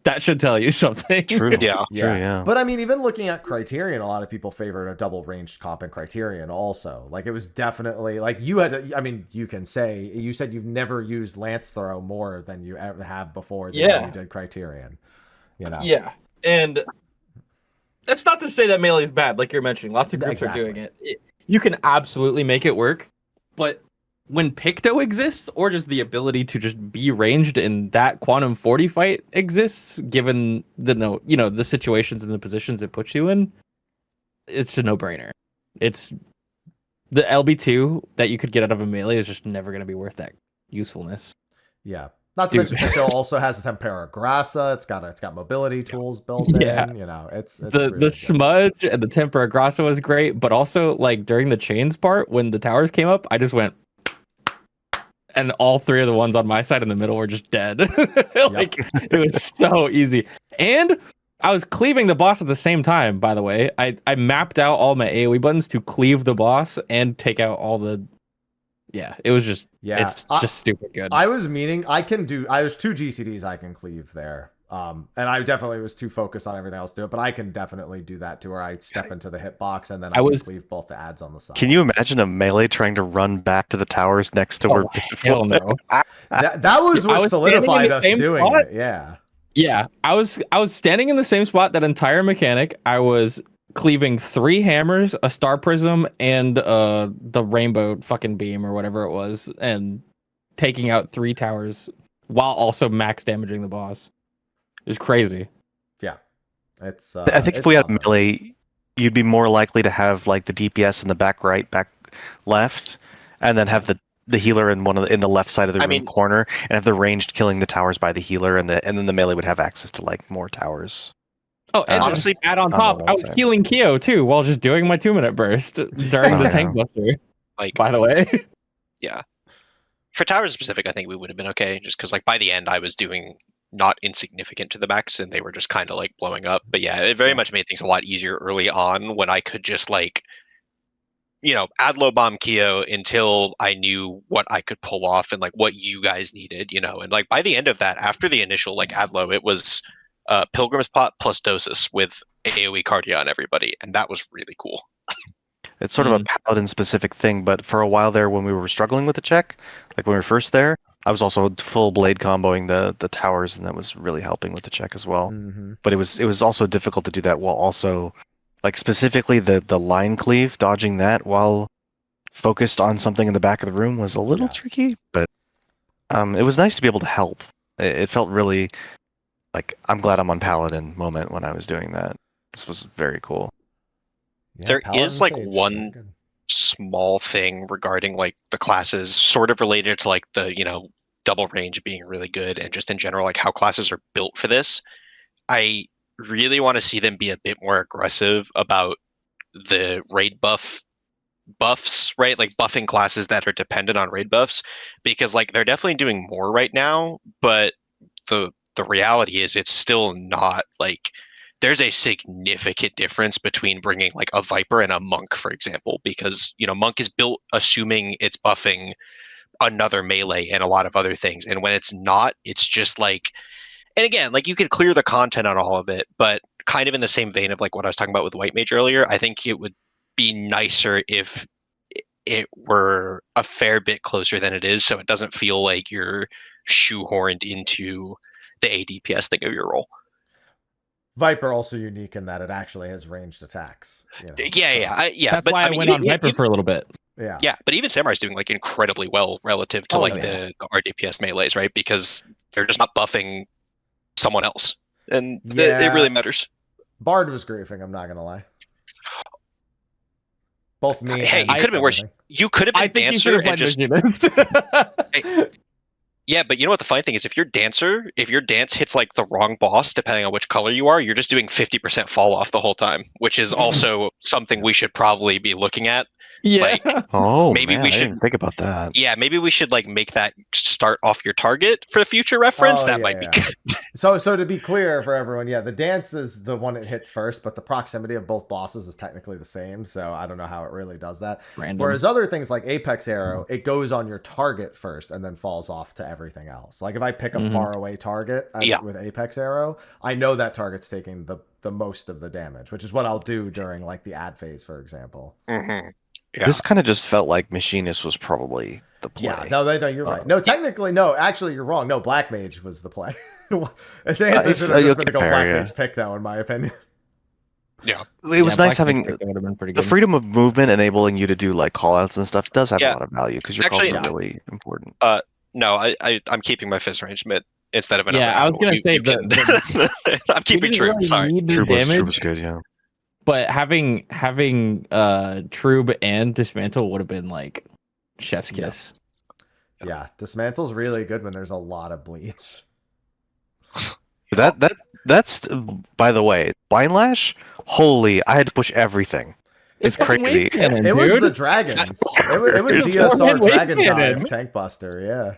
That should tell you something. True. Yeah. True, yeah. But I mean, even looking at Criterion, a lot of people favored a double ranged comp in Criterion also. Like, it was definitely like you had to, I mean, you said you've never used Lance Throw more than you ever have before than you did Criterion. Yeah. And that's not to say that melee is bad, like you're mentioning. Lots of groups are doing it. You can absolutely make it work, but when Picto exists, or just the ability to just be ranged in that Quantum 40 fight exists, given the situations and the positions it puts you in, it's a no-brainer. It's the LB2 that you could get out of a melee is just never going to be worth that usefulness. Yeah. Not to mention Picto also has a Tempera Grassa. It's got mobility tools built in. It's the really smudge and the Tempera Grassa was great, but also like during the chains part when the towers came up, I just went, and all three of the ones on my side in the middle were just dead. It was so easy. And I was cleaving the boss at the same time, by the way. I mapped out all my AoE buttons to cleave the boss and take out all the... Yeah, it was just... Yeah, it's just stupid good. There's 2 GCDs I can cleave there. And I definitely was too focused on everything else to do it, but I can definitely do that to where I step into the hitbox and then I can cleave both the ads on the side. Can you imagine a melee trying to run back to the towers next to where hell no. that was what solidified us doing it. Yeah. Yeah. I was standing in the same spot that entire mechanic. I was cleaving 3 hammers, a star prism, and the rainbow fucking beam or whatever it was, and taking out 3 towers while also max damaging the boss. It was crazy. Yeah. It's I think if we had melee, you'd be more likely to have like the DPS in the back right, back left, and then have the healer in in the left side of the room corner, and have the ranged killing the towers by the healer, and then the melee would have access to like more towers. Oh, and honestly, add on top, I was healing Kyo too while just doing my 2-minute burst during the tank buster. Like, by the way. Yeah. For towers specific, I think we would have been okay, just because like by the end I was doing not insignificant to the max, and they were just kind of like blowing up. But yeah, it very much made things a lot easier early on when I could just like, add low bomb Kyo until I knew what I could pull off and like what you guys needed, and like by the end of that, after the initial like add low, it was Pilgrim's Pot plus Dosis with AoE cardio on everybody, and that was really cool. It's sort of a paladin specific thing, but for a while there when we were struggling with the check, like when we were first there, I was also full blade comboing the towers, and that was really helping with the check as well. Mm-hmm. But it was also difficult to do that while also, like specifically the line cleave, dodging that while focused on something in the back of the room was a little tricky, but it was nice to be able to help. It felt really like I'm glad I'm on paladin moment when I was doing that. This was very cool. Yeah, there is like one small thing regarding like the classes sort of related to like the double range being really good, and just in general like how classes are built for this. I really want to see them be a bit more aggressive about the raid buffs, right? Like buffing classes that are dependent on raid buffs, because like they're definitely doing more right now, but the reality is it's still not like there's a significant difference between bringing like a Viper and a Monk, for example, because, Monk is built assuming it's buffing another melee and a lot of other things. And when it's not, it's just like, and again, like you can clear the content on all of it, but kind of in the same vein of like what I was talking about with White Mage earlier, I think it would be nicer if it were a fair bit closer than it is, so it doesn't feel like you're shoehorned into the ADPS thing of your role. Viper also unique in that it actually has ranged attacks. You know, Yeah. That's why I went on Viper for a little bit. Yeah, but even Samurai's doing like incredibly well relative to the RDPS melees, right? Because they're just not buffing someone else, and it really matters. Bard was griefing. I'm not gonna lie. Both me. Hey, and you could have been worse. You could have been Dancer and just. Yeah, but you know what the funny thing is? If your dance hits like the wrong boss, depending on which color you are, you're just doing 50% fall off the whole time, which is also something we should probably be looking at. Yeah. Like, maybe we should think about that. Yeah, maybe we should like make that start off your target for future reference. That might be good. So to be clear for everyone, the dance is the one it hits first, but the proximity of both bosses is technically the same. So I don't know how it really does that. Random. Whereas other things like Apex Arrow, it goes on your target first and then falls off to everything else. Like if I pick a far away target with Apex Arrow, I know that target's taking the most of the damage, which is what I'll do during like the ad phase, for example. Mm-hmm. Yeah. This kind of just felt like Machinist was probably the play. Yeah, no, you're right. No, technically, no. Actually, you're wrong. No, Black Mage was the play. It should have just been to go Black Mage pick, though, in my opinion. Yeah, it was nice having the freedom of movement, enabling you to do like callouts and stuff. Does have a lot of value because your calls are really important. No, I'm keeping my fist range mid instead of an. Yeah, I was gonna say I'm keeping Troob. Really Sorry, Troob was good. Yeah. But having Troob and Dismantle would have been like chef's kiss. Yeah, Dismantle's really good when there's a lot of bleeds. That's by the way, Blind Lash. Holy, I had to push everything. It's crazy. It was the dragons. It was DSR Dragon Dive Tank Buster. Yeah.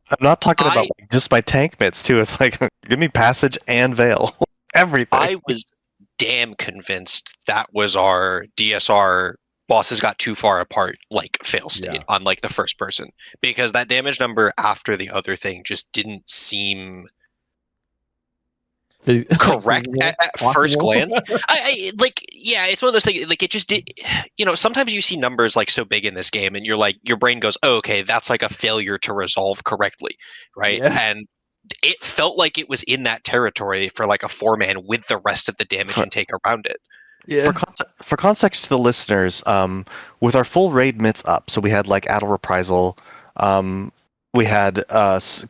I'm not talking about just my tank bits too. It's like give me Passage and Veil, everything. I was damn convinced that was our DSR bosses got too far apart like fail state on like the first person, because that damage number after the other thing just didn't seem correct at first glance. I like it's one of those things like it just did. Sometimes you see numbers like so big in this game and you're like your brain goes, oh, okay, that's like a failure to resolve correctly, right? And it felt like it was in that territory for like a 4-man with the rest of the damage intake around it. Yeah. For context to the listeners, with our full raid mitts up, so we had like Adel Reprisal, we had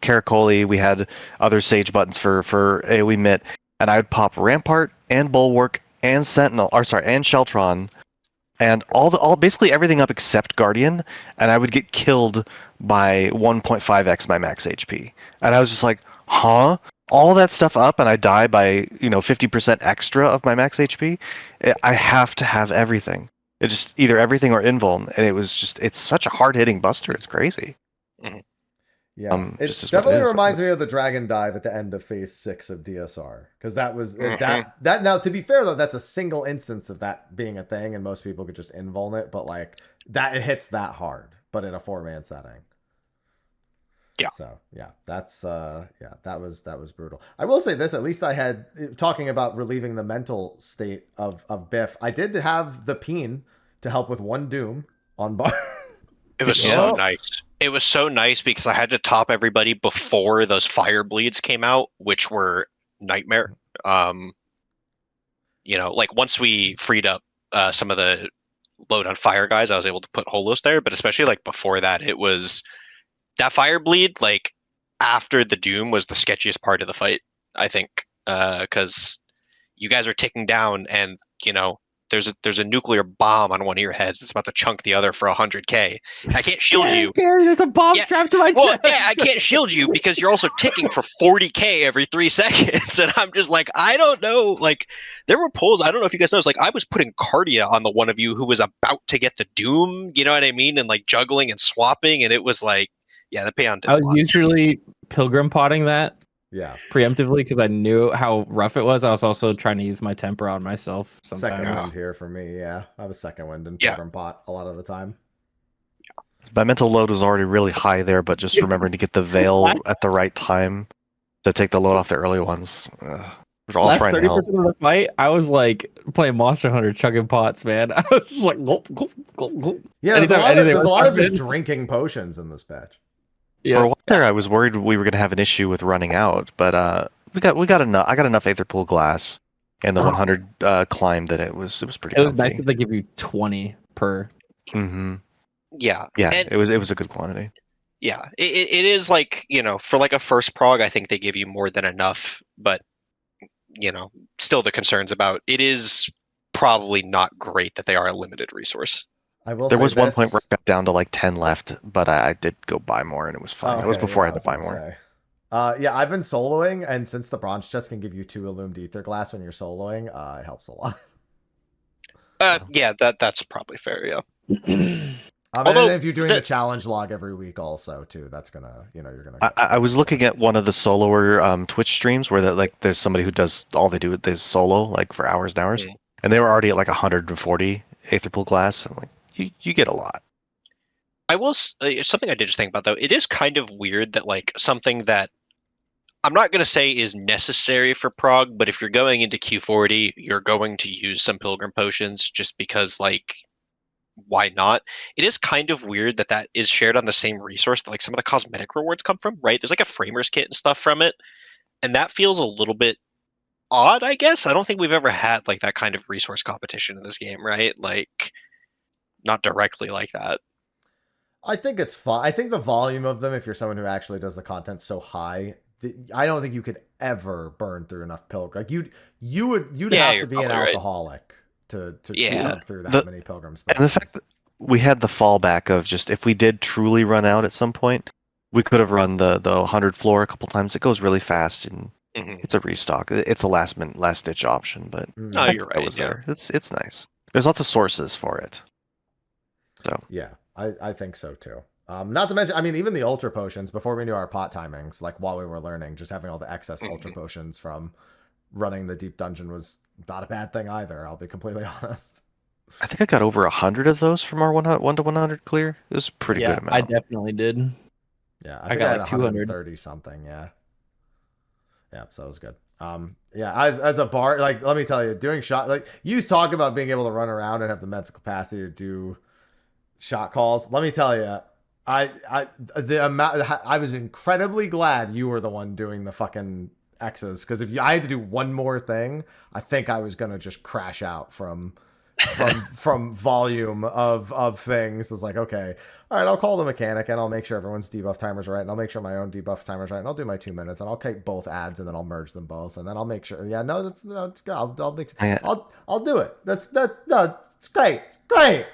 Caracoli, we had other Sage buttons for AoE mitt, and I would pop Rampart and Bulwark and Sentinel, and Sheltron, and basically everything up except Guardian, and I would get killed by 1.5x my max HP. And I was just like, huh? All that stuff up and I die by 50% extra of my max HP. I have to have everything. It's just either everything or invuln, and it's such a hard hitting buster. It's crazy. Mm-hmm. Yeah, it definitely reminds me of the Dragon Dive at the end of Phase 6 of DSR, because that was that. Now, to be fair though, that's a single instance of that being a thing, and most people could just invuln it, but like that it hits that hard, but in a 4-man setting. Yeah. So that's that was brutal. I will say this: at least I had talking about relieving the mental state of Biff. I did have the Peen to help with 1 Doom on bar. It was so nice. It was so nice because I had to top everybody before those fire bleeds came out, which were nightmare. Like once we freed up some of the load on fire guys, I was able to put holos there. But especially like before that, it was. That fire bleed, like after the Doom, was the sketchiest part of the fight, I think, because you guys are ticking down, and there's a nuclear bomb on one of your heads that's about to chunk the other for 100k. I can't shield you. Gary, there's a bomb strapped to my chest. Yeah, I can't shield you because you're also ticking for 40k every 3 seconds, and I'm just like, I don't know. Like there were pulls. I don't know if you guys noticed. Like I was putting Cardia on the one of you who was about to get the Doom. You know what I mean? And like juggling and swapping, and it was like. Yeah, the Peon did. I was usually pilgrim potting that. Yeah. Preemptively because I knew how rough it was. I was also trying to use my temper on myself sometimes. Second wind here for me, I have a second wind in pilgrim pot a lot of the time. My mental load was already really high there, but just remembering to get the veil at the right time to take the load off the early ones. We're all Last trying to 30% help. of the fight, I was like playing Monster Hunter, chugging pots, man. I was just like, gulp, gulp, gulp, gulp. Yeah, there's a lot, Anything there's a was lot of just happening. drinking potions in this patch. For a Yeah. while there, I was worried we were going to have an issue with running out, but we got enough. I got enough Aether Pool glass and the 100 climb that it was pretty. It was nice comfy. that they give you 20 per. Mm-hmm. Yeah. Yeah, And it was a good quantity. yeah, it is like, for like a first prog, I think they give you more than enough, but still the concerns about it is probably not great that they are a limited resource. I will There say was one this. point where it got down to like 10 left, but I did go buy more and it was fine. It was Okay, before yeah, I had to buy was more. gonna say. Yeah, I've been soloing, and since the bronze chest can give you 2 illumed ether glass when you're soloing, it helps a lot. Yeah, that's probably fair. Yeah. And then if you're doing the challenge log every week, also too, that's gonna, you're gonna. I was looking at one of the soloer Twitch streams where there's somebody who does all they do is solo like for hours and hours, and they were already at like 140 Aether Pool glass. I'm like, you get a lot. I will. Something I did just think about though. It is kind of weird that like something that I'm not going to say is necessary for prog, but if you're going into Q40, you're going to use some pilgrim potions just because like, why not? It is kind of weird that is shared on the same resource that like some of the cosmetic rewards come from, right? There's like a framers kit and stuff from it, and that feels a little bit odd, I guess. I don't think we've ever had like that kind of resource competition in this game, right? Like, not directly like that. I think it's fun. I think the volume of them, if you're someone who actually does the content so high, I don't think you could ever burn through enough pilgrim. Like you'd have to be an alcoholic to chug through that many pilgrims. And the fact that we had the fallback of just if we did truly run out at some point, we could have run the 100 floor a couple times. It goes really fast and it's a restock. It's a last ditch option, but no, you're right. Was there. It's nice. There's lots of sources for it. So yeah, I think so too. Not to mention, I mean, even the ultra potions before we knew our pot timings, like while we were learning, just having all the excess ultra potions from running the deep dungeon was not a bad thing either. I'll be completely honest. I think I got over 100 of those from our 1 to 100 clear. It was a pretty good amount. I definitely did. Yeah, I got like 230 something. Yeah, so that was good. Yeah, as a bar, like let me tell you, doing shot, like you talk about being able to run around and have the mental capacity to do shot calls. Let me tell you, I was incredibly glad you were the one doing the fucking X's, because if I had to do one more thing, I think I was gonna just crash out from volume of things. It's like, okay, all right, I'll call the mechanic and I'll make sure everyone's debuff timers are right, and I'll make sure my own debuff timers right, and I'll do my 2 minutes, and I'll take both ads, and then I'll merge them both, and then I'll make sure. Yeah, no, it's good. I'll do it. It's great. It's great.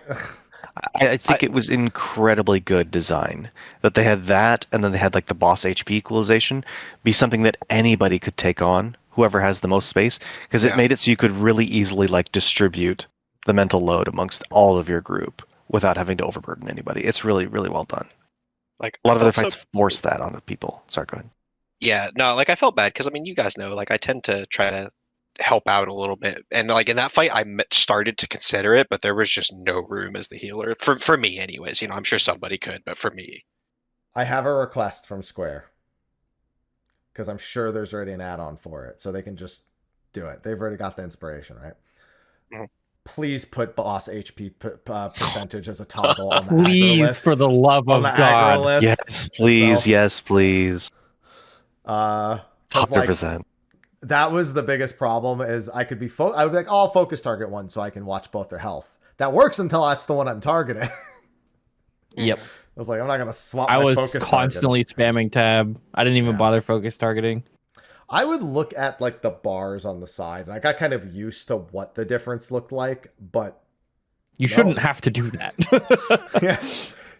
I think it was incredibly good design that they had that, and then they had like the boss HP equalization be something that anybody could take on, whoever has the most space, because it made it so you could really easily like distribute the mental load amongst all of your group without having to overburden anybody. It's really, really well done. Like a lot of other fights force that onto people. Sorry, go ahead. Yeah, no, like I felt bad because I mean, you guys know, like I tend to try to help out a little bit, and like in that fight, I started to consider it, but there was just no room as the healer for me, anyways. I'm sure somebody could, but for me, I have a request from Square because I'm sure there's already an add-on for it, so they can just do it. They've already got the inspiration, right? Mm-hmm. Please put boss HP percentage as a toggle on the please, aggro list. For the love of God. Yes, please. So, yes, please. 100%. Like, that was the biggest problem. Is I could be I would be like, oh, I'll focus target one so I can watch both their health. That works until that's the one I'm targeting. Yep. I was like, I'm not gonna swap. I my was focus constantly target. spamming tab. I didn't even bother focus targeting. I would look at like the bars on the side, and I got kind of used to what the difference looked like, but you shouldn't have to do that. Yeah.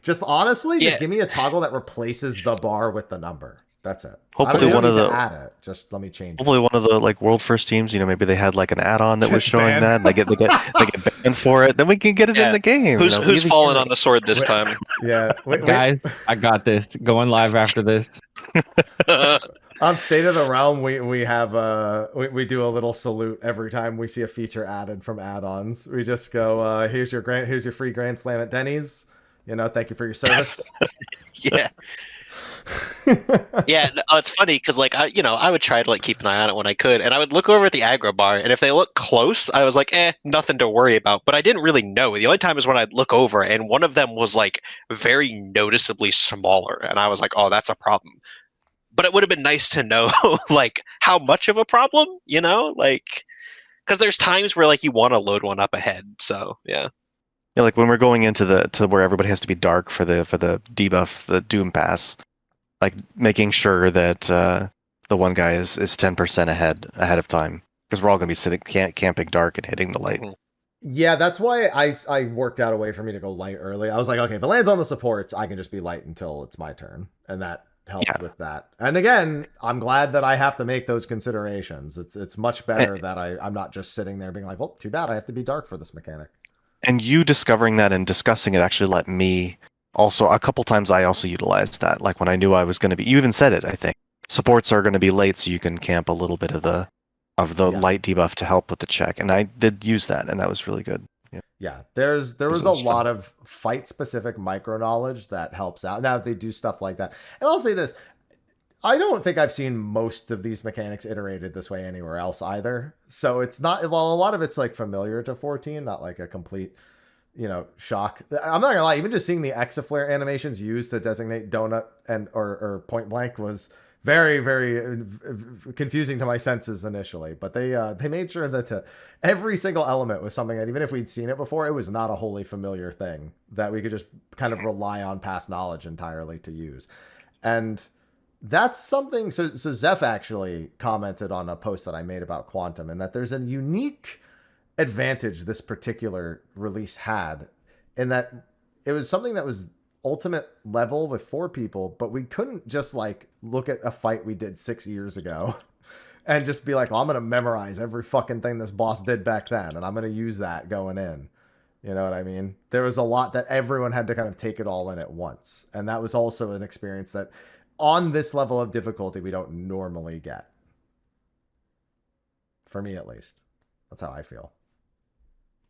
Just honestly, just give me a toggle that replaces the bar with the number. That's it. Hopefully one of the add it. Just let me change. Hopefully one of the like world first teams, maybe they had like an add-on that was showing that. And they get banned for it. Then we can get it in the game. Who's fallen on the sword this time? Yeah, guys, I got this. Going live after this. On State of the Realm, we have we do a little salute every time we see a feature added from add-ons. We just go, here's your free Grand Slam at Denny's. Thank you for your service. Yeah. Yeah, it's funny because like I would try to like keep an eye on it when I could, and I would look over at the aggro bar, and if they look close, I was like, nothing to worry about. But I didn't really know. The only time is when I'd look over, and one of them was like very noticeably smaller, and I was like, oh, that's a problem. But it would have been nice to know like how much of a problem, like because there's times where like you want to load one up ahead. So yeah. Yeah, like when we're going into to where everybody has to be dark for the debuff, the Doom Pass, like making sure that the one guy is 10% ahead of time, because we're all going to be sitting camping dark and hitting the light. Mhm. Yeah, that's why I worked out a way for me to go light early. I was like, okay, if it lands on the supports, I can just be light until it's my turn, and that helped with that. And again, I'm glad that I have to make those considerations. It's much better that I'm not just sitting there being like, well, too bad I have to be dark for this mechanic. And you discovering that and discussing it actually let me also, a couple times I also utilized that. Like when I knew I was going to be, you even said it, I think. Supports are going to be late, so you can camp a little bit of the light debuff to help with the check. And I did use that, and that was really good. Yeah, there was a was lot fun. of fight specific micro knowledge that helps out. Now they do stuff like that. And I'll say this, I don't think I've seen most of these mechanics iterated this way anywhere else either. So it's not, well, a lot of it's like familiar to 14, not like a complete, shock. I'm not gonna lie, even just seeing the Exaflare animations used to designate donut and or point blank was very, very confusing to my senses initially. But they made sure that every single element was something that even if we'd seen it before, it was not a wholly familiar thing that we could just kind of rely on past knowledge entirely to use. And that's something. So Zeph actually commented on a post that I made about Quantum, and that there's a unique advantage this particular release had, in that it was something that was ultimate level with 4 people, but we couldn't just like look at a fight we did 6 years ago and just be like, well, I'm going to memorize every fucking thing this boss did back then, and I'm going to use that going in. You know what I mean? There was a lot that everyone had to kind of take it all in at once. And that was also an experience that on this level of difficulty, we don't normally get. For me, at least. That's how I feel.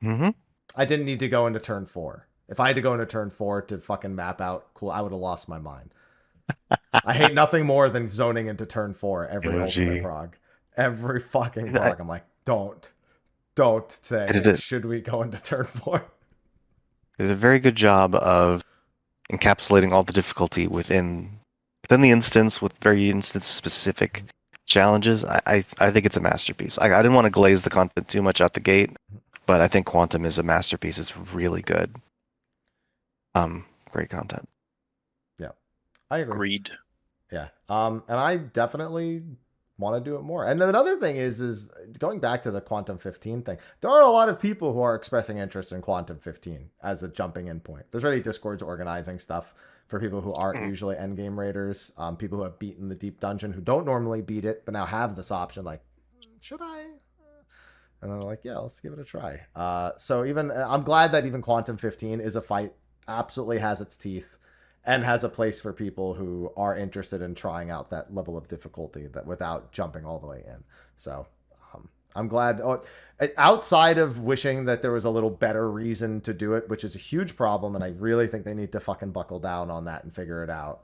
Mm-hmm. I didn't need to go into turn 4. If I had to go into turn 4 to fucking map out, cool, I would have lost my mind. I hate nothing more than zoning into turn 4 every ultimate prog. Every fucking prog. I'm like, don't say, should we go into turn 4? It did a very good job of encapsulating all the difficulty within the instance, with very instance specific challenges. I think it's a masterpiece. I didn't want to glaze the content too much out the gate, but I think Quantum is a masterpiece. It's really good. Great content. Yeah, I agree. Agreed. Yeah. And I definitely want to do it more. And then another thing is going back to the Quantum 15 thing. There are a lot of people who are expressing interest in Quantum 15 as a jumping in point. There's already Discords organizing stuff for people who aren't usually endgame raiders, people who have beaten the deep dungeon, who don't normally beat it, but now have this option, like, should I? And they're like, yeah, let's give it a try. So even I'm glad that even Quantum 15 is a fight, absolutely has its teeth, and has a place for people who are interested in trying out that level of difficulty that without jumping all the way in. So I'm glad. Outside of wishing that there was a little better reason to do it, which is a huge problem, and I really think they need to fucking buckle down on that and figure it out.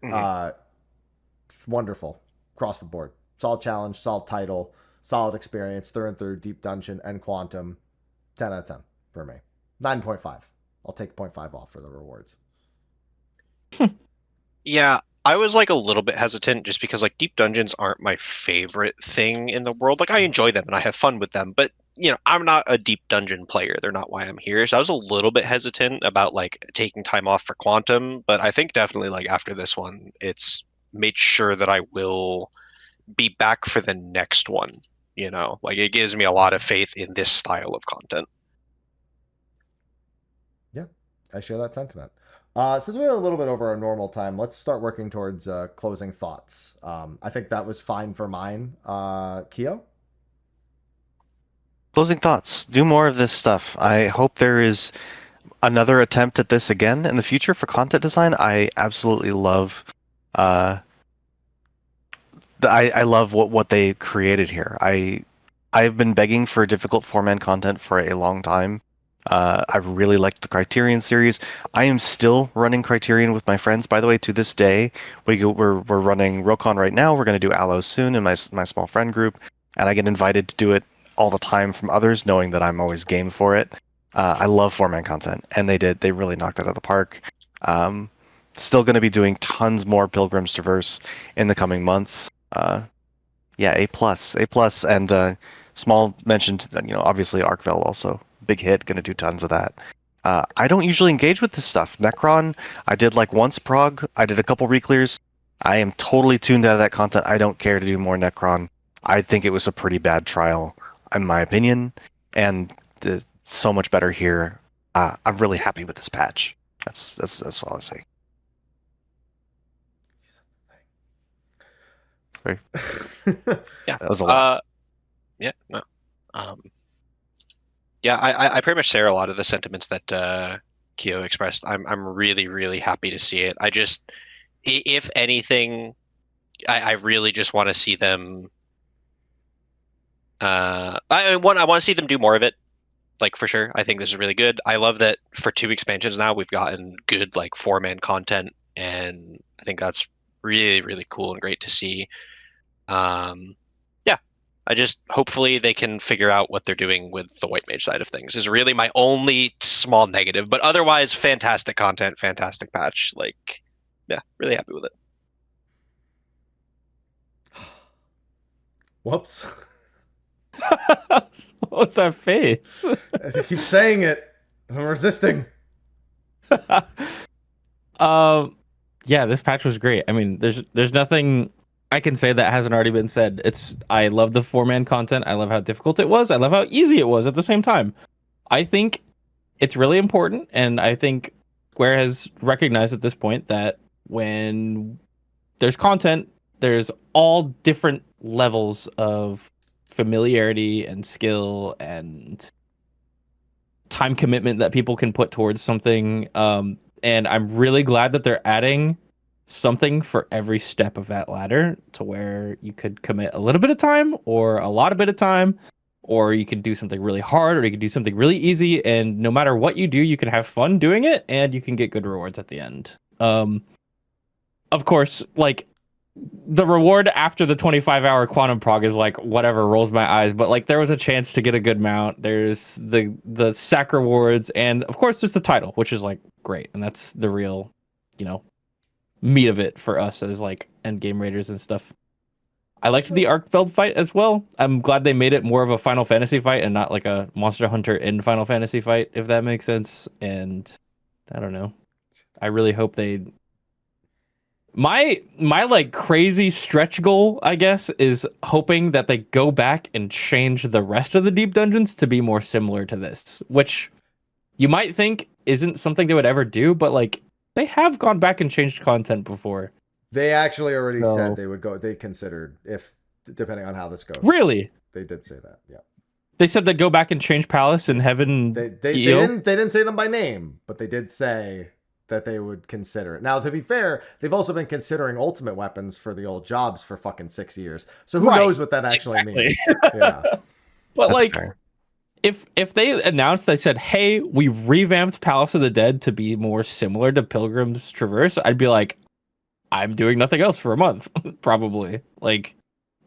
It's wonderful across the board. Solid challenge, solid title, solid experience through and through. Deep Dungeon and Quantum, 10 out of 10 for me. 9.5. I'll take 0.5 off for the rewards. Yeah, I was like a little bit hesitant just because like deep dungeons aren't my favorite thing in the world. Like I enjoy them and I have fun with them, but I'm not a deep dungeon player. They're not why I'm here. So I was a little bit hesitant about like taking time off for Quantum, but I think definitely like after this one, it's made sure that I will be back for the next one. Like it gives me a lot of faith in this style of content. Yeah, I share that sentiment. Since we're a little bit over our normal time, let's start working towards closing thoughts. I think that was fine for mine. Kyo? Closing thoughts. Do more of this stuff. I hope there is another attempt at this again in the future for content design. I absolutely love I love what they created here. I've been begging for difficult 4-man content for a long time, I really liked the Criterion series. I am still running Criterion with my friends, by the way, to this day. We're running Rokon right now. We're going to do Allo soon in my small friend group, and I get invited to do it all the time from others, knowing that I'm always game for it. I love 4-man content, and they really knocked it out of the park. Still going to be doing tons more Pilgrim's Traverse in the coming months. Yeah, A plus, and small mentioned, obviously Arkvel also big hit, going to do tons of that. I don't usually engage with this stuff. Necron, I did like once Prog. I did a couple reclears. I am totally tuned out of that content. I don't care to do more Necron. I think it was a pretty bad trial, in my opinion, and so much better here. I'm really happy with this patch. That's all I say. Sorry. Yeah, that was a lot. Yeah, no. Yeah, I pretty much share a lot of the sentiments that Kyo expressed. I'm really, really happy to see it. If anything, I really just want to see them. I want to see them do more of it, like for sure. I think this is really good. I love that for 2 expansions now we've gotten good like 4-man content, and I think that's really, really cool and great to see. Yeah, hopefully they can figure out what they're doing with the white mage side of things is really my only small negative, but otherwise fantastic content, fantastic patch. Like, yeah, really happy with it. Whoops. What's that face? I keep saying it. I'm resisting. Yeah, this patch was great. I mean, there's nothing I can say that hasn't already been said. I love the 4-man content. I love how difficult it was. I love how easy it was at the same time. I think it's really important, and I think Square has recognized at this point that when there's content, there's all different levels of familiarity and skill and time commitment that people can put towards something. And I'm really glad that they're adding something for every step of that ladder to where you could commit a little bit of time or a lot of bit of time, or you could do something really hard, or you could do something really easy. And no matter what you do, you can have fun doing it and you can get good rewards at the end. Of course, like the reward after the 25-hour quantum prog is like whatever, rolls my eyes, but like there was a chance to get a good mount. There's the sack rewards, and of course there's the title, which is like great, and that's the real, meat of it for us as like end game raiders and stuff. I liked the Arkfeld fight as well. I'm glad they made it more of a Final Fantasy fight and not like a Monster Hunter in Final Fantasy fight, if that makes sense. And I don't know. I really hope they. My like crazy stretch goal, I guess, is hoping that they go back and change the rest of the deep dungeons to be more similar to this, which you might think isn't something they would ever do, but like they have gone back and changed content before. They actually already said they would go. They considered if depending on how this goes. Really? They did say that. Yeah. They said they'd go back and change Palace and Heaven. They didn't say them by name, but they did say that they would consider it. Now, to be fair, they've also been considering ultimate weapons for the old jobs for fucking 6 years. So who knows what that actually means? Yeah. But That's like, fair. if they announced, they said, "Hey, we revamped Palace of the Dead to be more similar to Pilgrim's Traverse," I'd be like, "I'm doing nothing else for a month, probably." Like,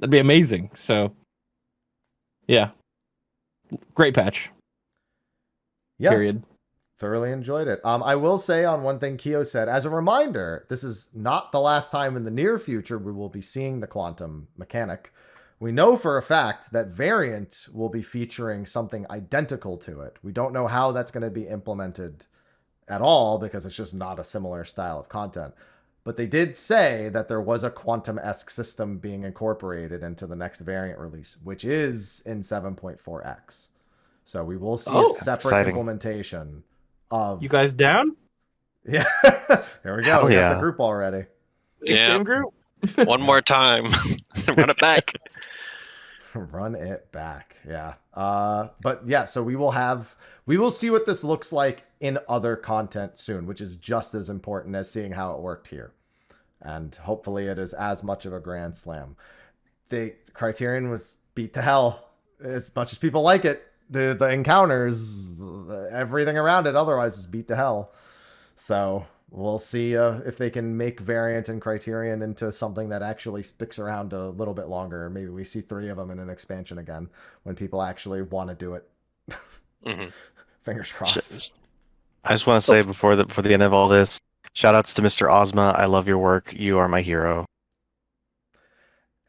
that'd be amazing. So, yeah, great patch. Yeah. Period. Thoroughly enjoyed it. I will say on one thing Kyo said, as a reminder, this is not the last time in the near future we will be seeing the quantum mechanic. We know for a fact that Variant will be featuring something identical to it. We don't know how that's going to be implemented at all because it's just not a similar style of content. But they did say that there was a quantum-esque system being incorporated into the next Variant release, which is in 7.4x. So we will see a separate implementation of... You guys down? Yeah. Here we go. Hell We got yeah. the group already. Yeah. Same group. One more time. Run it back. Run it back. Yeah. But yeah, so we will see what this looks like in other content soon, which is just as important as seeing how it worked here. And hopefully it is as much of a grand slam. The Criterion was beat to hell as much as people like it. The encounters, everything around it otherwise is beat to hell. So we'll see if they can make Variant and Criterion into something that actually sticks around a little bit longer. Maybe we see 3 of them in an expansion again when people actually want to do it. Fingers crossed. I just want to say before the end of all this, shout outs to Mr. Ozma. I love your work. You are my hero.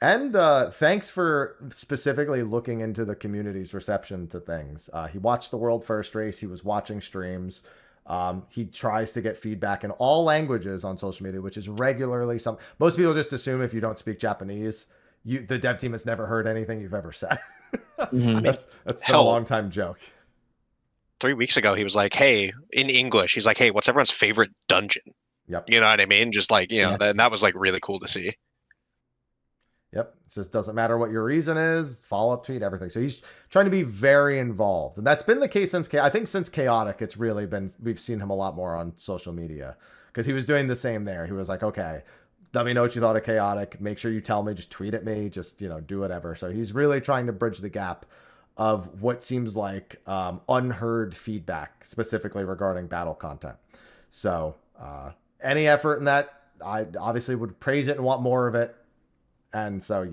And thanks for specifically looking into the community's reception to things. He watched the World First race. He was watching streams. He tries to get feedback in all languages on social media, which is regularly some. Most people just assume if you don't speak Japanese, the dev team has never heard anything you've ever said. That's been a long time joke. 3 weeks ago, he was like, "Hey," in English, he's like, "Hey, what's everyone's favorite dungeon?" Yep. You know what I mean? Just like, you know, that was like really cool to see. Yep. It says, doesn't matter what your reason is, follow-up tweet, everything. So he's trying to be very involved. And that's been the case since Chaotic, it's really been, we've seen him a lot more on social media. Because he was doing the same there. He was like, okay, let me know what you thought of Chaotic. Make sure you tell me, just tweet at me, just, do whatever. So he's really trying to bridge the gap of what seems like unheard feedback, specifically regarding battle content. So any effort in that, I obviously would praise it and want more of it. And so,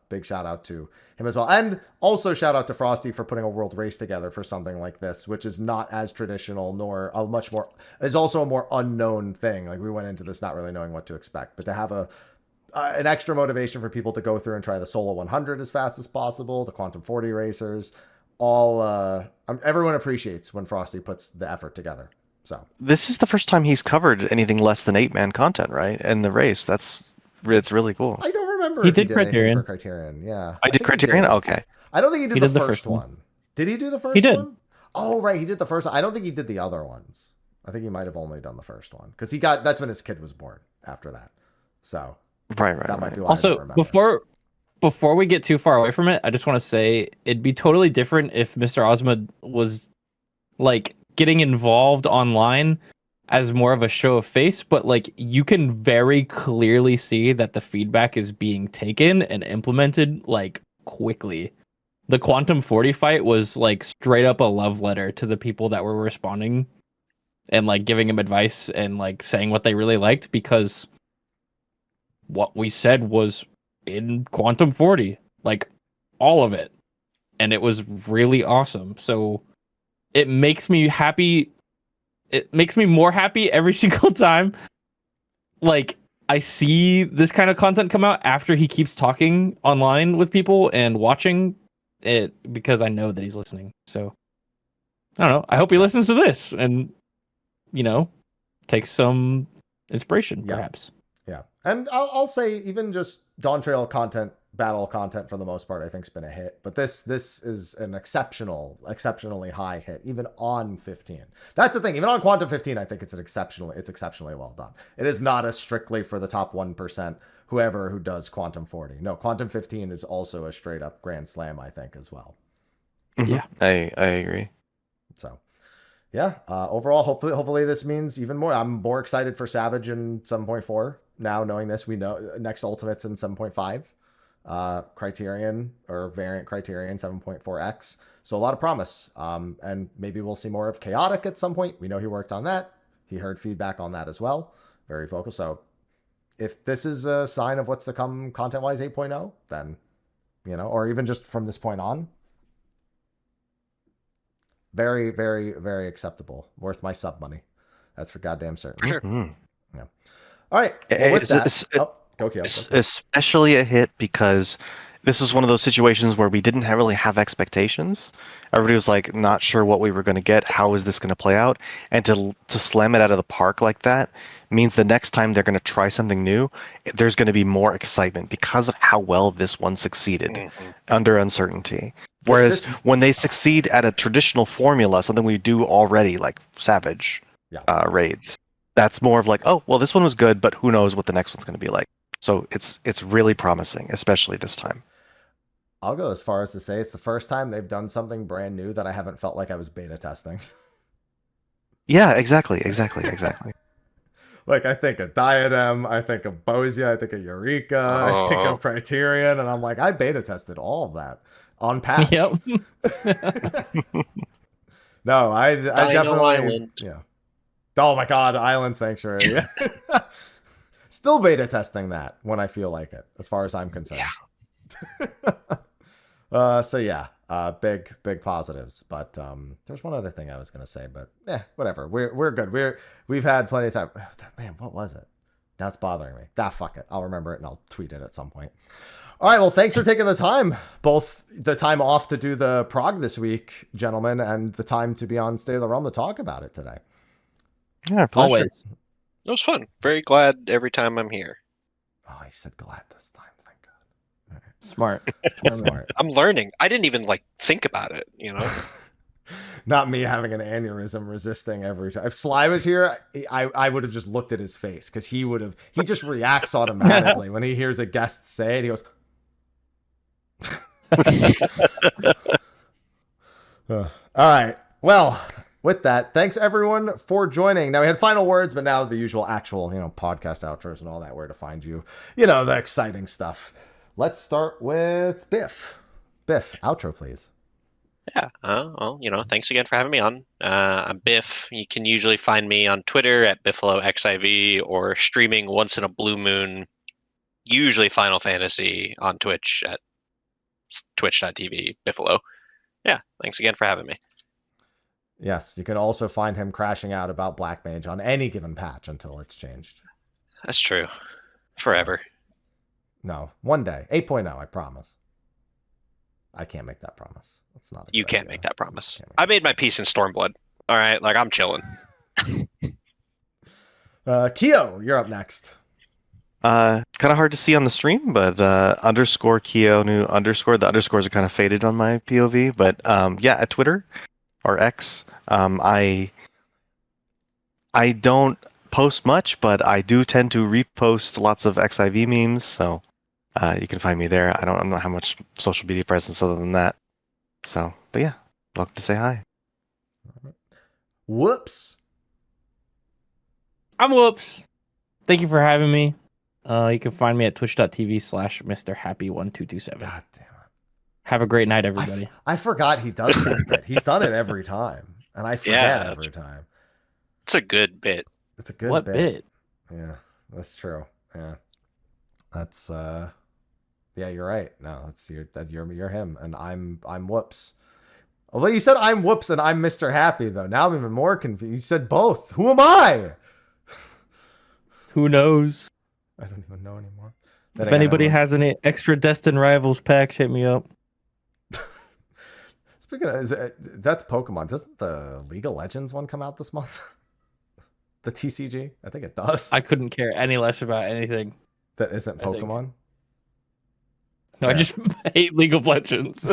big shout out to him as well. And also shout out to Frosty for putting a world race together for something like this, which is not as traditional, nor a much more, is also a more unknown thing. Like we went into this not really knowing what to expect, but to have an extra motivation for people to go through and try the Solo 100 as fast as possible, the Quantum 40 racers, everyone appreciates when Frosty puts the effort together. So this is the first time he's covered anything less than 8-man content, right? In the race. It's really cool. I don't remember he if did he did Criterion. for Criterion. Yeah. I did Criterion? Okay. I don't think he did the first one. Did he do the first one? He did. Oh, right. He did the first one. I don't think he did the other ones. I think he might have only done the first one. Because that's when his kid was born after that. So right. That might be why also, I don't remember. Before we get too far away from it, I just want to say it'd be totally different if Mr. Ozma was like getting involved online as more of a show of face, but like you can very clearly see that the feedback is being taken and implemented like quickly. The Quantum 40 fight was like straight up a love letter to the people that were responding and like giving him advice and like saying what they really liked, because what we said was in Quantum 40, like all of it, and it was really awesome. So it makes me happy. It makes me more happy every single time. Like I see this kind of content come out after he keeps talking online with people and watching it, because I know that he's listening. So I don't know. I hope he listens to this and, takes some inspiration, perhaps. Yeah. And I'll say even just Dawn Trail content, battle content for the most part, I think has been a hit. But this is an exceptionally high hit, even on 15. That's the thing. Even on Quantum 15, I think it's exceptionally well done. It is not a strictly for the top 1%, who does Quantum 40. No, Quantum 15 is also a straight up grand slam, I think, as well. Yeah. I agree. So yeah, overall, hopefully this means even more. I'm more excited for Savage in 7.4 now, knowing this. We know next Ultimate's in 7.5, Criterion or Variant Criterion 7.4X. So a lot of promise. And maybe we'll see more of Chaotic at some point. We know he worked on that. He heard feedback on that as well. Very focused. So if this is a sign of what's to come content-wise 8.0, then, or even just from this point on, very, very, very acceptable. Worth my sub money. That's for goddamn certain. For sure. Yeah. All right. Well, with that, go Kyo. Especially a hit because this was one of those situations where we didn't really have expectations. Everybody was like not sure what we were going to get. How is this going to play out? And to slam it out of the park like that means the next time they're going to try something new, there's going to be more excitement because of how well this one succeeded under uncertainty. Whereas when they succeed at a traditional formula, something we do already, like Savage raids, that's more of like, oh, well, this one was good, but who knows what the next one's going to be like. So it's really promising, especially this time. I'll go as far as to say it's the first time they've done something brand new that I haven't felt like I was beta testing. Yeah, exactly. Like, I think of Diadem, I think of Bozia, I think of Eureka, I think of Criterion, and I'm like, I beta tested all of that on patch. Yep. No, I Dino definitely. Island. Yeah. Oh my God, Island Sanctuary. Yeah. Still beta testing that when I feel like it, as far as I'm concerned. So yeah, big positives. But there's one other thing I was gonna say, but whatever. We're good. We've had plenty of time. Man, what was it? Now it's bothering me. Fuck it. I'll remember it and I'll tweet it at some point. All right. Well, thanks for taking the time, both the time off to do the prog this week, gentlemen, and the time to be on State of the Realm to talk about it today. Yeah, pleasure. Always. It was fun. Very glad every time I'm here. Oh, he said glad this time. Thank God. Smart. Smart. I'm learning. I didn't even think about it, you know? Not me having an aneurysm resisting every time. If Sly was here, I would have just looked at his face because he just reacts automatically when he hears a guest say it. He goes, all right. Well, with that, thanks everyone for joining. Now we had final words, but now the usual actual, podcast outros and all that, where to find you, the exciting stuff. Let's start with Biff. Biff, outro, please. Yeah. Well, thanks again for having me on. I'm Biff. You can usually find me on Twitter at BiffoloXIV or streaming once in a blue moon, usually Final Fantasy on Twitch at twitch.tv Biffolo. Yeah. Thanks again for having me. Yes, you can also find him crashing out about Black Mage on any given patch until it's changed. That's true. Forever. No, one day. 8.0, I promise. I can't make that promise. That's not. You can't make that promise. I made my peace in Stormblood. All right, I'm chilling. Keo, you're up next. Kind of hard to see on the stream, but underscore Kionu underscore. The underscores are kind of faded on my POV, but yeah, at Twitter or X, I don't post much, but I do tend to repost lots of XIV memes, so you can find me there. I don't have much social media presence other than that. So, but yeah, welcome to say hi. Whoops. I'm Woops. Thank you for having me. You can find me at twitch.tv/Mrhappy1227. God damn it. Have a great night, everybody. I forgot he does that bit. He's done it every time, and I forget every time. It's a good bit. It's a good What bit. bit? Yeah, that's true. Yeah, that's yeah, you're right. No, you're him, and I'm Whoops. Although you said I'm Whoops and I'm Mr. Happy, though. Now I'm even more confused. You said both. Who am I? Who knows? I don't even know anymore. If anybody has any extra Destined Rivals packs, hit me up. Speaking of, that's Pokemon. Doesn't the League of Legends one come out this month? The TCG? I think it does. I couldn't care any less about anything. That isn't Pokemon? No, I just hate League of Legends.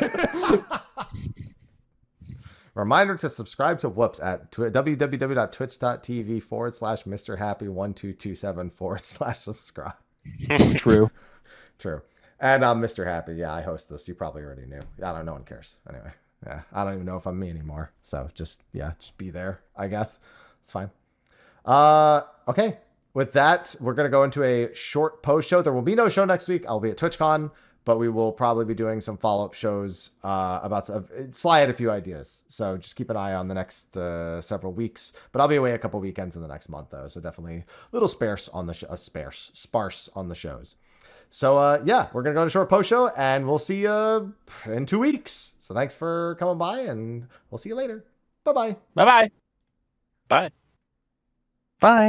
Reminder to subscribe to Whoops at www.twitch.tv/MrHappy1227/subscribe. True. And I'm Mr. Happy. Yeah, I host this. You probably already knew. I don't know. No one cares. Anyway. Yeah. I don't even know if I'm me anymore. So just be there, I guess. It's fine. Okay. With that, we're going to go into a short post show. There will be no show next week. I'll be at TwitchCon, but we will probably be doing some follow-up shows about Sly had a few ideas. So just keep an eye on the next several weeks. But I'll be away a couple weekends in the next month, though. So definitely a little sparse on the sparse on the shows. So yeah, we're going to go to a short post show, and we'll see you in 2 weeks. So thanks for coming by, and we'll see you later. Bye-bye. Bye-bye. Bye. Bye.